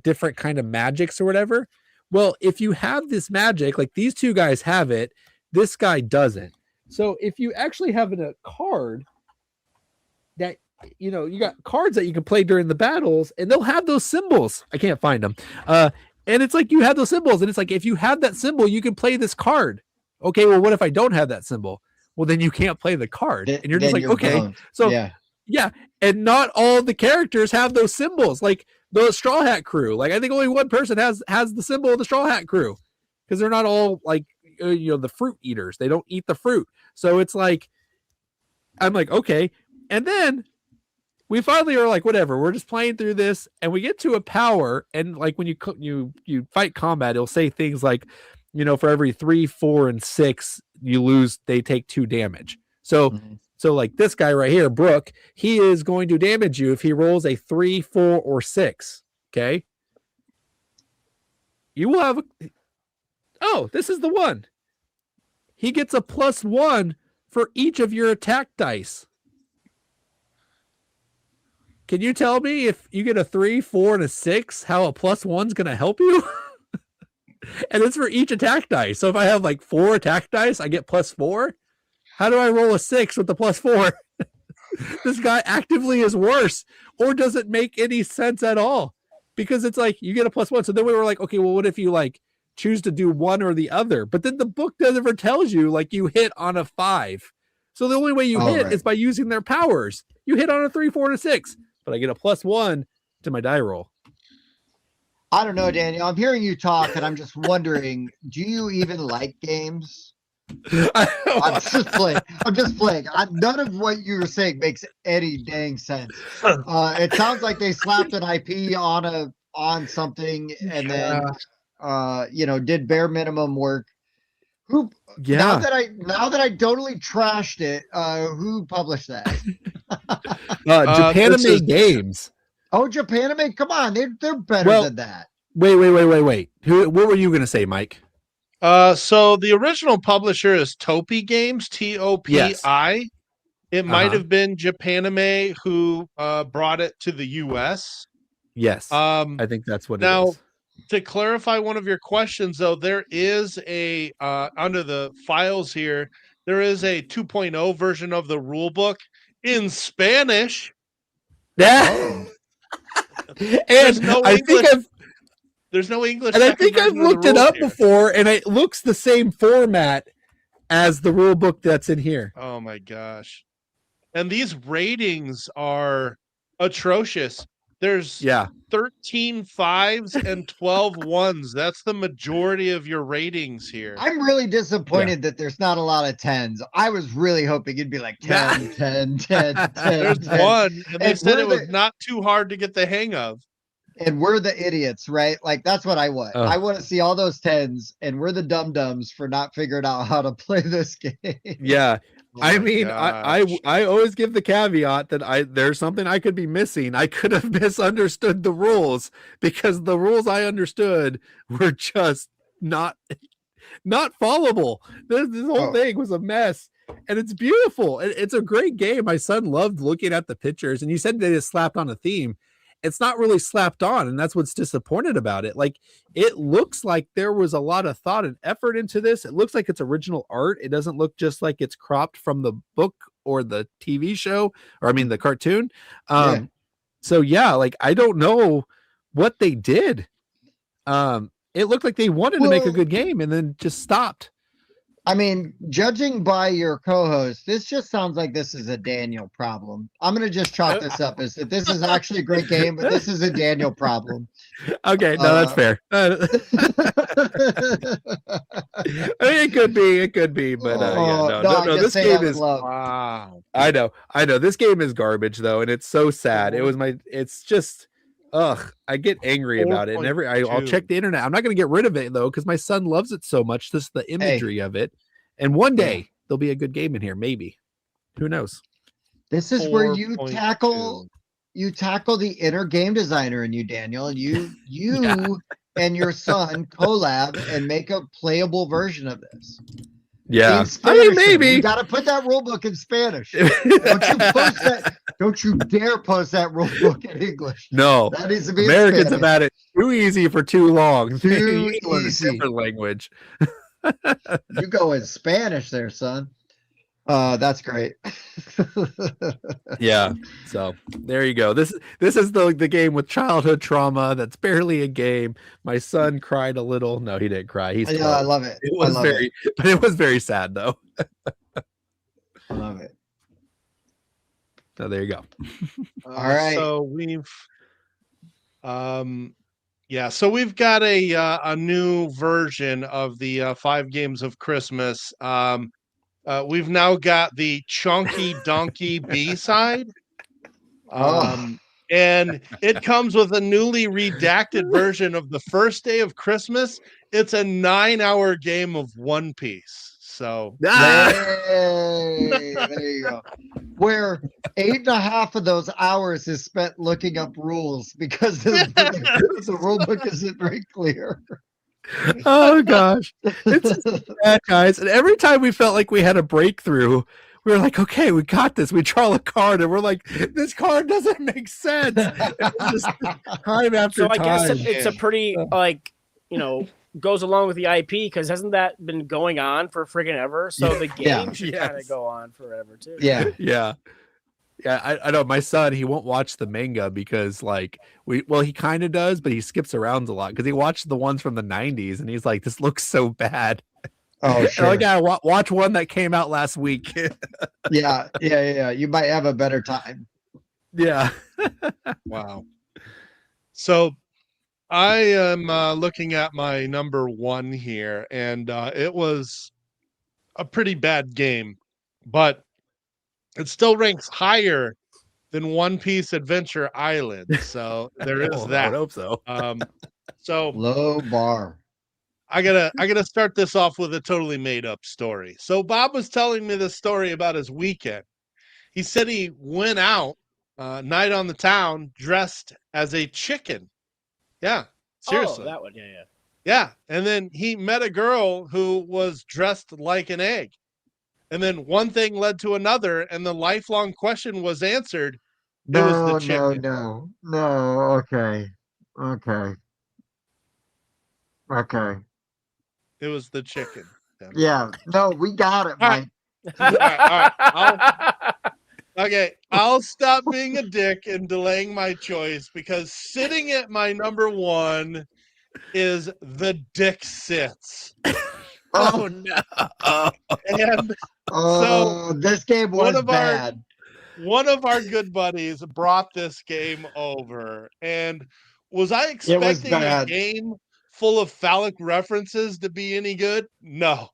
different kind of magics or whatever. Well, if you have this magic, like these two guys have it, this guy doesn't. So if you actually have a card that, you know, you got cards that you can play during the battles, and they'll have those symbols. I can't find them. And it's like you have those symbols, and it's like, if you have that symbol, you can play this card. Okay, well, what if I don't have that symbol? Well, then you can't play the card. And you're just like, okay. Boned. So yeah. And not all the characters have those symbols. Like the Straw Hat crew. Like I think only one person has the symbol of the Straw Hat crew, because they're not all like, you know, the fruit eaters. They don't eat the fruit. So it's like, I'm like, okay. And then we finally are like, whatever, we're just playing through this, and we get to a power, and like when you fight combat, it'll say things like, you know, for every 3, 4, and 6 you lose, they take 2 damage. So so like this guy right here, Brooke, he is going to damage you if he rolls a 3, 4, or 6. Okay. You will have this is the one. He gets a +1 for each of your attack dice. Can you tell me, if you get a 3, 4, and a 6, how a +1's going to help you? And it's for each attack dice. So if I have like 4 attack dice, I get +4. How do I roll a 6 with the +4? This guy actively is worse, or doesn't make any sense at all, because it's like you get a +1. So then we were like, okay, well, what if you like choose to do one or the other. But then the book never tells you like you hit on a 5. So the only way you hit is by using their powers. You hit on a 3, 4, and a 6, but I get a +1 to my die roll. I don't know, Daniel. I'm hearing you talk, and I'm just wondering, do you even like games? I'm just playing. None of what you were saying makes any dang sense. It sounds like they slapped an IP on something and then did bare minimum work. Now that I totally trashed it, who published that? Japanime Games. Oh, Japanime, come on, they're better than that. Wait. What were you gonna say, Mike? So the original publisher is Topi Games, Topi. Yes. It might have been Japanime who brought it to the US. Yes. I think that's what it is. Now, to clarify one of your questions, though, there is a under the files here, there is a 2.0 version of the rule book in Spanish. Yeah. And no I English. think There's no English. And I think I've looked it up before, and it looks the same format as the rule book that's in here. Oh my gosh. And these ratings are atrocious. There's 13 5s and 12 1s. That's the majority of your ratings here. I'm really disappointed that there's not a lot of 10s. I was really hoping it'd be like 10, 10, 10, 10. There's 10. one, and they said it was not too hard to get the hang of. And we're the idiots, right? Like, that's what I want. I want to see all those 10s, and we're the dum-dums for not figuring out how to play this game. Yeah. I mean, I always give the caveat that there's something I could be missing. I could have misunderstood the rules because the rules I understood were just not followable. This whole thing was a mess, and it's beautiful. It's a great game. My son loved looking at the pictures, and you said they just slapped on a theme. It's not really slapped on, and that's what's disappointed about it. Like, it looks like there was a lot of thought and effort into this. It looks like it's original art. It doesn't look just like it's cropped from the book or the TV show, or I mean the cartoon. So yeah, like, I don't know what they did. It looked like they wanted to make a good game and then just stopped. I mean, judging by your co-host, this just sounds like this is a Daniel problem. I'm going to just chalk this up as that this is actually a great game, but this is a Daniel problem. Okay, no, that's fair. I mean, it could be, but no, this game is wow. I know. This game is garbage though, and it's so sad. It's just I get angry about it, and I'll check the internet. I'm not going to get rid of it though, because my son loves it so much. Just the imagery of it, and one day there'll be a good game in here. Maybe, who knows? This is where you tackle the inner game designer in you, Daniel, and you and your son collab and make a playable version of this. Yeah, I mean, maybe you got to put that rule book in Spanish. Don't you dare post that rule book in English. No, that needs to be Americans have had it too easy for too long. Too easy. Different language. You go in Spanish there, son. That's great. Yeah. So there you go. This is the game with childhood trauma. That's barely a game. My son cried a little. No, he didn't cry. He's I love it. But it was very sad though. I love it. So there you go. All right. So we've got a new version of the 5 games of Christmas. We've now got the Chunky Donkey B-side. And it comes with a newly redacted version of the first day of Christmas. It's a 9-hour game of One Piece. So there you go. Where 8.5 of those hours is spent looking up rules because the rule book isn't very clear. Oh gosh, it's bad, guys. And every time we felt like we had a breakthrough, we were like, okay, we got this. We draw a card and we're like, this card doesn't make sense. Just time after time. I guess it's a pretty goes along with the IP, because hasn't that been going on for friggin' ever? So the game should kind of go on forever too. Yeah. Yeah. Yeah, I know my son, he won't watch the manga because like he kind of does, but he skips around a lot because he watched the ones from the 90s and he's like, this looks so bad. Oh, sure. Like, yeah, watch one that came out last week. Yeah. You might have a better time. Yeah. Wow. So I am looking at my number one here, and it was a pretty bad game, but it still ranks higher than One Piece Adventure Island. So there is Well, that. I would hope so. So Low bar. I gotta start this off with a totally made up story. So Bob was telling me this story about his weekend. He said he went out night on the town dressed as a chicken. Yeah, seriously. Oh, that one. Yeah. Yeah, and then he met a girl who was dressed like an egg. And then one thing led to another, and the lifelong question was answered. It was the chicken. No. Okay. It was the chicken. Yeah. No, we got it, All right. Mike. All right. I'll stop being a dick and delaying my choice because sitting at my number one is the Dick Sits. Oh no. And so this game was bad. One of our good buddies brought this game over, and was I expecting a game full of phallic references to be any good? No.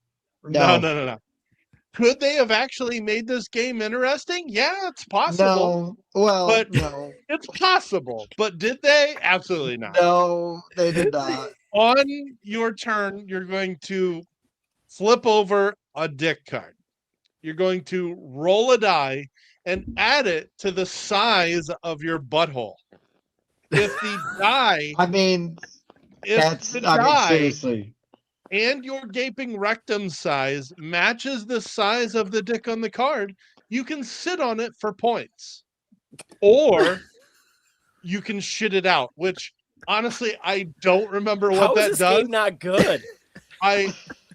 Could they have actually made this game interesting? Yeah, it's possible. No. It's possible. But did they? Absolutely not. No, they did not. On your turn, you're going to flip over a dick card. You're going to roll a die and add it to the size of your butthole. If the die, seriously, and your gaping rectum size matches the size of the dick on the card, you can sit on it for points. Or you can shit it out, which honestly, I don't remember what that does. How is this game not good?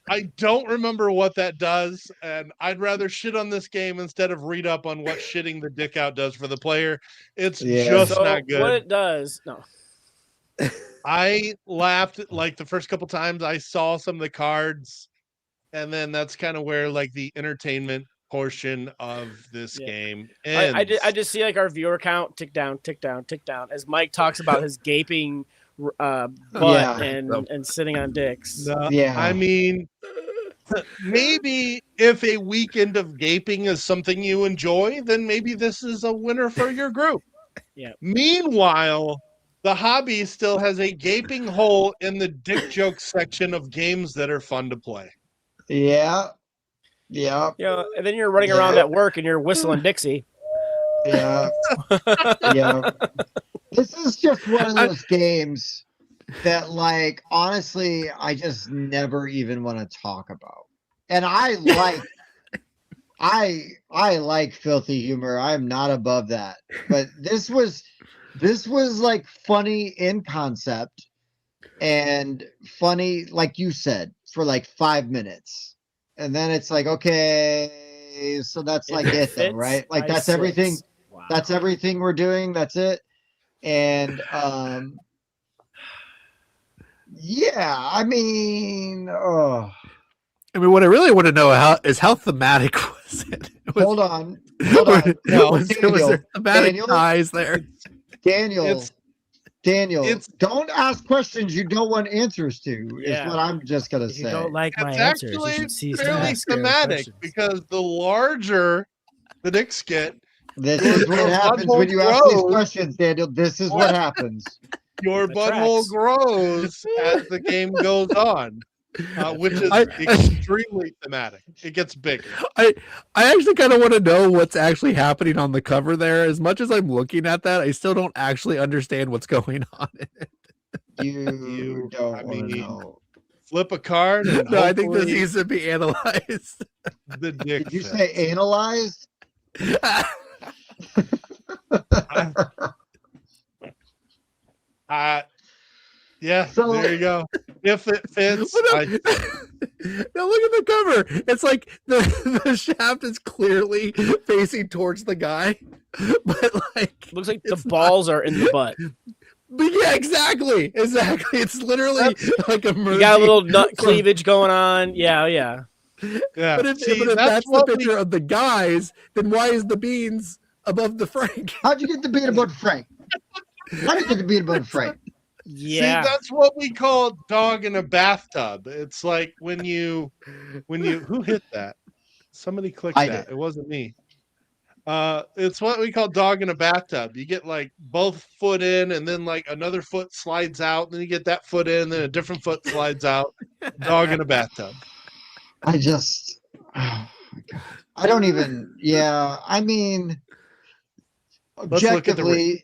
I don't remember what that does, and I'd rather shit on this game instead of read up on what shitting the dick out does for the player. It's just not good. What it does, no. I laughed like the first couple times I saw some of the cards, and then that's kind of where like the entertainment portion of this game ends. I just see like our viewer count tick down as Mike talks about his gaping butt and sitting on dicks. I mean, maybe if a weekend of gaping is something you enjoy, then maybe this is a winner for your group. Yeah. Meanwhile, the hobby still has a gaping hole in the dick joke section of games that are fun to play. Yeah. And then you're running around at work and you're whistling Dixie. Yeah. This is just one of those games that, like, honestly, I just never even want to talk about. And I like filthy humor. I'm not above that. But this was like funny in concept and funny, like you said, for like 5 minutes. And then it's like, okay, so that's like it though, right? Like that's everything. Wow. That's everything we're doing. That's it. And I mean, what I really want to know is how thematic was it? Hold on. No, was there thematic ties there? Daniel, don't ask questions you don't want answers to. Is what I'm just gonna say. You don't like my answers. You should cease fairly thematic because the larger the dicks get, this is what happens when you ask these questions, Daniel. This is what happens. Your butthole grows as the game goes on, which is extremely thematic. It gets bigger. I actually kind of want to know what's actually happening on the cover there. As much as I'm looking at that, I still don't actually understand what's going on in it. You don't want to know. Flip a card. And no, I think this needs to be analyzed. The dick. Did you say analyzed? So, there you go. If it fits. Now look at the cover. It's like the shaft is clearly facing towards the guy. But like, looks like the balls are in the butt. But yeah, exactly. It's literally like a merging. You got a little nut cleavage going on. Yeah. Yeah. But if that's the picture of the guys, then why is the beans above the Frank? How'd you get the bean above Frank? How'd you get the bean above Frank? Yeah. See, that's what we call dog in a bathtub. It's like when you who hit that? Somebody clicked I that. did. It wasn't me. It's what we call dog in a bathtub. You get like both foot in, and then like another foot slides out, and then you get that foot in, and then a different foot slides out. Dog in a bathtub. Oh my God. I don't even. Yeah, I mean, Let's look at the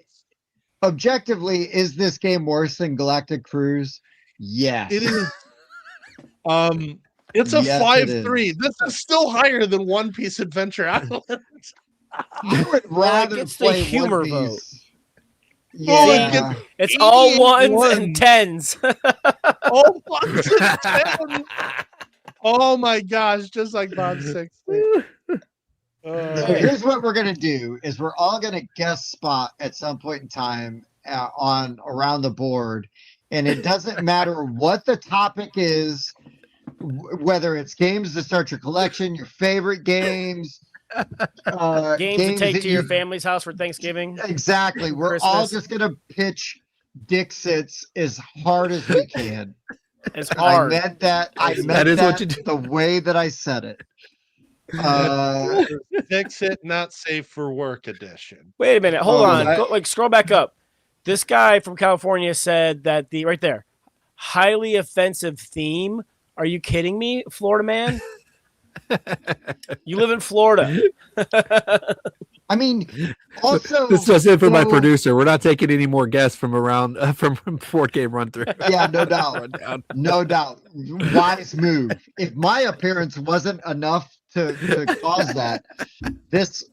objectively, is this game worse than Galactic Cruise? Yes. It is. It's a Yes, 5-3. This is still higher than One Piece Adventure Island. I would rather gets the play humor One vote. Piece. Oh, it Yeah. gets It's all 88 ones and tens. Oh, 1s and 10s. Oh my gosh, just like Bob 60. So here's what we're gonna do: is we're all gonna guest spot at some point in time on around the board, and it doesn't matter what the topic is, whether it's games to start your collection, your favorite games, Games to take that to your family's house for Thanksgiving. Exactly. We're all Christmas. just gonna pitch Dixits as hard as we can. It's hard. I meant that. I meant That is that what you do. the way that I said it. Dixit Not Safe for Work edition. Wait a minute. Hold Oh, on. that- Go, scroll back up. This guy from California said that the right there, highly offensive theme. Are you kidding me, Florida man? You live in Florida. I mean, also This is just it for my so- producer. We're not taking any more guests from around from 4K run through. Yeah, no doubt. No doubt. Wise move. If my appearance wasn't enough to cause that, this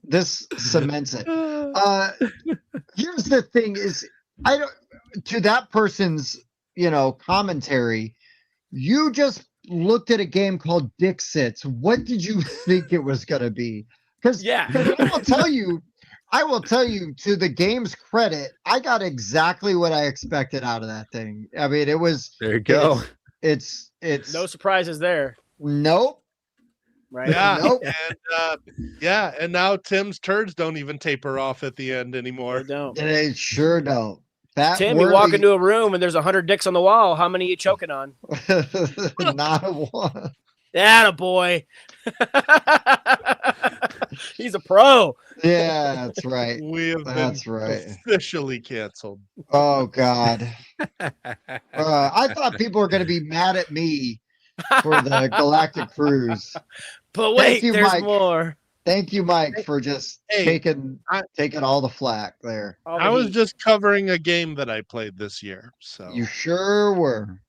cements it. Here's the thing: is I don't to that person's commentary. You just looked at a game called Dixits. What did you think it was going to be? Because I will tell you, to the game's credit, I got exactly what I expected out of that thing. I mean, it was. There you go. It's No surprises there. Nope. Right? Yeah, Nope. and now Tim's turds don't even taper off at the end anymore. They don't. They sure don't. That Tim, you walk into a room and there's 100 dicks on the wall. How many are you choking on? not a one. Atta boy. He's a pro. Yeah, that's right. We have That's been right. officially canceled. Oh God. I thought people were going to be mad at me for the Galactic Cruise. But wait, Thank you, there's Mike. more. Thank you, Mike, for just taking all the flack there. I was just covering a game that I played this year. So You sure were.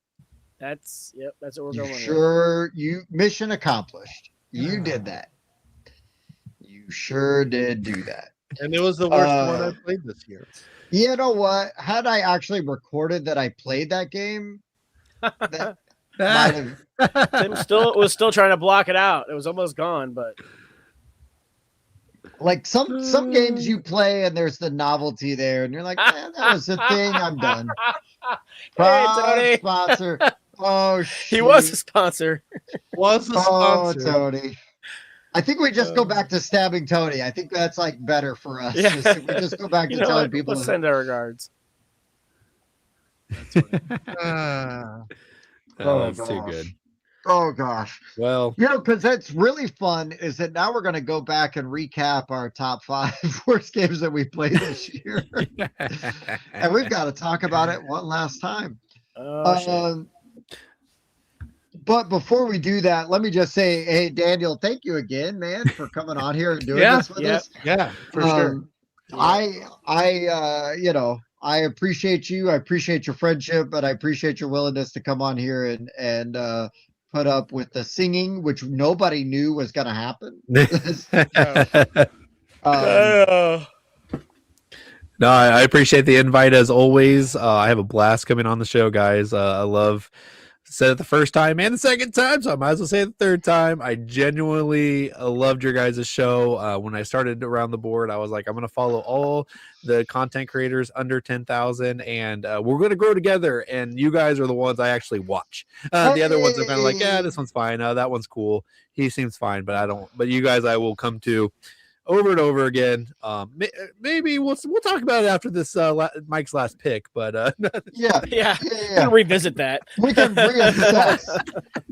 That's what we're You going sure you mission accomplished. You did that. You sure did do that. And it was the worst one I played this year. You know what? Had I actually recorded that I played that game, that might have. Tim was still trying to block it out. It was almost gone, but Like some games you play and there's the novelty there, and you're like, man, that was the thing. I'm done. Hey, Tony. Sponsor. Oh, shit. He was a sponsor. Was the Oh, sponsor. Tony. I think we just go back to stabbing Tony. I think that's like better for us. Yeah. We just go back to You know telling what? people. Let's send our regards. Ah. Oh, that's too gosh. good. Oh gosh. Well, Because that's really fun. Is that now we're going to go back and recap our top 5 worst games that we played this year, and we've got to talk about it one last time. Oh, shit. But before we do that, let me just say, hey, Daniel, thank you again, man, for coming on here and doing this with us. Yeah, for sure. I appreciate you. I appreciate your friendship, but I appreciate your willingness to come on here and put up with the singing, which nobody knew was going to happen. No, I appreciate the invite as always. I have a blast coming on the show, guys. I love said it the first time and the second time, so I might as well say it the third time. I genuinely loved your guys' show. When I started Around the Board, I was like, I'm going to follow all the content creators under 10,000, and we're going to grow together. And you guys are the ones I actually watch. The other ones are kind of like, yeah, this one's fine. That one's cool. He seems fine, but I don't. But you guys, I will come to over and over again. Maybe we'll talk about it after this Mike's last pick, but yeah. Revisit that. We can reassess.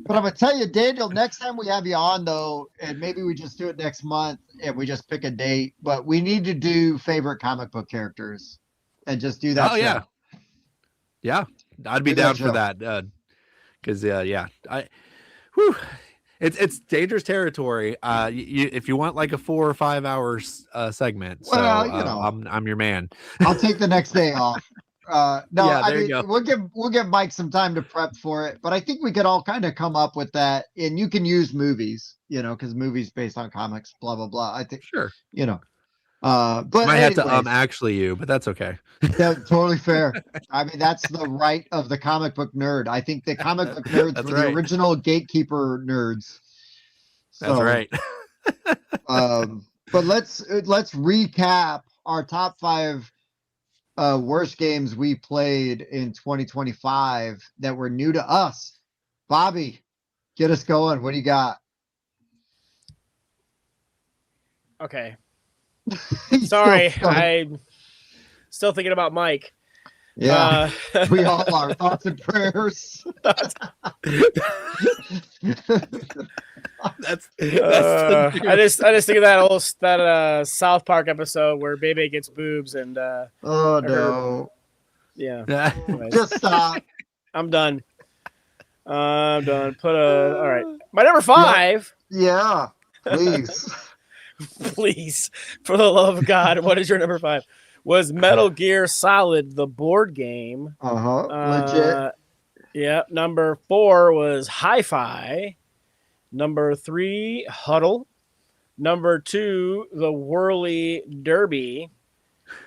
But I'm gonna tell you, Daniel, next time we have you on though, and maybe we just do it next month and we just pick a date, but we need to do favorite comic book characters and just do that. Yeah, I'd be down for that. Because It's dangerous territory. If you want like a 4 or 5 hours segment, I'm your man. I'll take the next day off. You go. We'll give Mike some time to prep for it, but I think we could all kind of come up with that, and you can use movies, because movies based on comics, blah blah blah. I think sure, but might have to actually but that's okay. That's totally fair. I mean, that's the right of the comic book nerd. I think the comic book nerds were the original gatekeeper nerds. So, that's right. But let's recap our top 5 worst games we played in 2025 that were new to us. Bobby, get us going. What do you got? Okay. Sorry, I'm still thinking about Mike. Yeah, we all are. Thoughts and prayers. That's I just think of that South Park episode where Bebe gets boobs and oh no. Yeah. Just stop. I'm done. All right. My number 5. Yeah. Please. Please, for the love of God, what is your number 5? Was Metal Gear Solid, the board game. Legit. Yeah. Number 4 was Hi-Fi. Number 3, Huddle. Number 2, the Whirly Derby.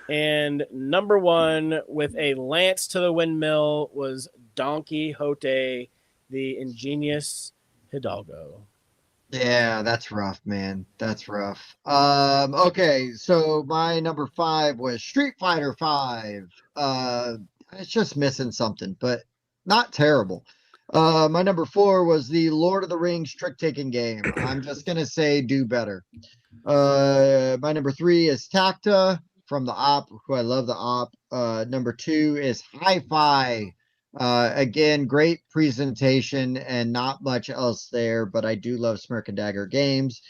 And number 1, with a lance to the windmill, was Don Quixote, the Ingenious Hidalgo. Yeah, that's rough, man. That's rough. Okay, so my number 5 was Street Fighter 5. It's just missing something, but not terrible. My number 4 was the Lord of the Rings trick-taking game. I'm just gonna say do better. My number 3 is Tacta from the Op, who I love the Op. Number 2 is Hi-Fi. Again, great presentation and not much else there, but I do love Smirk and Dagger games.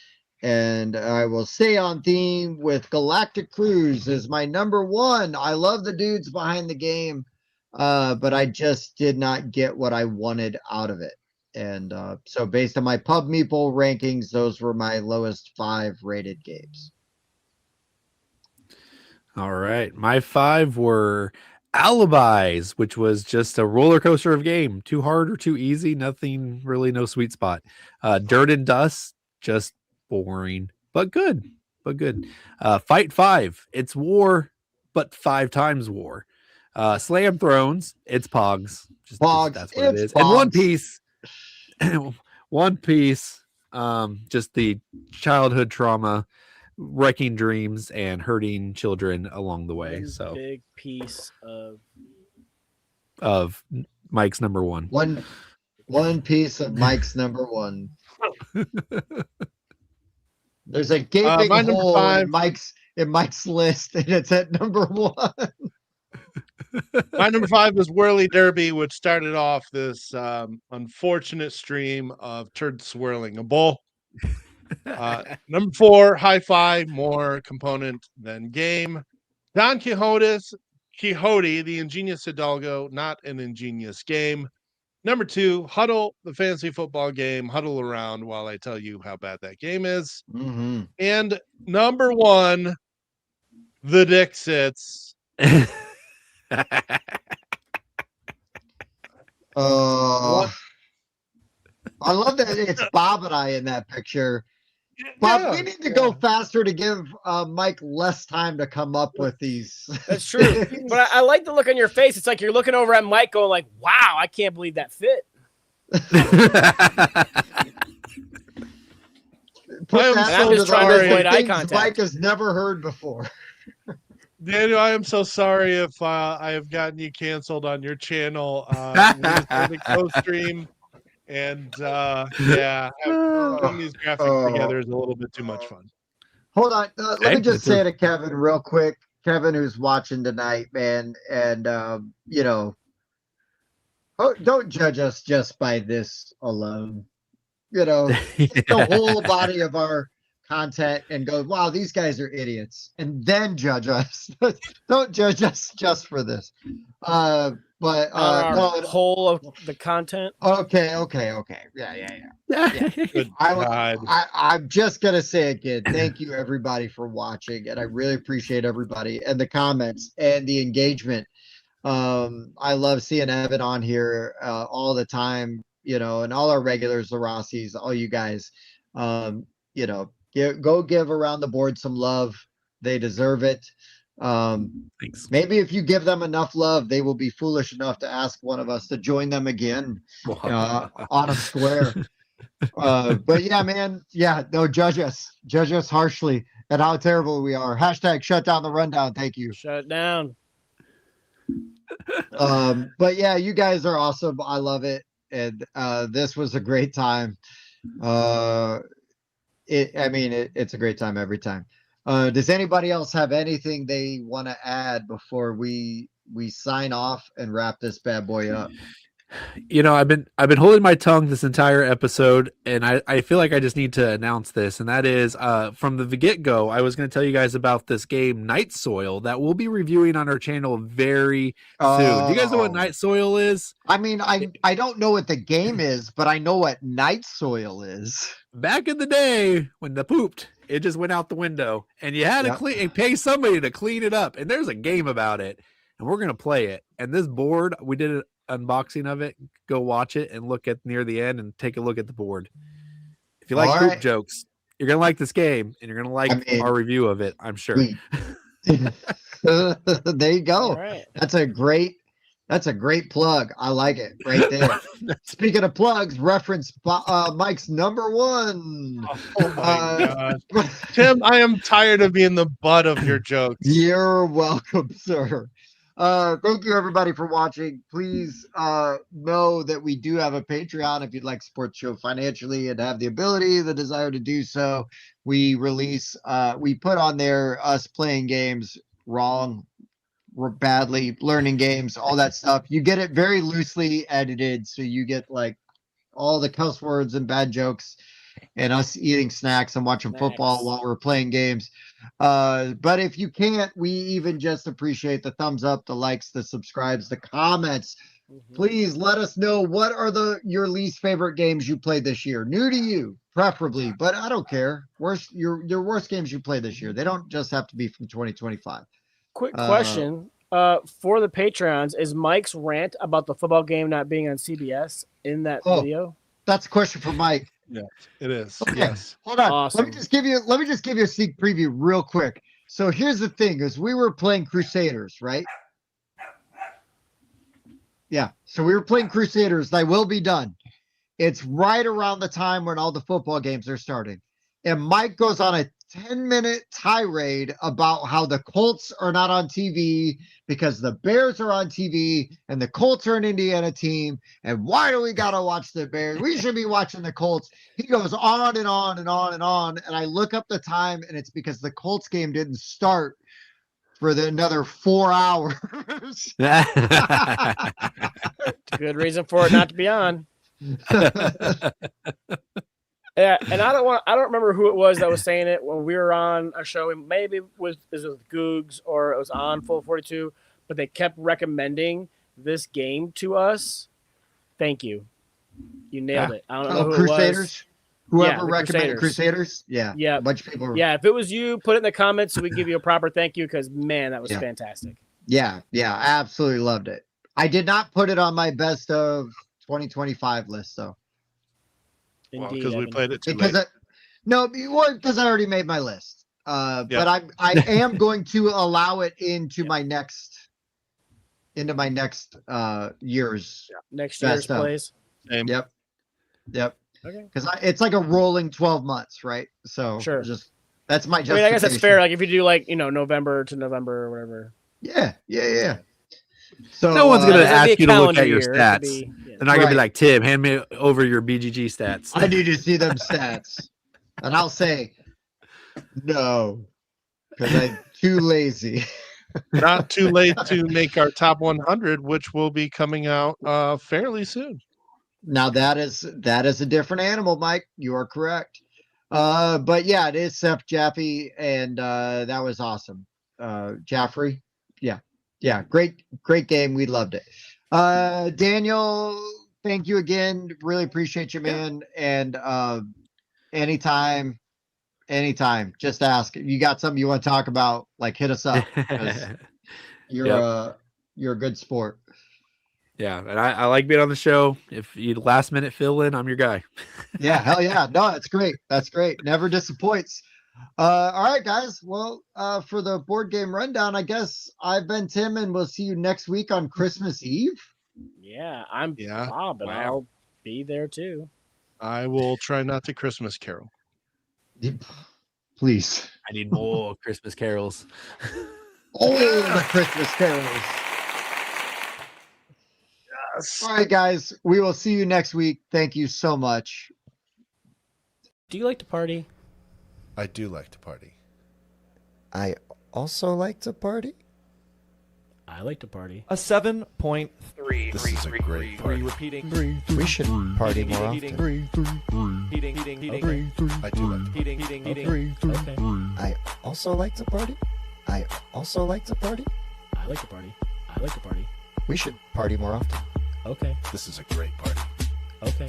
And I will stay on theme with Galactic Cruise is my number 1. I love the dudes behind the game, but I just did not get what I wanted out of it. And so based on my Pub Meeple rankings, those were my lowest 5 rated games. All right. My 5 were Alibis, which was just a roller coaster of game. Too hard or too easy, nothing really, no sweet spot. Dirt and Dust, just boring, but good. Fight 5, it's war, but 5 times war. Slam Thrones, it's Pogs. Pogs, that's what it is. Pogs. And One Piece, just the childhood trauma, wrecking dreams and hurting children along the way. So big piece of Mike's number 1. One piece of Mike's number 1. There's a gaping hole in Mike's list, and it's at number 1. My number 5 was Whirly Derby, which started off this unfortunate stream of turd swirling a bowl. Number 4, Hi-Fi, more component than game. Don Quixote, the Ingenious Hidalgo, not an ingenious game. Number 2, Huddle, the fantasy football game. Huddle around while I tell you how bad that game is. Mm-hmm. And number 1, the Dixits. I love that it's Bob and I in that picture. Bob, we need to go faster to give Mike less time to come up with these. That's true. But I like the look on your face. It's like you're looking over at Mike going like, wow, I can't believe that fit. I'm just trying to avoid eye contact. Mike has never heard before. Daniel, I am so sorry if I have gotten you canceled on your channel. We just had to co-stream, and putting these graphics together is a little bit too much fun. Hold on, let me just say to Kevin real quick. Kevin, who's watching tonight, man, and don't judge us just by this alone. The whole body of our content and go, wow, these guys are idiots, and then judge us. Don't judge us just for this. But whole of the content. Okay. Yeah. I'm just gonna say again, thank you everybody for watching, and I really appreciate everybody and the comments and the engagement. I love seeing Evan on here all the time, and all our regulars, the Rossies, all you guys. Go give Around the Board some love. They deserve it. Thanks. Maybe if you give them enough love, they will be foolish enough to ask one of us to join them again on a square. But yeah, man, no, judge us harshly and how terrible we are. Hashtag shut down the rundown. Thank you. Shut down. But yeah, you guys are awesome. I love it, and this was a great time. It's a great time every time. Does anybody else have anything they want to add before we sign off and wrap this bad boy up? I've been holding my tongue this entire episode, and I feel like I just need to announce this, and that is from the get-go, I was going to tell you guys about this game Night Soil that we'll be reviewing on our channel very soon. Do you guys know what Night Soil is? I mean, I don't know what the game is, but I know what Night Soil is. Back in the day when the pooped, it just went out the window, and you had to pay somebody to clean it up, and there's a game about it, and we're going to play it. And this board, we did an unboxing of it. Go watch it and look at near the end and take a look at the board. If you like poop jokes, you're going to like this game, and you're going to like our review of it, I'm sure. There you go. Right. That's a great plug. I like it right there. Speaking of plugs, reference Mike's number one. Oh my God. Tim, I am tired of being the butt of your jokes. You're welcome, sir. Thank you everybody for watching. Please know that we do have a Patreon if you'd like to support the show financially and have the ability, the desire to do so. We put on there us playing games wrong, badly, learning games, all that stuff. You get it very loosely edited, so you get like all the cuss words and bad jokes and us eating snacks and watching football while we're playing games. But if you can't, we even just appreciate the thumbs up, the likes, the subscribes, the comments. Please let us know what are your least favorite games you played this year. New to you, preferably, but I don't care. Your worst games you played this year. They don't just have to be from 2025. Quick question for the Patreons: is Mike's rant about the football game not being on CBS in that video? That's a question for Mike. Yeah, it is. Okay. Yes. Hold on. Awesome. Let me just give you a sneak preview real quick. So here's the thing: is we were playing Crusaders, right? Yeah. So we were playing Crusaders. I will be done. It's right around the time when all the football games are starting, and Mike goes on a 10-minute tirade about how the Colts are not on TV because the Bears are on TV and the Colts are an Indiana team. And why do we got to watch the Bears? We should be watching the Colts. He goes on and on and on and on. And I look up the time, and it's because the Colts game didn't start for another 4 hours. It's a good reason for it not to be on. Yeah, and I don't remember who it was that was saying it when we were on a show. Maybe it was Googs or it was on Full 42, but they kept recommending this game to us. Thank you. You nailed it. I don't know who Crusaders? it was. Whoever recommended Crusaders? Yeah. Yeah. A bunch of people. Yeah, if it was you, put it in the comments so we give you a proper thank you because, man, that was fantastic. Yeah, I absolutely loved it. I did not put it on my best of 2025 list, though. Indeed, because we played it too because late. because I already made my list. But I am going to allow it into my next year's next year's plays. Same. Yep. Yep. Okay. Because it's like a rolling 12 months, right? So Sure. that's my I justification. mean, I guess that's fair. Like if you do like, November to November or whatever. Yeah. So No one's gonna It could be ask a you to look calendar at your year. It could stats. be- They're not gonna be like, Tim, hand me over your BGG stats. I need to see them stats. And I'll say no. Because I'm too lazy. Not too late to make our top 100, which will be coming out fairly soon. Now that is a different animal, Mike. You are correct. But yeah, it is Seth Jaffe, and that was awesome. Jaffrey, yeah, great game. We loved it. Daniel, thank you again. Really appreciate you, man. And anytime, just ask. If you got something you want to talk about, like hit us up. 'Cause you're a good sport. Yeah, and I like being on the show. If you last minute fill in, I'm your guy. Yeah, hell yeah. No, that's great. That's great. Never disappoints. All right, guys. Well, for the board game rundown, I guess I've been Tim, and we'll see you next week on Christmas Eve. Yeah, I'm Bob, and I'll be there too. I will try not to Christmas carol. Please. I need more Christmas carols. All the Christmas carols. Yes. All right, guys. We will see you next week. Thank you so much. Do you like to party? I do like to party. I also like to party. I like to party. A 7.3. This is a great party. Repeating. We should party more often. Heating. I do like to party. Okay. I also like to party. I also like to party. I like to party. I like to party. We should party more often. Okay. This is a great party. Okay.